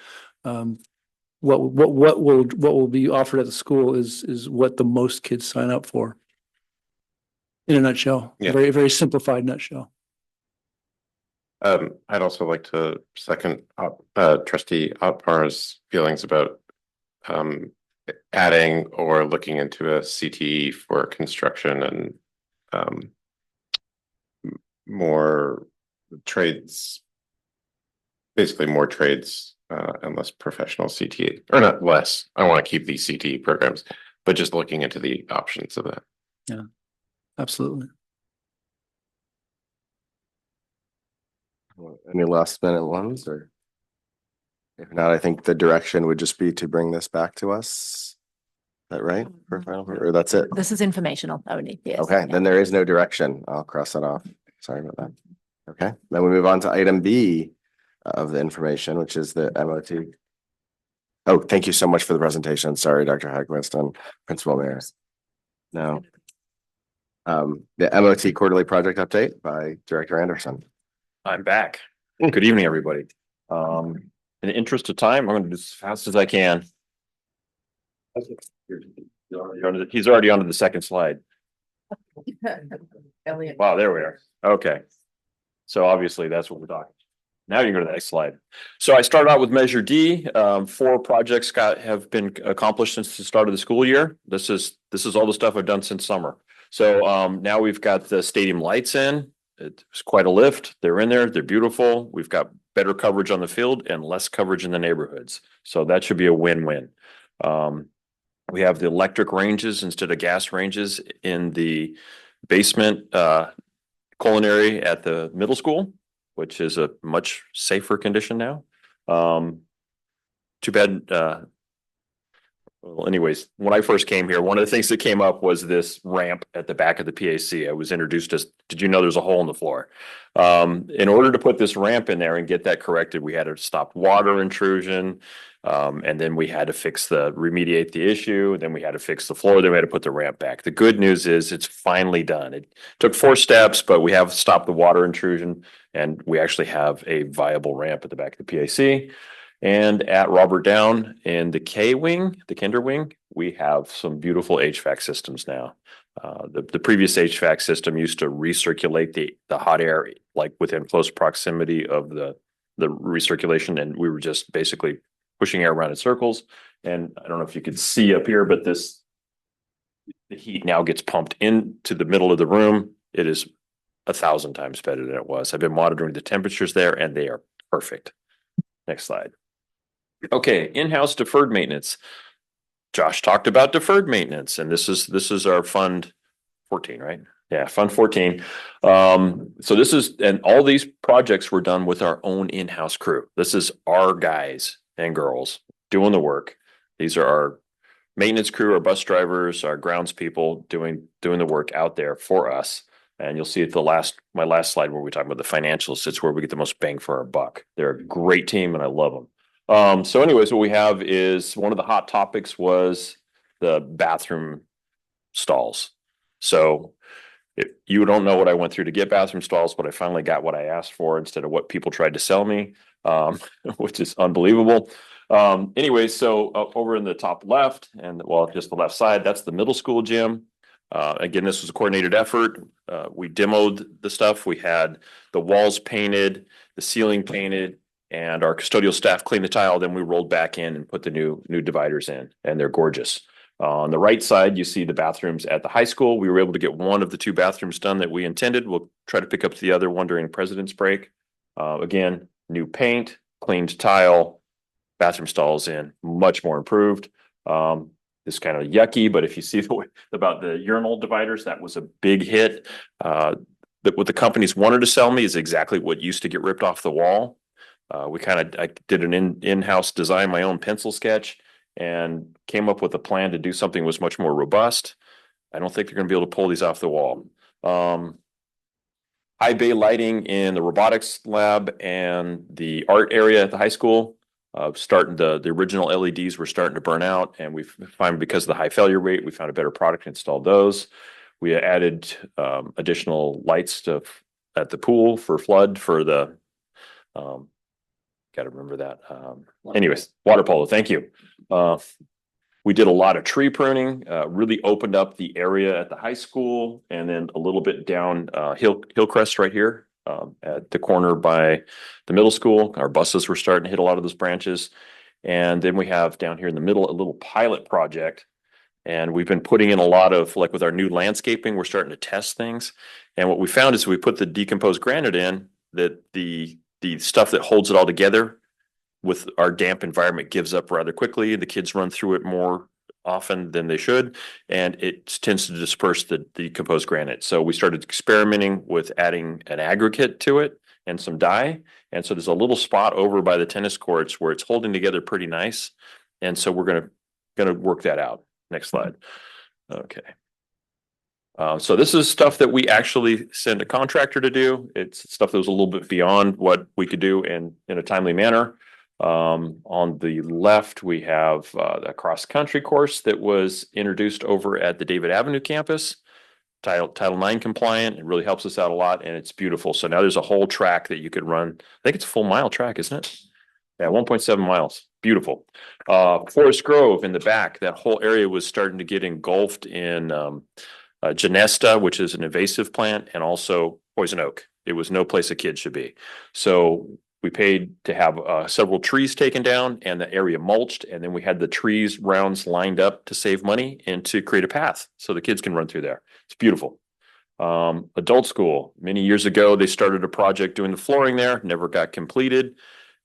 What will be offered at the school is what the most kids sign up for. In a nutshell, very, very simplified nutshell. I'd also like to second Trustee Otpar's feelings about adding or looking into a CTE for construction and more trades, basically more trades and less professional CTE, or not less. I want to keep these CTE programs, but just looking into the options of that. Yeah, absolutely. Any last minute ones, or if not, I think the direction would just be to bring this back to us. Is that right? For final, or that's it? This is informational only. Yes. Okay, then there is no direction. I'll cross that off. Sorry about that. Okay, then we move on to item B of the information, which is the MOT. Oh, thank you so much for the presentation. Sorry, Dr. Hagmist and Principal Mayor. No. The MOT quarterly project update by Director Anderson. I'm back. Good evening, everybody. In the interest of time, I'm going to do as fast as I can. He's already onto the second slide. Wow, there we are. Okay. So obviously that's what we're talking. Now you can go to the next slide. So I started out with Measure D. 4 projects have been accomplished since the start of the school year. This is all the stuff I've done since summer. So now we've got the stadium lights in. It's quite a lift. They're in there. They're beautiful. We've got better coverage on the field and less coverage in the neighborhoods. So that should be a win-win. We have the electric ranges instead of gas ranges in the basement culinary at the middle school, which is a much safer condition now. Too bad Well, anyways, when I first came here, one of the things that came up was this ramp at the back of the PAC. I was introduced as, did you know there's a hole in the floor? In order to put this ramp in there and get that corrected, we had to stop water intrusion. And then we had to remediate the issue. Then we had to fix the floor. Then we had to put the ramp back. The good news is it's finally done. It took 4 steps, but we have stopped the water intrusion and we actually have a viable ramp at the back of the PAC. And at Robert Down in the K wing, the Kinder wing, we have some beautiful HVAC systems now. The previous HVAC system used to recirculate the hot air like within close proximity of the recirculation, and we were just basically pushing air around in circles. And I don't know if you could see up here, but the heat now gets pumped into the middle of the room. It is 1,000 times better than it was. I've been monitoring the temperatures there, and they are perfect. Next slide. Okay, in-house deferred maintenance. Josh talked about deferred maintenance, and this is our Fund 14, right? Yeah, Fund 14. And all these projects were done with our own in-house crew. This is our guys and girls doing the work. These are our maintenance crew, our bus drivers, our grounds people doing the work out there for us. And you'll see at my last slide where we talk about the financials, it's where we get the most bang for our buck. They're a great team and I love them. So anyways, what we have is one of the hot topics was the bathroom stalls. So if you don't know what I went through to get bathroom stalls, but I finally got what I asked for instead of what people tried to sell me, which is unbelievable. Anyways, so over in the top left and just the left side, that's the middle school gym. Again, this was a coordinated effort. We demoed the stuff. We had the walls painted, the ceiling painted, and our custodial staff cleaned the tile. Then we rolled back in and put the new dividers in, and they're gorgeous. On the right side, you see the bathrooms at the high school. We were able to get one of the 2 bathrooms done that we intended. We'll try to pick up the other one during President's break. Again, new paint, cleaned tile, bathroom stalls in, much more improved. It's kind of yucky, but if you see about the urinal dividers, that was a big hit. What the companies wanted to sell me is exactly what used to get ripped off the wall. I did an in-house design, my own pencil sketch, and came up with a plan to do something that was much more robust. I don't think they're going to be able to pull these off the wall. High bay lighting in the robotics lab and the art area at the high school. Starting the original LEDs were starting to burn out, and we found because of the high failure rate, we found a better product and installed those. We added additional lights at the pool for flood for the got to remember that. Anyways, water polo. Thank you. We did a lot of tree pruning, really opened up the area at the high school, and then a little bit down Hillcrest right here at the corner by the middle school. Our buses were starting to hit a lot of those branches. And then we have down here in the middle, a little pilot project. And we've been putting in a lot of, like with our new landscaping, we're starting to test things. And what we found is we put the decomposed granite in, that the stuff that holds it all together with our damp environment gives up rather quickly. The kids run through it more often than they should, and it tends to disperse the decomposed granite. So we started experimenting with adding an aggregate to it and some dye. And so there's a little spot over by the tennis courts where it's holding together pretty nice. And so we're gonna work that out. Next slide. Okay. So this is stuff that we actually send a contractor to do. It's stuff that was a little bit beyond what we could do in a timely manner. On the left, we have a cross-country course that was introduced over at the David Avenue campus. Title IX compliant. It really helps us out a lot, and it's beautiful. So now there's a whole track that you could run. I think it's a full mile track, isn't it? Yeah, 1.7 miles. Beautiful. Forest Grove in the back, that whole area was starting to get engulfed in Genesta, which is an invasive plant, and also poison oak. It was no place a kid should be. So we paid to have several trees taken down and the area mulched, and then we had the trees rounds lined up to save money and to create a path so the kids can run through there. It's beautiful. Adult school, many years ago, they started a project doing the flooring there, never got completed,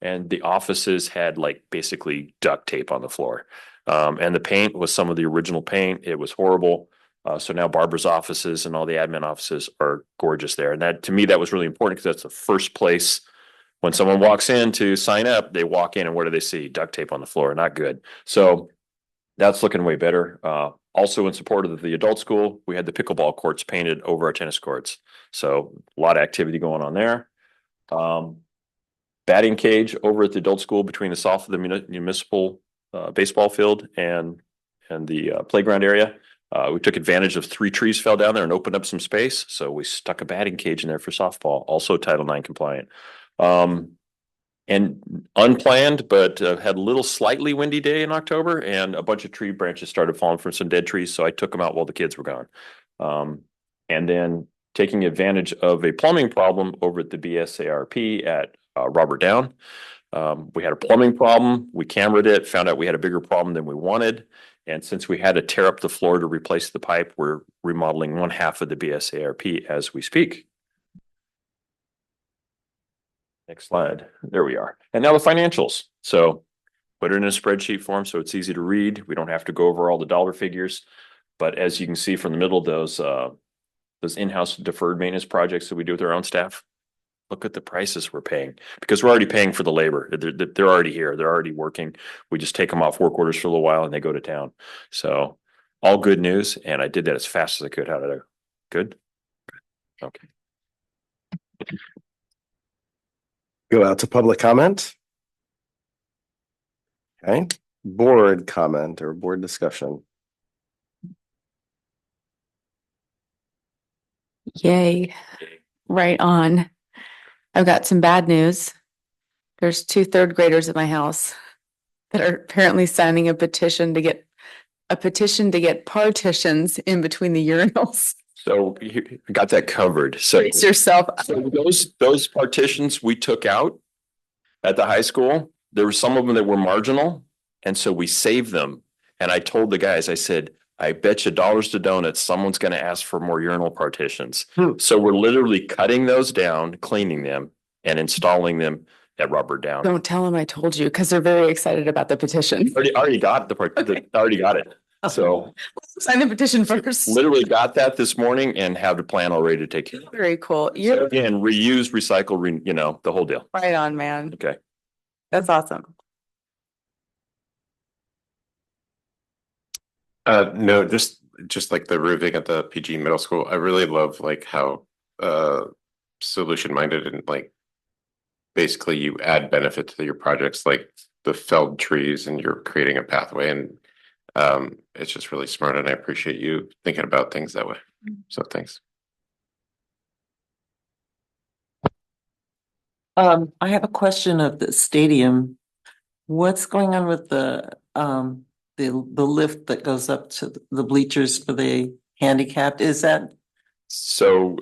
and the offices had like basically duct tape on the floor. And the paint was some of the original paint. It was horrible. So now Barbara's offices and all the admin offices are gorgeous there. And that, to me, that was really important because that's the first place when someone walks in to sign up, they walk in and what do they see? Duct tape on the floor. Not good. So that's looking way better. Also in support of the adult school, we had the pickleball courts painted over our tennis courts. So a lot of activity going on there. Batting cage over at the adult school between the municipal baseball field and the playground area. We took advantage of 3 trees fell down there and opened up some space. So we stuck a batting cage in there for softball, also Title IX compliant. And unplanned, but had a little slightly windy day in October, and a bunch of tree branches started falling from some dead trees. So I took them out while the kids were gone. And then taking advantage of a plumbing problem over at the BSARP at Robert Down. We had a plumbing problem. We cameraed it, found out we had a bigger problem than we wanted. And since we had to tear up the floor to replace the pipe, we're remodeling 1/2 of the BSARP as we speak. Next slide. There we are. And now the financials. So put it in a spreadsheet form so it's easy to read. We don't have to go over all the dollar figures. But as you can see from the middle of those in-house deferred maintenance projects that we do with our own staff, look at the prices we're paying, because we're already paying for the labor. They're already here. They're already working. We just take them off work orders for a little while and they go to town. So all good news. And I did that as fast as I could. How did I? Good? Okay. Go out to public comment. Okay, board comment or board discussion. Yay. Right on. I've got some bad news. There's 2 3rd graders at my house that are apparently signing a petition to get partitions in between the urinals. So you got that covered. So Brace yourself. So those partitions we took out at the high school, there were some of them that were marginal. And so we saved them. And I told the guys, I said, I bet you dollars to donuts, someone's going to ask for more urinal partitions. So we're literally cutting those down, cleaning them, and installing them at Robert Down. Don't tell them I told you, because they're very excited about the petition. Already got already got it. So Sign the petition first. literally got that this morning and have the plan all ready to take care of it. Very cool. So You're again, reuse, recycle, the whole deal. right on, man. Okay. That's awesome. No, just like the roofing at the PG middle school. I really love like how solution minded and like basically you add benefit to your projects, like the felled trees, and you're creating a pathway, and it's just really smart, and I appreciate you thinking about things that way. So thanks. I have a question of the stadium. What's going on with the lift that goes up to the bleachers for the handicapped? Is that? So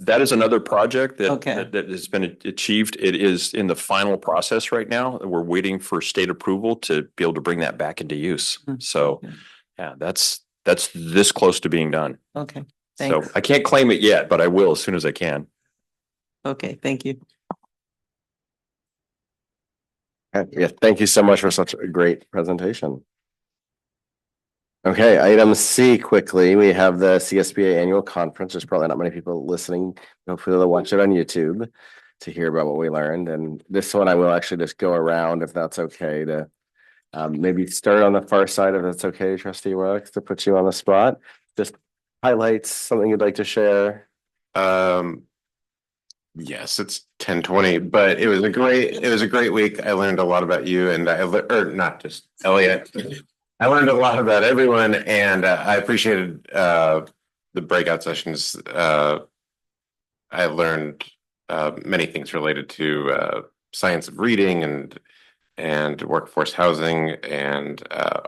that is another project that, Okay. that has been achieved. It is in the final process right now. We're waiting for state approval to be able to bring that back into use. So yeah, that's this close to being done. Okay, So thanks. I can't claim it yet, but I will as soon as I can. Okay, thank you. Yeah, thank you so much for such a great presentation. Okay, item C quickly. We have the CSBA annual conference. There's probably not many people listening. Hopefully they'll watch it on YouTube to hear about what we learned. And this one I will actually just go around, if that's okay, to maybe start on the far side, if that's okay, Trustee Wilkes, to put you on the spot. Just highlights, something you'd like to share. Yes, it's 10:20, but it was a great week. I learned a lot about you, and or not just Elliot. I learned a lot about everyone, and I appreciated the breakout sessions. I learned many things related to science of reading and workforce housing and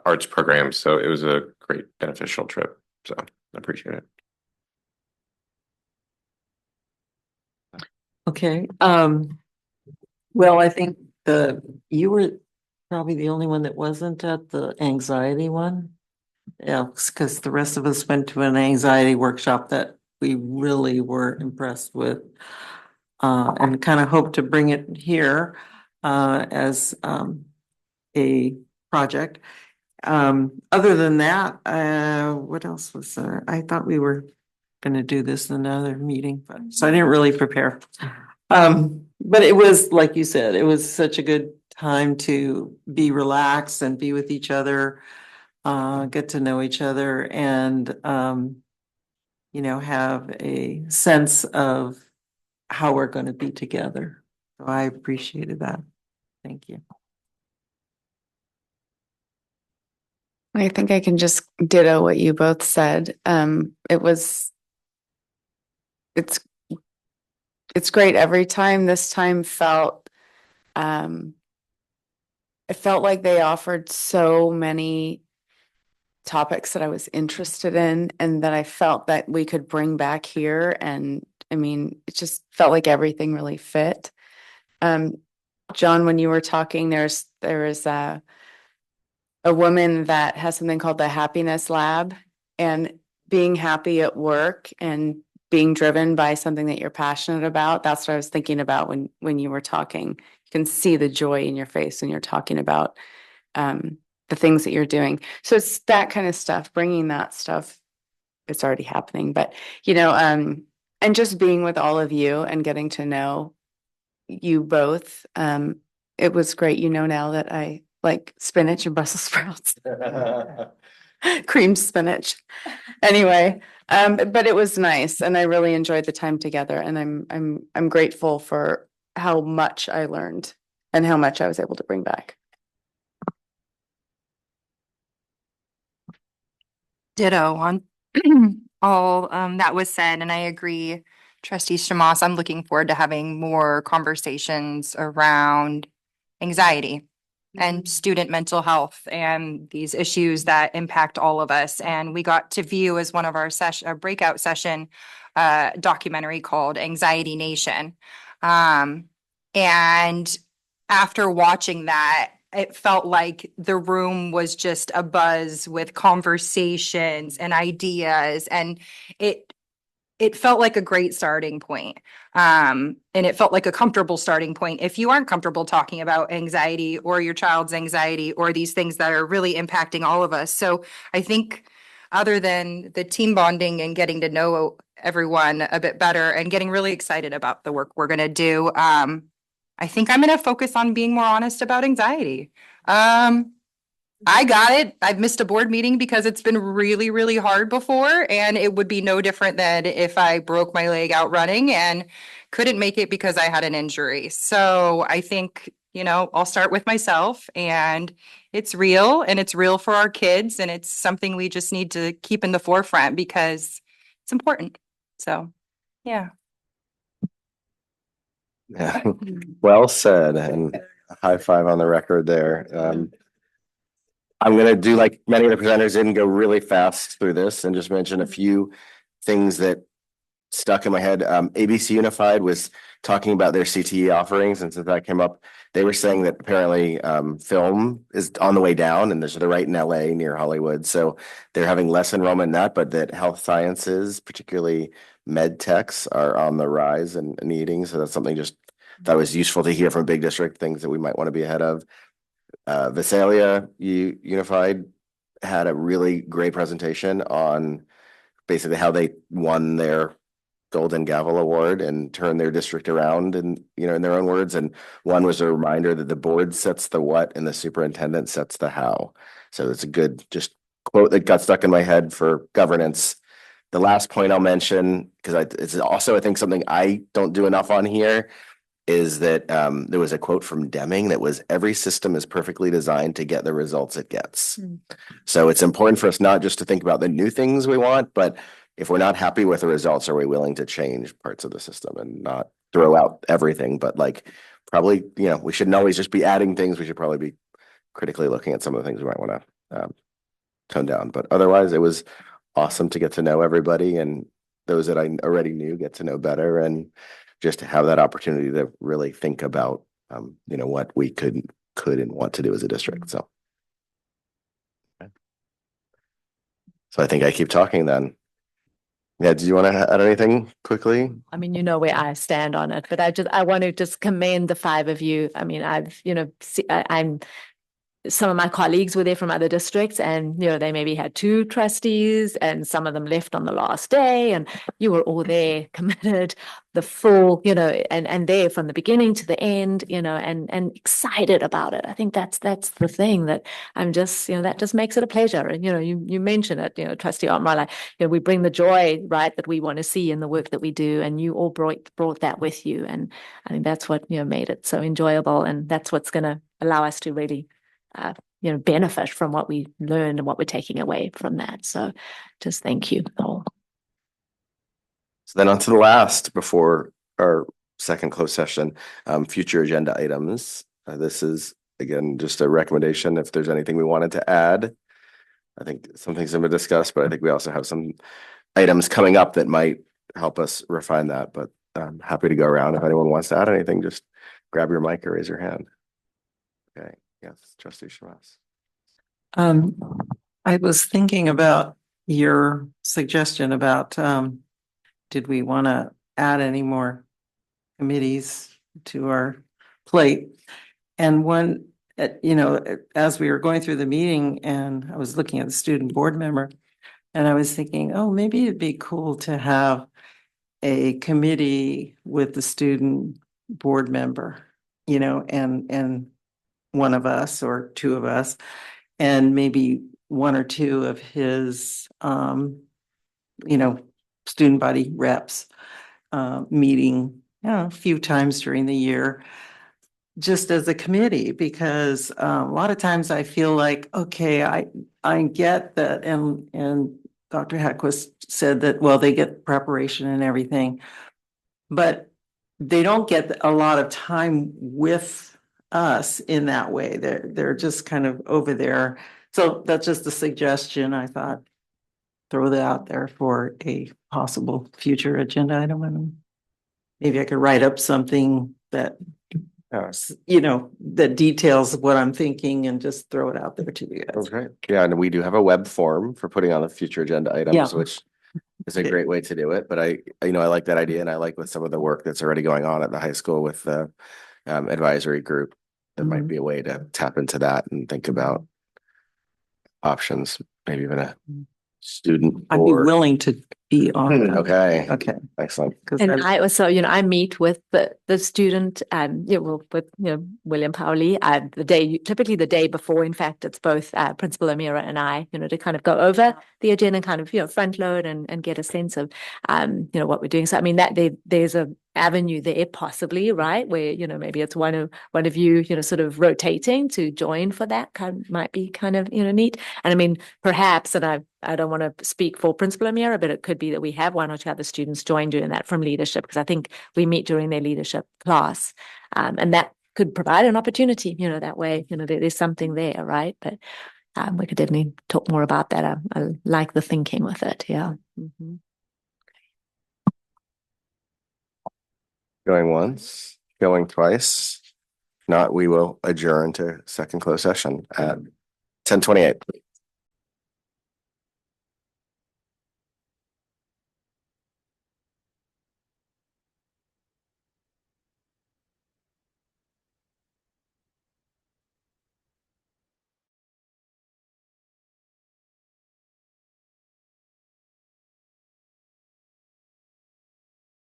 arts programs. So it was a great beneficial trip. So I appreciate it. Okay, well, I think you were probably the only one that wasn't at the anxiety one. Yeah, because the rest of us went to an anxiety workshop that we really were impressed with. And kind of hope to bring it here as a project. Other than that, what else was there? I thought we were gonna do this in another meeting, so I didn't really prepare. But it was, like you said, it was such a good time to be relaxed and be with each other. get to know each other and, have a sense of how we're going to be together. So I appreciated that. Thank you. I think I can just ditto what you both said. It's great every time. This time it felt like they offered so many topics that I was interested in and that I felt that we could bring back here. And I mean, it just felt like everything really fit. John, when you were talking, there is a woman that has something called the Happiness Lab, and being happy at work and being driven by something that you're passionate about. That's what I was thinking about when you were talking. You can see the joy in your face when you're talking about the things that you're doing. So it's that kind of stuff, bringing that stuff. It's already happening, but and just being with all of you and getting to know you both. It was great. Now that I like spinach and Brussels sprouts, creamed spinach. Anyway, but it was nice, and I really enjoyed the time together. And I'm grateful for how much I learned and how much I was able to bring back. Ditto on all that was said, and I agree, Trustee Shamas. I'm looking forward to having more conversations around anxiety and student mental health and these issues that impact all of us. And we got to view as one of our breakout session documentary called Anxiety Nation. And after watching that, it felt like the room was just abuzz with conversations and ideas, and it felt like a great starting point. And it felt like a comfortable starting point if you aren't comfortable talking about anxiety or your child's anxiety or these things that are really impacting all of us. So I think other than the team bonding and getting to know everyone a bit better and getting really excited about the work we're going to do, I think I'm going to focus on being more honest about anxiety. I got it. I've missed a board meeting because it's been really, really hard before, and it would be no different than if I broke my leg out running and couldn't make it because I had an injury. So I think, I'll start with myself, and it's real, and it's real for our kids, and it's something we just need to keep in the forefront because it's important. So, yeah. Yeah, well said, and high five on the record there. I'm gonna do like many of the presenters did and go really fast through this and just mention a few things that stuck in my head. ABC Unified was talking about their CTE offerings, and since that came up, they were saying that apparently film is on the way down, and they're right in LA near Hollywood, so they're having less enrollment in that, but that health sciences, particularly med techs, are on the rise and needing. So that's something just that was useful to hear from big district, things that we might want to be ahead of. Visalia Unified had a really great presentation on basically how they won their Golden Gavel Award and turned their district around, and in their own words. And one was a reminder that the board sets the what and the superintendent sets the how. So it's a good just quote that got stuck in my head for governance. The last point I'll mention, because it's also I think something I don't do enough on here, is that there was a quote from Deming that was, every system is perfectly designed to get the results it gets. So it's important for us not just to think about the new things we want, but if we're not happy with the results, are we willing to change parts of the system and not throw out everything? But probably, we shouldn't always just be adding things. We should probably be critically looking at some of the things we might want to tone down. But otherwise, it was awesome to get to know everybody, and those that I already knew get to know better, and just to have that opportunity to really think about, what we could and want to do as a district. So I think I keep talking then. Yeah, do you want to add anything quickly? I mean, where I stand on it, but I want to just commend the five of you. I mean, I'm some of my colleagues were there from other districts, and they maybe had 2 trustees, and some of them left on the last day, and you were all there committed, the full, and there from the beginning to the end, and excited about it. I think that's the thing that I'm just, that just makes it a pleasure. And you mentioned it, Trustee Otmar, we bring the joy, right, that we want to see in the work that we do, and you all brought that with you, and I think that's what made it so enjoyable, and that's what's going to allow us to really benefit from what we learned and what we're taking away from that. So just thank you all. So then on to the last before our second closed session, future agenda items. This is, again, just a recommendation. If there's anything we wanted to add, I think some things have been discussed, but I think we also have some items coming up that might help us refine that. But I'm happy to go around. If anyone wants to add anything, just grab your mic or raise your hand. Okay. Yes, Trustee Shamas. I was thinking about your suggestion about, did we want to add any more committees to our plate? And one, as we were going through the meeting and I was looking at the student board member, and I was thinking, oh, maybe it'd be cool to have a committee with the student board member, and one of us or 2 of us, and maybe 1 or 2 of his, student body reps, meeting, a few times during the year, just as a committee, because a lot of times I feel like, okay, I get that, and Dr. Hadquist said that, well, they get preparation and everything, but they don't get a lot of time with us in that way. They're just kind of over there. So that's just a suggestion. I thought, throw that out there for a possible future agenda item. And maybe I could write up something that, that details what I'm thinking and just throw it out there to you guys. Okay. Yeah, and we do have a web form for putting on the future agenda items, which is a great way to do it. But I like that idea, and I like with some of the work that's already going on at the high school with the advisory group. There might be a way to tap into that and think about options, maybe even a student I'd be willing to be on that. Okay. Okay. Excellent. And I also, I meet with the student, with William Powley, typically the day before. In fact, it's both Principal Amira and I, to kind of go over the agenda and kind of front load and get a sense of what we're doing. So I mean that there's a avenue there possibly, right, where maybe it's one of you sort of rotating to join for that might be kind of neat. And I mean perhaps, and I don't want to speak for Principal Amira, but it could be that we have 1 or 2 other students join doing that from leadership, because I think we meet during their leadership class, and that could provide an opportunity. That way, there's something there, right? But we could definitely talk more about that. I like the thinking with it. Yeah. Mm-hmm. Going once, going twice. If not, we will adjourn to second closed session at 10:28.